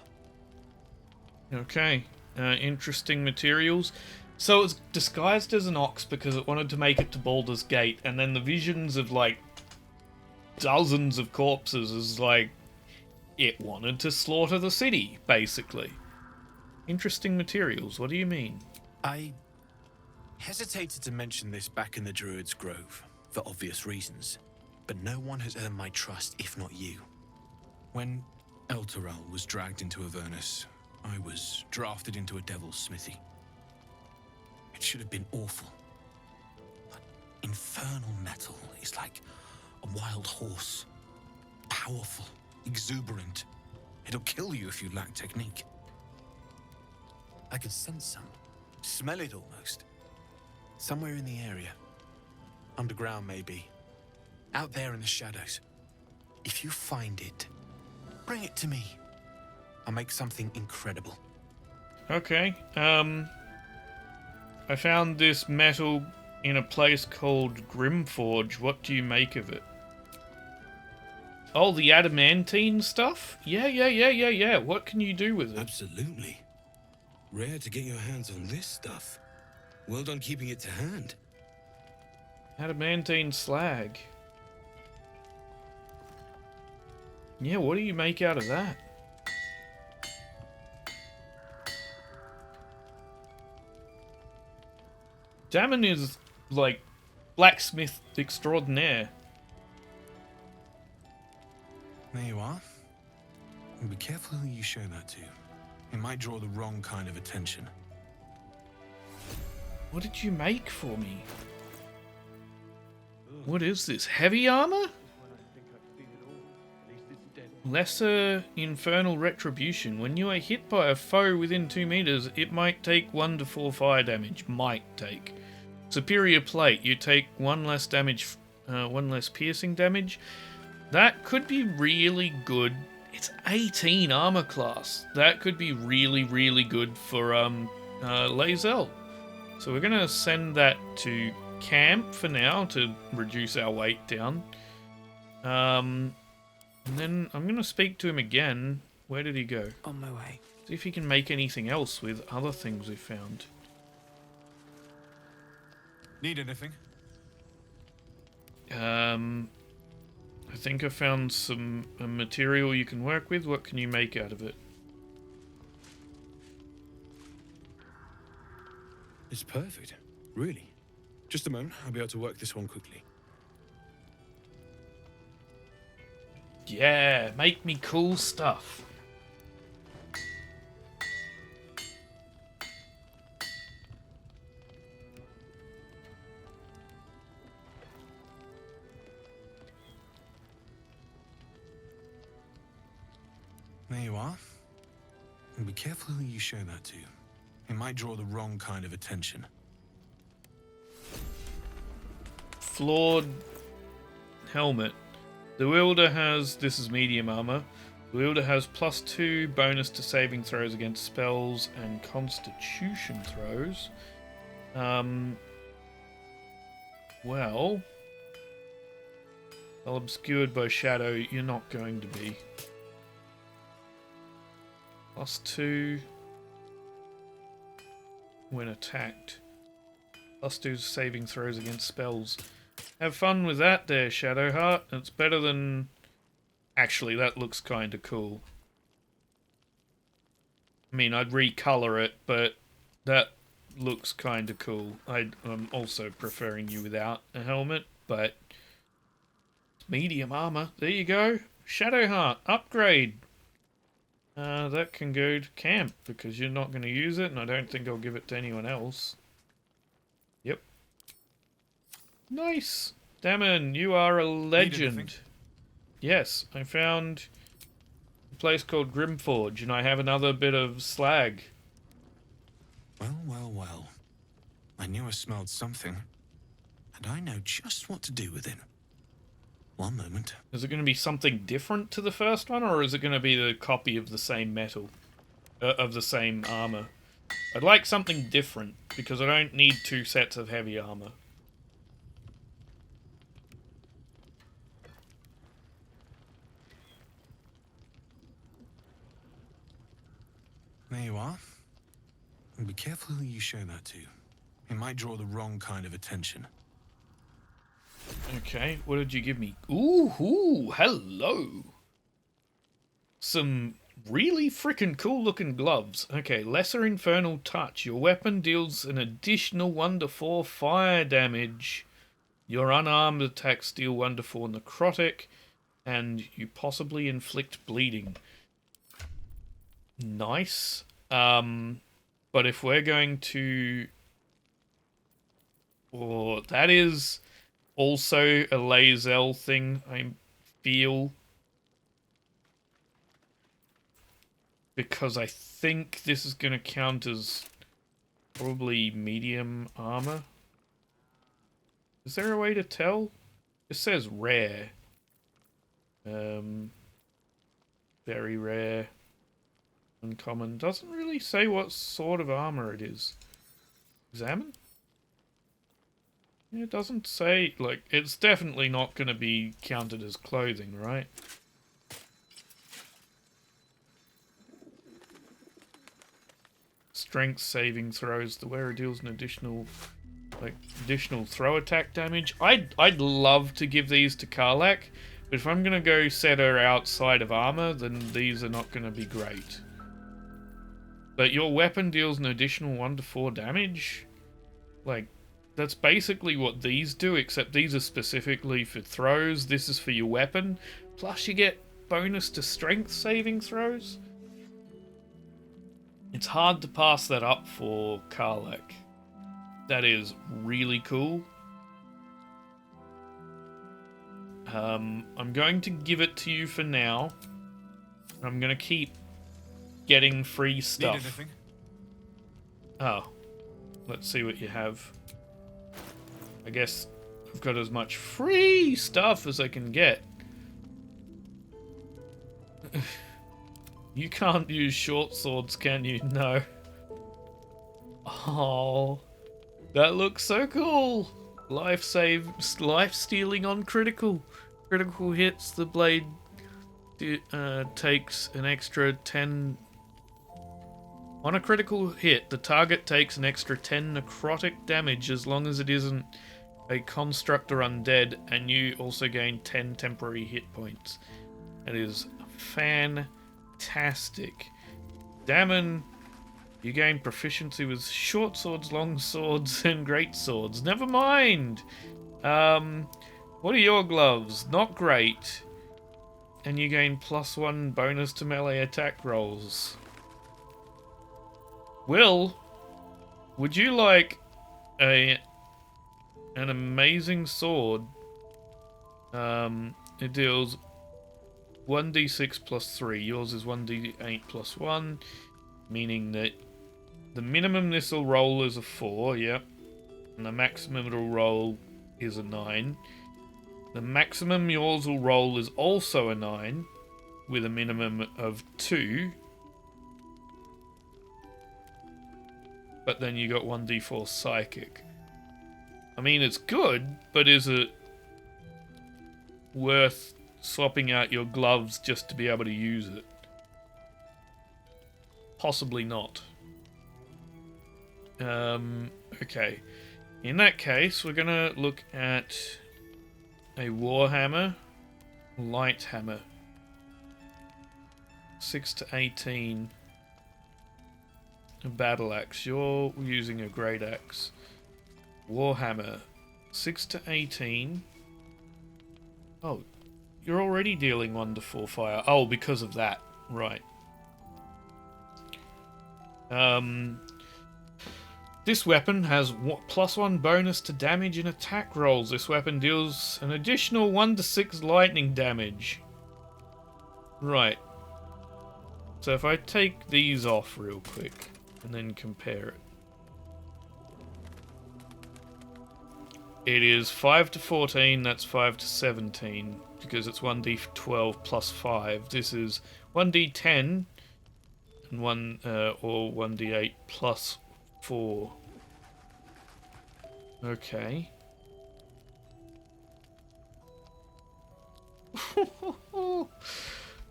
Okay, interesting materials. So it's disguised as an ox because it wanted to make it to Baldur's Gate, and then the visions of like dozens of corpses is like it wanted to slaughter the city, basically. Interesting materials, what do you mean? I hesitated to mention this back in the Druid's Grove, for obvious reasons, but no one has earned my trust if not you. When Elturel was dragged into Avernus, I was drafted into a devil's smithy. It should have been awful. But infernal metal is like a wild horse. Powerful, exuberant. It'll kill you if you lack technique. I can sense some. Smell it almost. Somewhere in the area. Underground, maybe. Out there in the shadows. If you find it, bring it to me. I'll make something incredible. Okay, I found this metal in a place called Grimforge. What do you make of it? Oh, the adamantine stuff? Yeah. What can you do with it? Absolutely. Rare to get your hands on this stuff. Well done keeping it to hand. Adamantine slag. Yeah, what do you make out of that? Damon is, like, blacksmith extraordinaire. There you are. And be careful who you show that to. It might draw the wrong kind of attention. What did you make for me? What is this? Heavy armor? Lesser Infernal Retribution. When you are hit by a foe within 2 meters, it might take 1 to 4 fire damage. Might take. Superior Plate. You take 1 less damage, 1 less piercing damage. That could be really good. It's 18 armor class. That could be really, really good for Lae'zel. So we're going to send that to camp for now to reduce our weight down. And then I'm going to speak to him again. Where did he go? On my way. See if he can make anything else with other things we found. Need anything? I think I found some material you can work with. What can you make out of it? It's perfect. Really. Just a moment. I'll be able to work this one quickly. Yeah, make me cool stuff. There you are. And be careful who you show that to. It might draw the wrong kind of attention. Flawed helmet. The wielder has, this is medium armor. The wielder has +2 bonus to saving throws against spells and constitution throws. Well, obscured by shadow, you're not going to be. +2 when attacked. +2 saving throws against spells. Have fun with that there, Shadowheart. It's better than... Actually, that looks kind of cool. I mean, I'd recolor it, but that looks kind of cool. I'm also preferring you without a helmet, but... Medium armor. There you go. Shadowheart. Upgrade. That can go to camp, because you're not going to use it, and I don't think I'll give it to anyone else. Yep. Nice. Damon, you are a legend. Yes, I found a place called Grimforge, and I have another bit of slag. Well, well, well. I knew I smelled something, and I know just what to do with it. One moment. Is it going to be something different to the first one, or is it going to be the copy of the same metal? Of the same armor? I'd like something different, because I don't need 2 sets of heavy armor. There you are. And be careful who you show that to. It might draw the wrong kind of attention. Okay, what did you give me? Ooh, hello! Some really freaking cool looking gloves. Okay, Lesser Infernal Touch. Your weapon deals an additional 1 to 4 fire damage. Your unarmed attacks deal 1 to 4 necrotic. And you possibly inflict bleeding. Nice. But if we're going to... Oh, that is also a Lae'zel thing, I feel. Because I think this is going to count as probably medium armor. Is there a way to tell? It says rare. Very rare. Uncommon. Doesn't really say what sort of armor it is. Examine? Yeah, it doesn't say, like, it's definitely not going to be counted as clothing, right? Strength saving throws. The wearer deals an additional throw attack damage. I'd love to give these to Karlach, but if I'm going to go set her outside of armor, then these are not going to be great. But your weapon deals an additional 1 to 4 damage? Like, that's basically what these do, except these are specifically for throws. This is for your weapon. Plus you get bonus to strength saving throws. It's hard to pass that up for Karlach. That is really cool. I'm going to give it to you for now. I'm going to keep getting free stuff. Need anything? Oh. Let's see what you have. I guess I've got as much free stuff as I can get. You can't use short swords, can you? No. Oh. That looks so cool. Life stealing on critical. Critical hits, the blade takes an extra 10... On a critical hit, the target takes an extra 10 necrotic damage as long as it isn't a construct or undead, and you also gain 10 temporary hit points. That is fantastic. Damon, you gain proficiency with short swords, long swords, and great swords. Never mind! What are your gloves? Not great. And you gain +1 bonus to melee attack rolls. Will, would you like an amazing sword? It deals 1d6 plus 3. Yours is 1d8 plus 1, meaning that the minimum this will roll is a 4, yep. And the maximum it'll roll is a 9. The maximum yours will roll is also a 9, with a minimum of 2. But then you got 1d4 psychic. I mean, it's good, but is it worth swapping out your gloves just to be able to use it? Possibly not. Okay. In that case, we're gonna look at a Warhammer, light hammer. 6 to 18. A battle axe. You're using a great axe. Warhammer. 6 to 18. Oh, you're already dealing 1 to 4 fire. Oh, because of that. Right. This weapon has +1 bonus to damage and attack rolls. This weapon deals an additional 1 to 6 lightning damage. Right. So if I take these off real quick and then compare it. It is 5 to 14, that's 5 to 17, because it's 1d12 plus 5. This is 1d10 and 1d8 plus 4. Okay.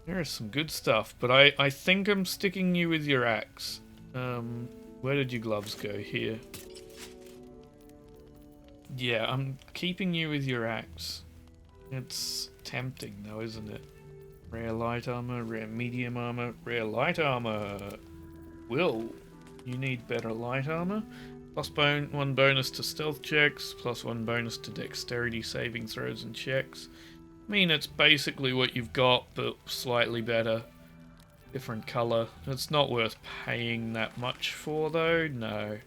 There is some good stuff, but I think I'm sticking you with your axe. Where did your gloves go? Here. Yeah, I'm keeping you with your axe. It's tempting though, isn't it? Rare light armor, rare medium armor, rare light armor. Will, you need better light armor. +1 bonus to stealth checks, +1 bonus to dexterity saving throws and checks. I mean, it's basically what you've got, but slightly better. Different colour. It's not worth paying that much for, though. No.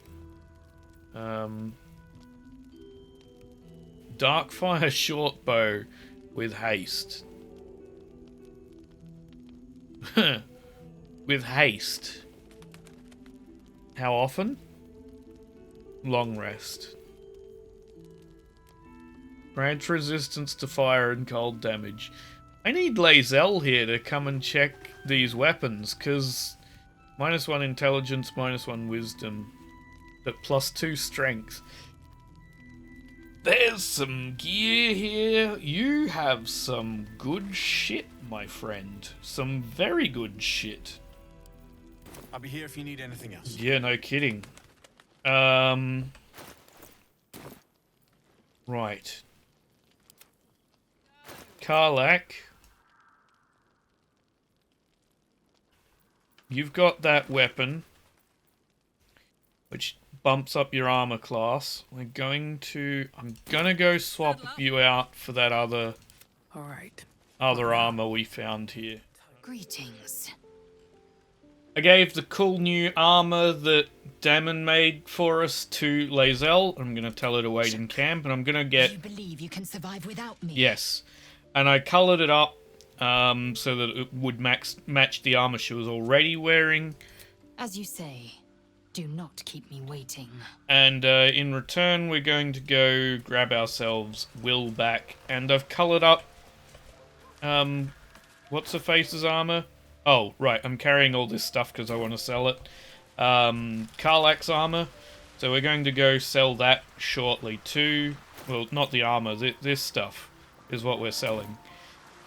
Darkfire short bow with haste. With haste. How often? Long rest. Grants resistance to fire and cold damage. I need Lae'zel here to come and check these weapons, because -1 intelligence, -1 wisdom, but +2 strength. There's some gear here. You have some good shit, my friend. Some very good shit. I'll be here if you need anything else. Yeah, no kidding. Right. Karlach. You've got that weapon, which bumps up your armor class. I'm gonna go swap you out for that other armor we found here. Greetings. I gave the cool new armor that Damon made for us to Lae'zel. I'm gonna tell her to wait in camp, and I'm gonna get... You believe you can survive without me? Yes. And I coloured it up so that it would match the armor she was already wearing. As you say, do not keep me waiting. And in return, we're going to go grab ourselves Will back. And I've coloured up... what's her face's armor? Oh, right, I'm carrying all this stuff because I want to sell it. Karlach's armor. So we're going to go sell that shortly too. Well, not the armor, this stuff is what we're selling.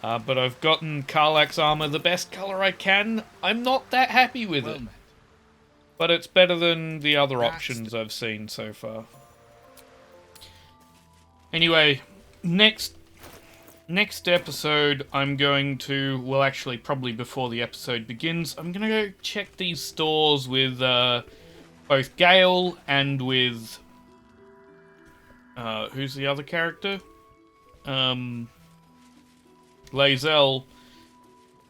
But I've gotten Karlach's armor the best colour I can. I'm not that happy with it. But it's better than the other options I've seen so far. Anyway, next episode I'm going to, well actually probably before the episode begins, I'm going to go check these stores with both Gale and with, who's the other character? Lae'zel,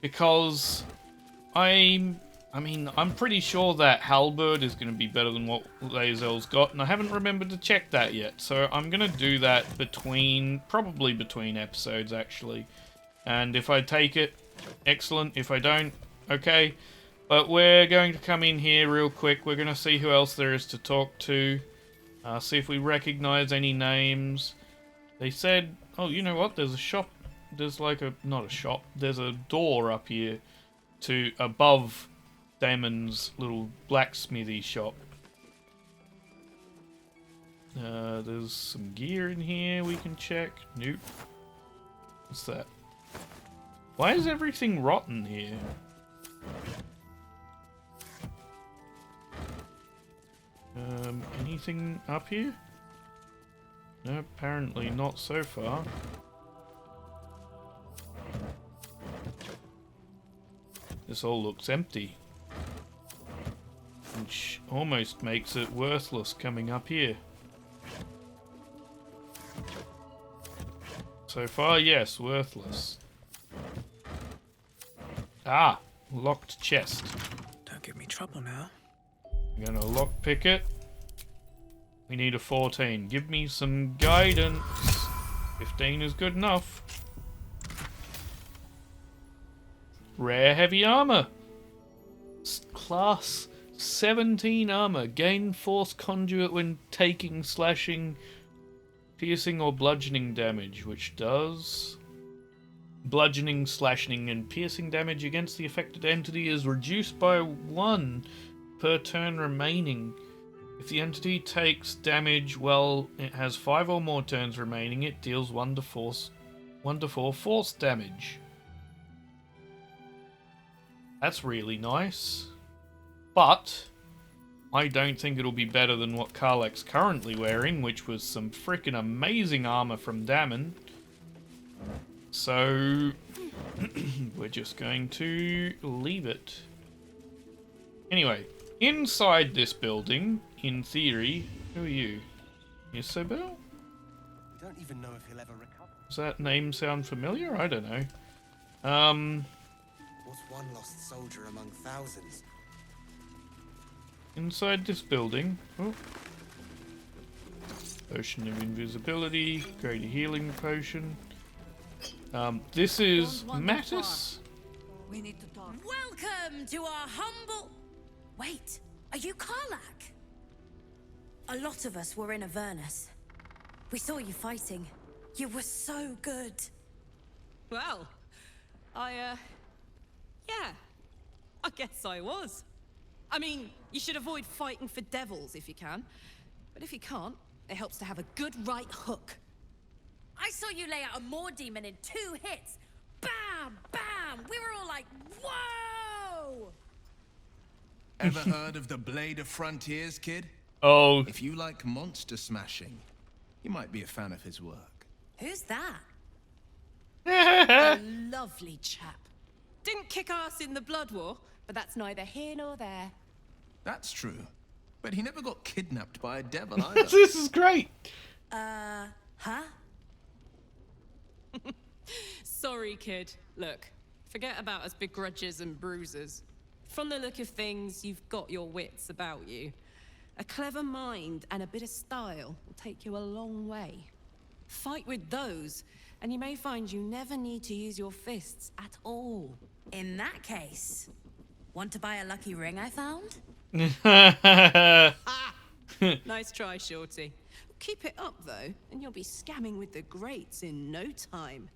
because I'm pretty sure that halberd is going to be better than what Lae'zel's got, and I haven't remembered to check that yet, so I'm going to do that probably between episodes, actually. And if I take it, excellent. If I don't, okay. But we're going to come in here real quick. We're going to see who else there is to talk to. See if we recognize any names. They said, oh, you know what? There's a shop. There's like not a shop. There's a door up here to above Damon's little blacksmithy shop. There's some gear in here we can check. Nope. What's that? Why is everything rotten here? Anything up here? No, apparently not so far. This all looks empty. Which almost makes it worthless coming up here. So far, yes, worthless. Ah! Locked chest. Don't give me trouble now. I'm gonna lockpick it. We need a 14. Give me some guidance. 15 is good enough. Rare heavy armor. Class 17 armor. Gain force conduit when taking slashing, piercing or bludgeoning damage, which does... Bludgeoning, slashing, and piercing damage against the affected entity is reduced by 1 per turn remaining. If the entity takes damage while it has 5 or more turns remaining, it deals 1 to 4 force damage. That's really nice. But I don't think it'll be better than what Karlach's currently wearing, which was some freaking amazing armor from Dammon. So we're just going to leave it. Anyway, inside this building, in theory, who are you? Isobel? We don't even know if he'll ever recover. Does that name sound familiar? I don't know. What's one lost soldier among thousands? Inside this building. Oh. Potion of invisibility, greater healing potion. This is Mattis. We need to talk. Welcome to our humble... Wait, are you Karlach? A lot of us were in Avernus. We saw you fighting. You were so good. Well, yeah, I guess I was. I mean, you should avoid fighting for devils if you can. But if you can't, it helps to have a good right hook. I saw you lay out a Moor demon in 2 hits. Bam! Bam! We were all like, whoa! Ever heard of the Blade of Frontiers, kid? Oh. If you like monster smashing, you might be a fan of his work. Who's that? A lovely chap. Didn't kick ass in the Blood War, but that's neither here nor there. That's true. But he never got kidnapped by a devil either. This is great! Huh? Sorry, kid. Look, forget about us begrudgers and bruisers. From the look of things, you've got your wits about you. A clever mind and a bit of style will take you a long way. Fight with those, and you may find you never need to use your fists at all. In that case, want to buy a lucky ring I found? Nice try, Shorty. Keep it up, though, and you'll be scamming with the greats in no time.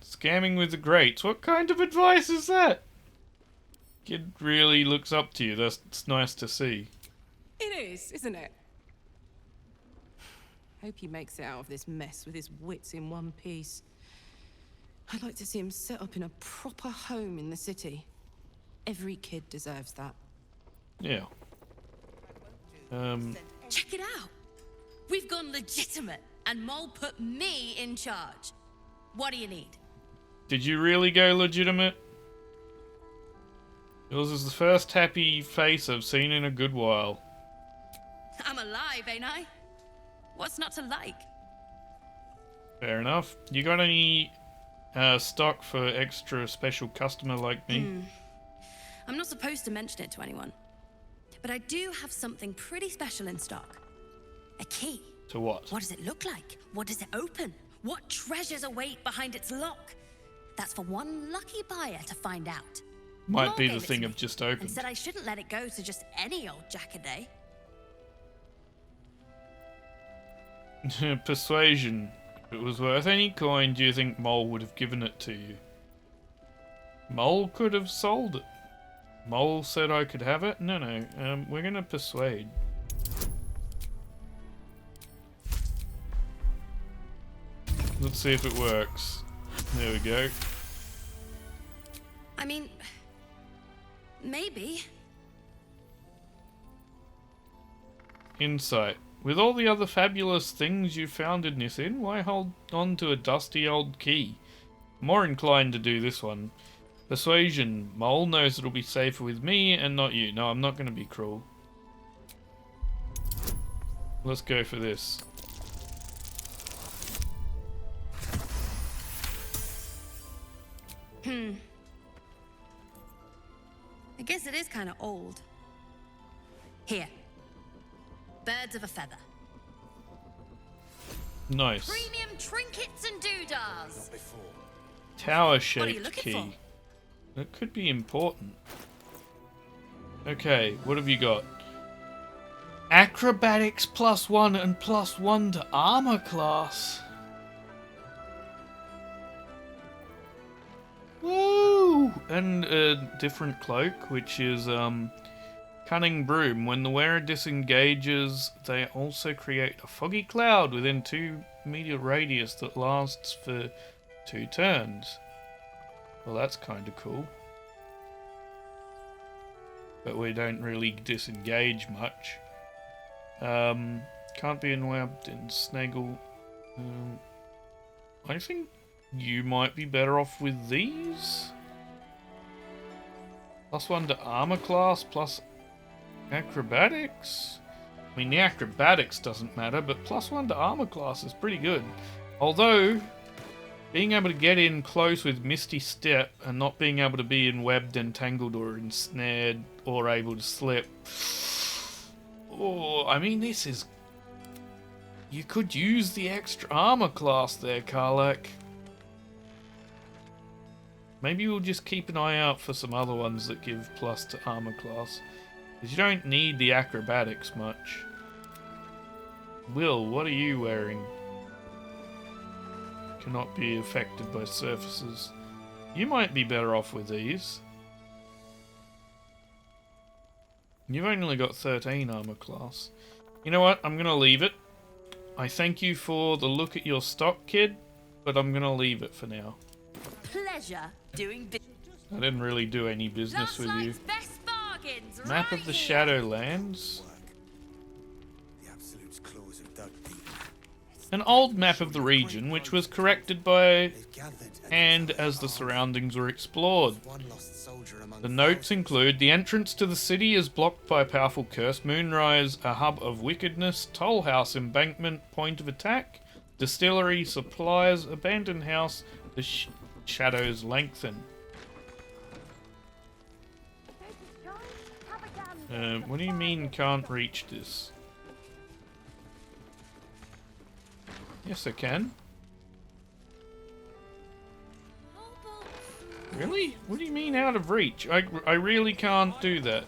Scamming with the greats. What kind of advice is that? Kid really looks up to you. That's nice to see. It is, isn't it? Hope he makes it out of this mess with his wits in one piece. I'd like to see him set up in a proper home in the city. Every kid deserves that. Yeah. Check it out. We've gone legitimate, and Mole put me in charge. What do you need? Did you really go legitimate? Yours is the first happy face I've seen in a good while. I'm alive, ain't I? What's not to like? Fair enough. You got any stock for extra special customer like me? I'm not supposed to mention it to anyone, but I do have something pretty special in stock. A key. To what? What does it look like? What does it open? What treasures await behind its lock? That's for one lucky buyer to find out. Might Mole be gave the it to thing me I've just and opened. said I shouldn't let it go to just any old jackaday. Persuasion. If it was worth any coin, do you think Mole would have given it to you? Mole could have sold it. Mole said I could have it? No. We're gonna persuade. Let's see if it works. There we go. I mean, maybe. Insight. With all the other fabulous things you found in this inn, why hold on to a dusty old key? More inclined to do this one. Persuasion. Mole knows it'll be safer with me and not you. No, I'm not going to be cruel. Let's go for this. I guess it is kind of old. Here. Birds of a feather. Nice. Premium trinkets and doodads. Tower-shaped key. That could be important. Okay, what have you got? Acrobatics +1 and +1 to armor class. Woo! And a different cloak, which is Cunning Broom. When the wearer disengages, they also create a foggy cloud within 2-meter radius that lasts for 2 turns. Well, that's kind of cool. But we don't really disengage much. Can't be enwebbed in Snaggle. I think you might be better off with these. +1 to armor class plus acrobatics. I mean, the acrobatics doesn't matter, but +1 to armor class is pretty good. Although, being able to get in close with Misty Step and not being able to be enwebbed, entangled, or ensnared, or able to slip. Oh, I mean, this is... You could use the extra armor class there, Karlak. Maybe we'll just keep an eye out for some other ones that give plus to armor class. Because you don't need the acrobatics much. Will, what are you wearing? Cannot be affected by surfaces. You might be better off with these. You've only got 13 armor class. You know what? I'm going to leave it. I thank you for the look at your stock, kid, but I'm going to leave it for now. Pleasure doing business. I didn't really do any business with you. Best bargains, Map of the Shadowlands. An old map of the region, which was corrected by hand as the surroundings were explored. The notes include: the entrance to the city is blocked by a powerful curse, Moonrise, a hub of wickedness, toll house, embankment, point of attack, distillery, supplies, abandoned house, the shadows lengthen. What do you mean can't reach this? Yes, I can. Really? What do you mean out of reach? I really can't do that.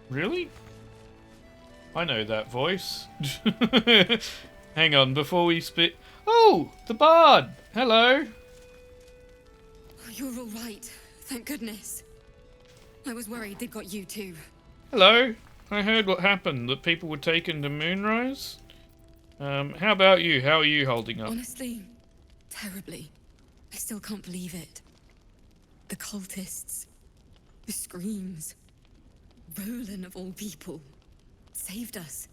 Really? I know that voice. Hang on, before we spit... Oh! The Bard! Hello! Oh, you're all right. Thank goodness. I was worried they'd got you too. Hello! I heard what happened, that people were taken to Moonrise. How about you? How are you holding up? Honestly, terribly. I still can't believe it. The cultists, the screams. Roland, of all people, saved us.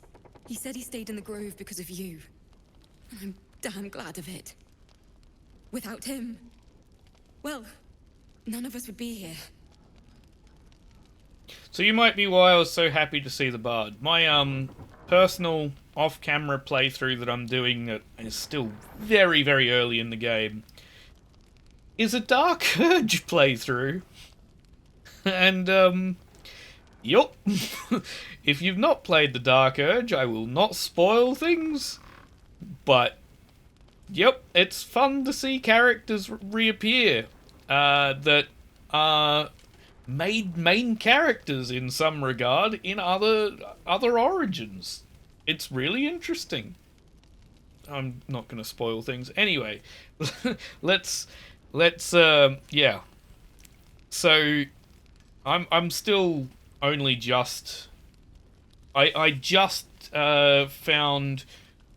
He said he stayed in the grove because of you. I'm damn glad of it. Without him, well, none of us would be here. So you might be why I was so happy to see the Bard. My personal off-camera playthrough that I'm doing that is still very, very early in the game is a Dark Urge playthrough. And, yup. If you've not played the Dark Urge, I will not spoil things. But, yep, it's fun to see characters reappear that are made main characters in some regard in other origins. It's really interesting. I'm not going to spoil things. Anyway, let's yeah. So I'm still only just I just found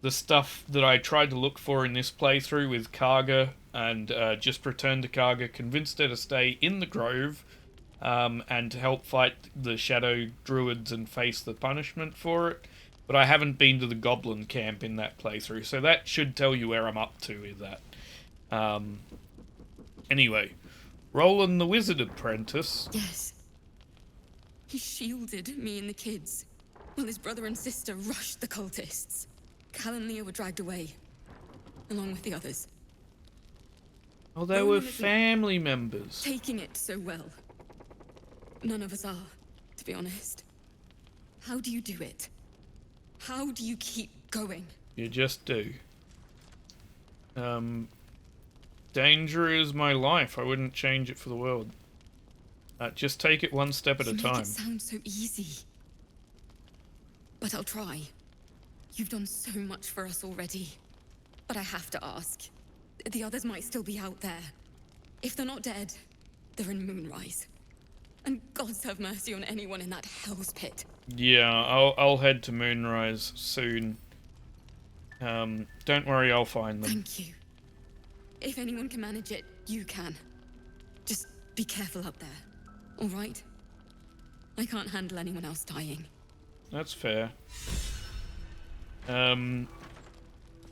the stuff that I tried to look for in this playthrough with Karga, and just returned to Karga, convinced her to stay in the Grove, and to help fight the shadow druids and face the punishment for it. But I haven't been to the goblin camp in that playthrough, so that should tell you where I'm up to with that. Anyway, Roland the Wizard Apprentice. Yes. He shielded me and the kids, while his brother and sister rushed the cultists. Cal and Leah were dragged away, along with the others. Oh, they were family members. Taking it so well. None of us are, to be honest. How do you do it? How do you keep going? You just do. Danger is my life. I wouldn't change it for the world. Just take it one step at a time. It sounds so easy. But I'll try. You've done so much for us already. But I have to ask. The others might still be out there. If they're not dead, they're in Moonrise. And gods have mercy on anyone in that hell's pit. Yeah, I'll head to Moonrise soon. Don't worry, I'll find them. Thank you. If anyone can manage it, you can. Just be careful out there, all right? I can't handle anyone else dying. That's fair.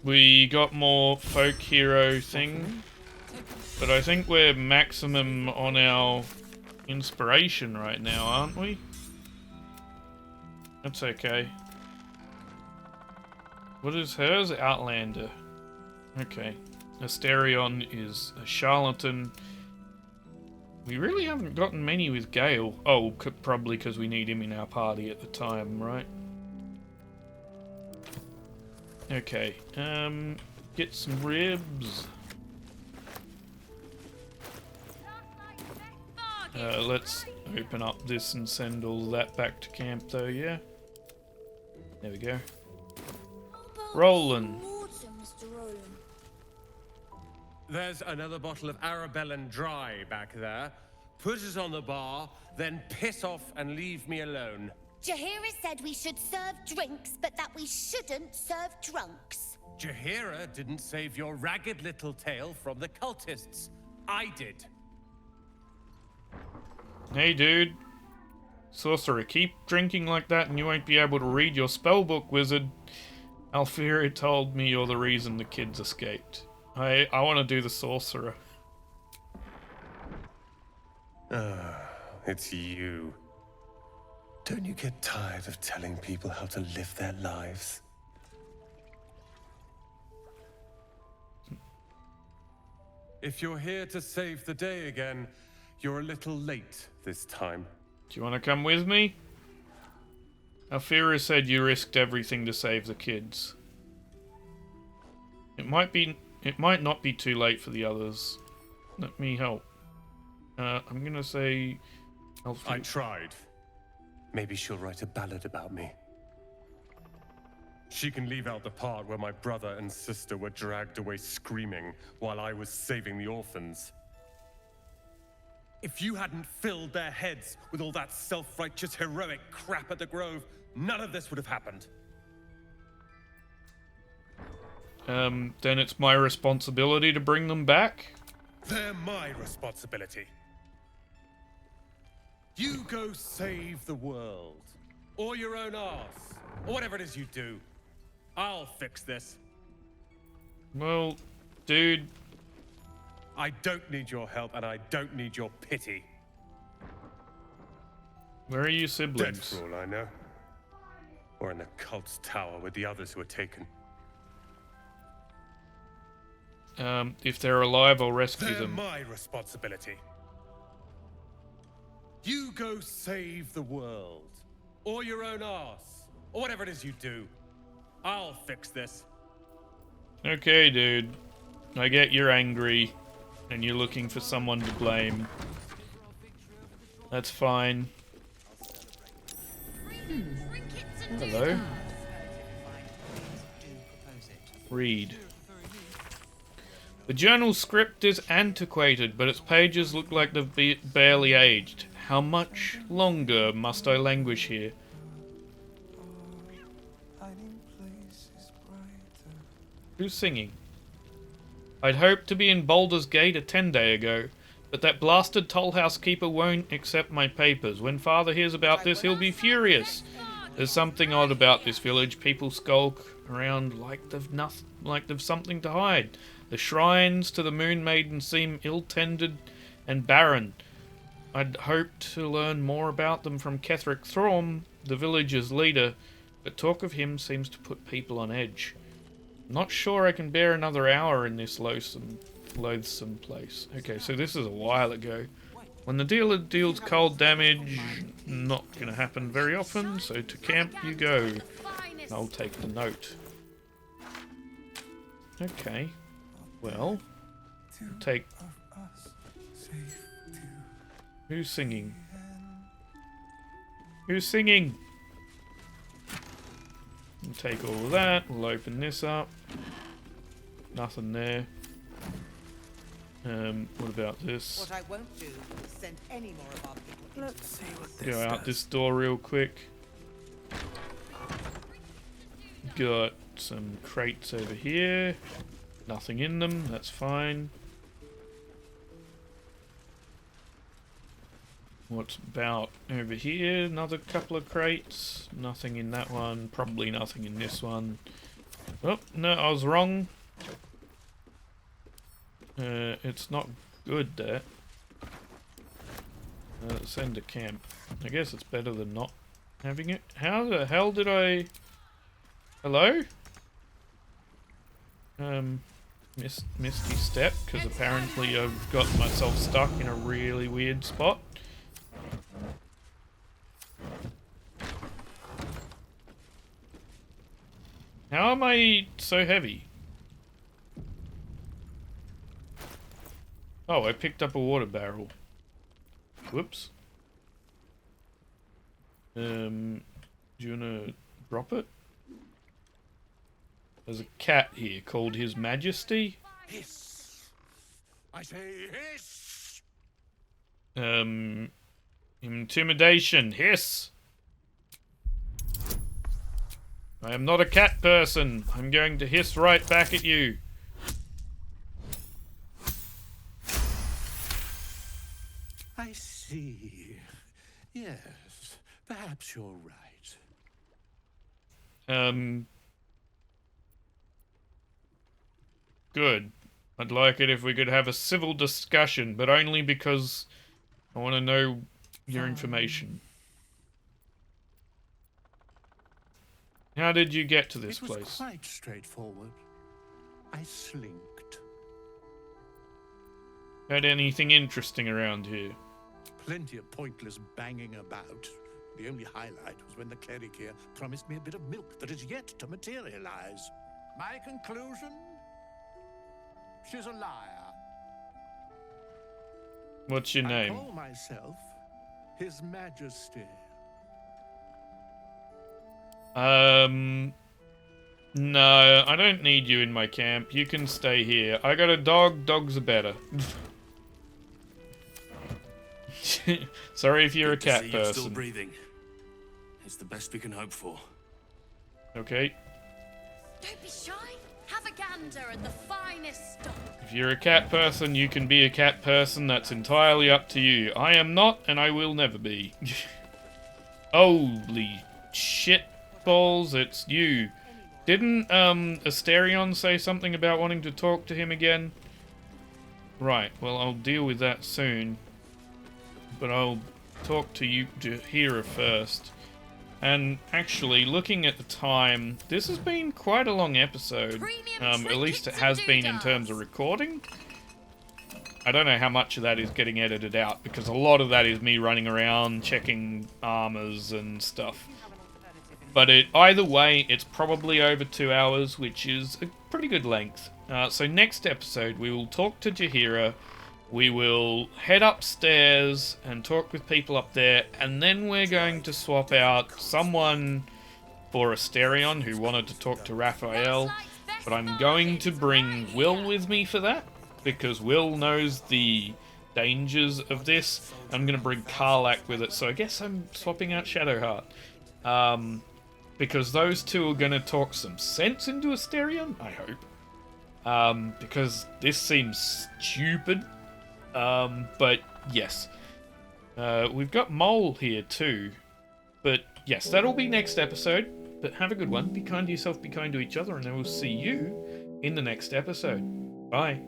We got more folk hero thing, but I think we're maximum on our inspiration right now, aren't we? That's okay. What is hers? Outlander. Okay. Asterion is a charlatan. We really haven't gotten many with Gale. Oh, probably because we need him in our party at the time, right? Okay. Get some ribs. Let's open up this and send all that back to camp though, yeah? There we go. Roland. There's another bottle of Arabellan Dry back there. Put it on the bar, then piss off and leave me alone. Jaheira said we should serve drinks, but that we shouldn't serve drunks. Jaheira didn't save your ragged little tail from the cultists. I did. Hey dude. Sorcerer, keep drinking like that and you won't be able to read your spellbook, wizard. Alfira told me you're the reason the kids escaped. I want to do the sorcerer. It's you. Don't you get tired of telling people how to live their lives? If you're here to save the day again, you're a little late this time. Do you want to come with me? Alfira said you risked everything to save the kids. It might not be too late for the others. Let me help. I'm gonna say... I tried. Maybe she'll write a ballad about me. She can leave out the part where my brother and sister were dragged away screaming while I was saving the orphans. If you hadn't filled their heads with all that self-righteous heroic crap at the Grove, none of this would have happened. Then it's my responsibility to bring them back? They're my responsibility. You go save the world. Or your own arse. Or whatever it is you do. I'll fix this. Well, dude... I don't need your help, and I don't need your pity. Where are your siblings? Dead for all I know. Or in the cult's tower with the others who were taken. If they're alive, I'll rescue them. They're my responsibility. You go save the world. Or your own arse. Or whatever it is you do. I'll fix this. Okay, dude. I get you're angry. And you're looking for someone to blame. That's fine. Hello? Read. The journal script is antiquated, but its pages look like they've barely aged. How much longer must I languish here? Who's singing? I'd hoped to be in Baldur's Gate a 10-day ago. But that blasted toll house keeper won't accept my papers. When Father hears about this, he'll be furious. There's something odd about this village. People skulk around like they've something to hide. The shrines to the Moon Maiden seem ill-tended and barren. I'd hoped to learn more about them from Ketheric Thrawn, the village's leader, but talk of him seems to put people on edge. Not sure I can bear another hour in this loathsome place. Okay, so this is a while ago. When the dealer deals cold damage, not going to happen very often, so to camp you go. I'll take the note. Okay, well, take... Who's singing? Who's singing? We'll take all of that, we'll open this up. Nothing there. What about this? What I won't do is send any more of our people. Let's see what this Go out does. this door real quick. Got some crates over here. Nothing in them, that's fine. What's about over here? Another couple of crates. Nothing in that one. Probably nothing in this one. Oh, no, I was wrong. It's not good, that. Send to camp. I guess it's better than not having it. How the hell did I... Hello? Misty step, because apparently I've got myself stuck in a really weird spot. How am I so heavy? Oh, I picked up a water barrel. Whoops. Do you wanna drop it? There's a cat here called His Majesty. Hiss! I say hiss! Intimidation. Hiss! I am not a cat person. I'm going to hiss right back at you. I see. Yes, perhaps you're right. Good. I'd like it if we could have a civil discussion, but only because I want to know your information. How did you get to this It was place? quite straightforward. I slinked. Had anything interesting around here? Plenty of pointless banging about. The only highlight was when the cleric here promised me a bit of milk that is yet to materialize. My conclusion? She's a liar. What's your I name? call myself His Majesty. No, I don't need you in my camp. You can stay here. I got a dog. Dogs are better. Sorry if you're Good a to cat see you're still person. breathing. It's the best we can hope for. Okay. Don't be shy. Have a gander at the finest stock. If you're a cat person, you can be a cat person. That's entirely up to you. I am not, and I will never be. Holy shit balls, it's you. Didn't Asterion say something about wanting to talk to him again? Right, well, I'll deal with that soon. But I'll talk to you, Jaheira, first. And actually, looking at the time, this has been quite a long episode. At least it has been in terms of recording. I don't know how much of that is getting edited out, because a lot of that is me running around checking armors and stuff. But either way, it's probably over 2 hours, which is a pretty good length. So next episode, we will talk to Jaheira. We will head upstairs and talk with people up there, and then we're going to swap out someone for Asterion who wanted to talk to Raphael, but I'm going to bring Will with me for that, because Will knows the dangers of this. I'm going to bring Karlach with it, so I guess I'm swapping out Shadowheart. Because those two are going to talk some sense into Asterion, I hope. Because this seems stupid. But yes. We've got Mole here too. But yes, that'll be next episode. But have a good one. Be kind to yourself, be kind to each other, and I will see you in the next episode. Bye.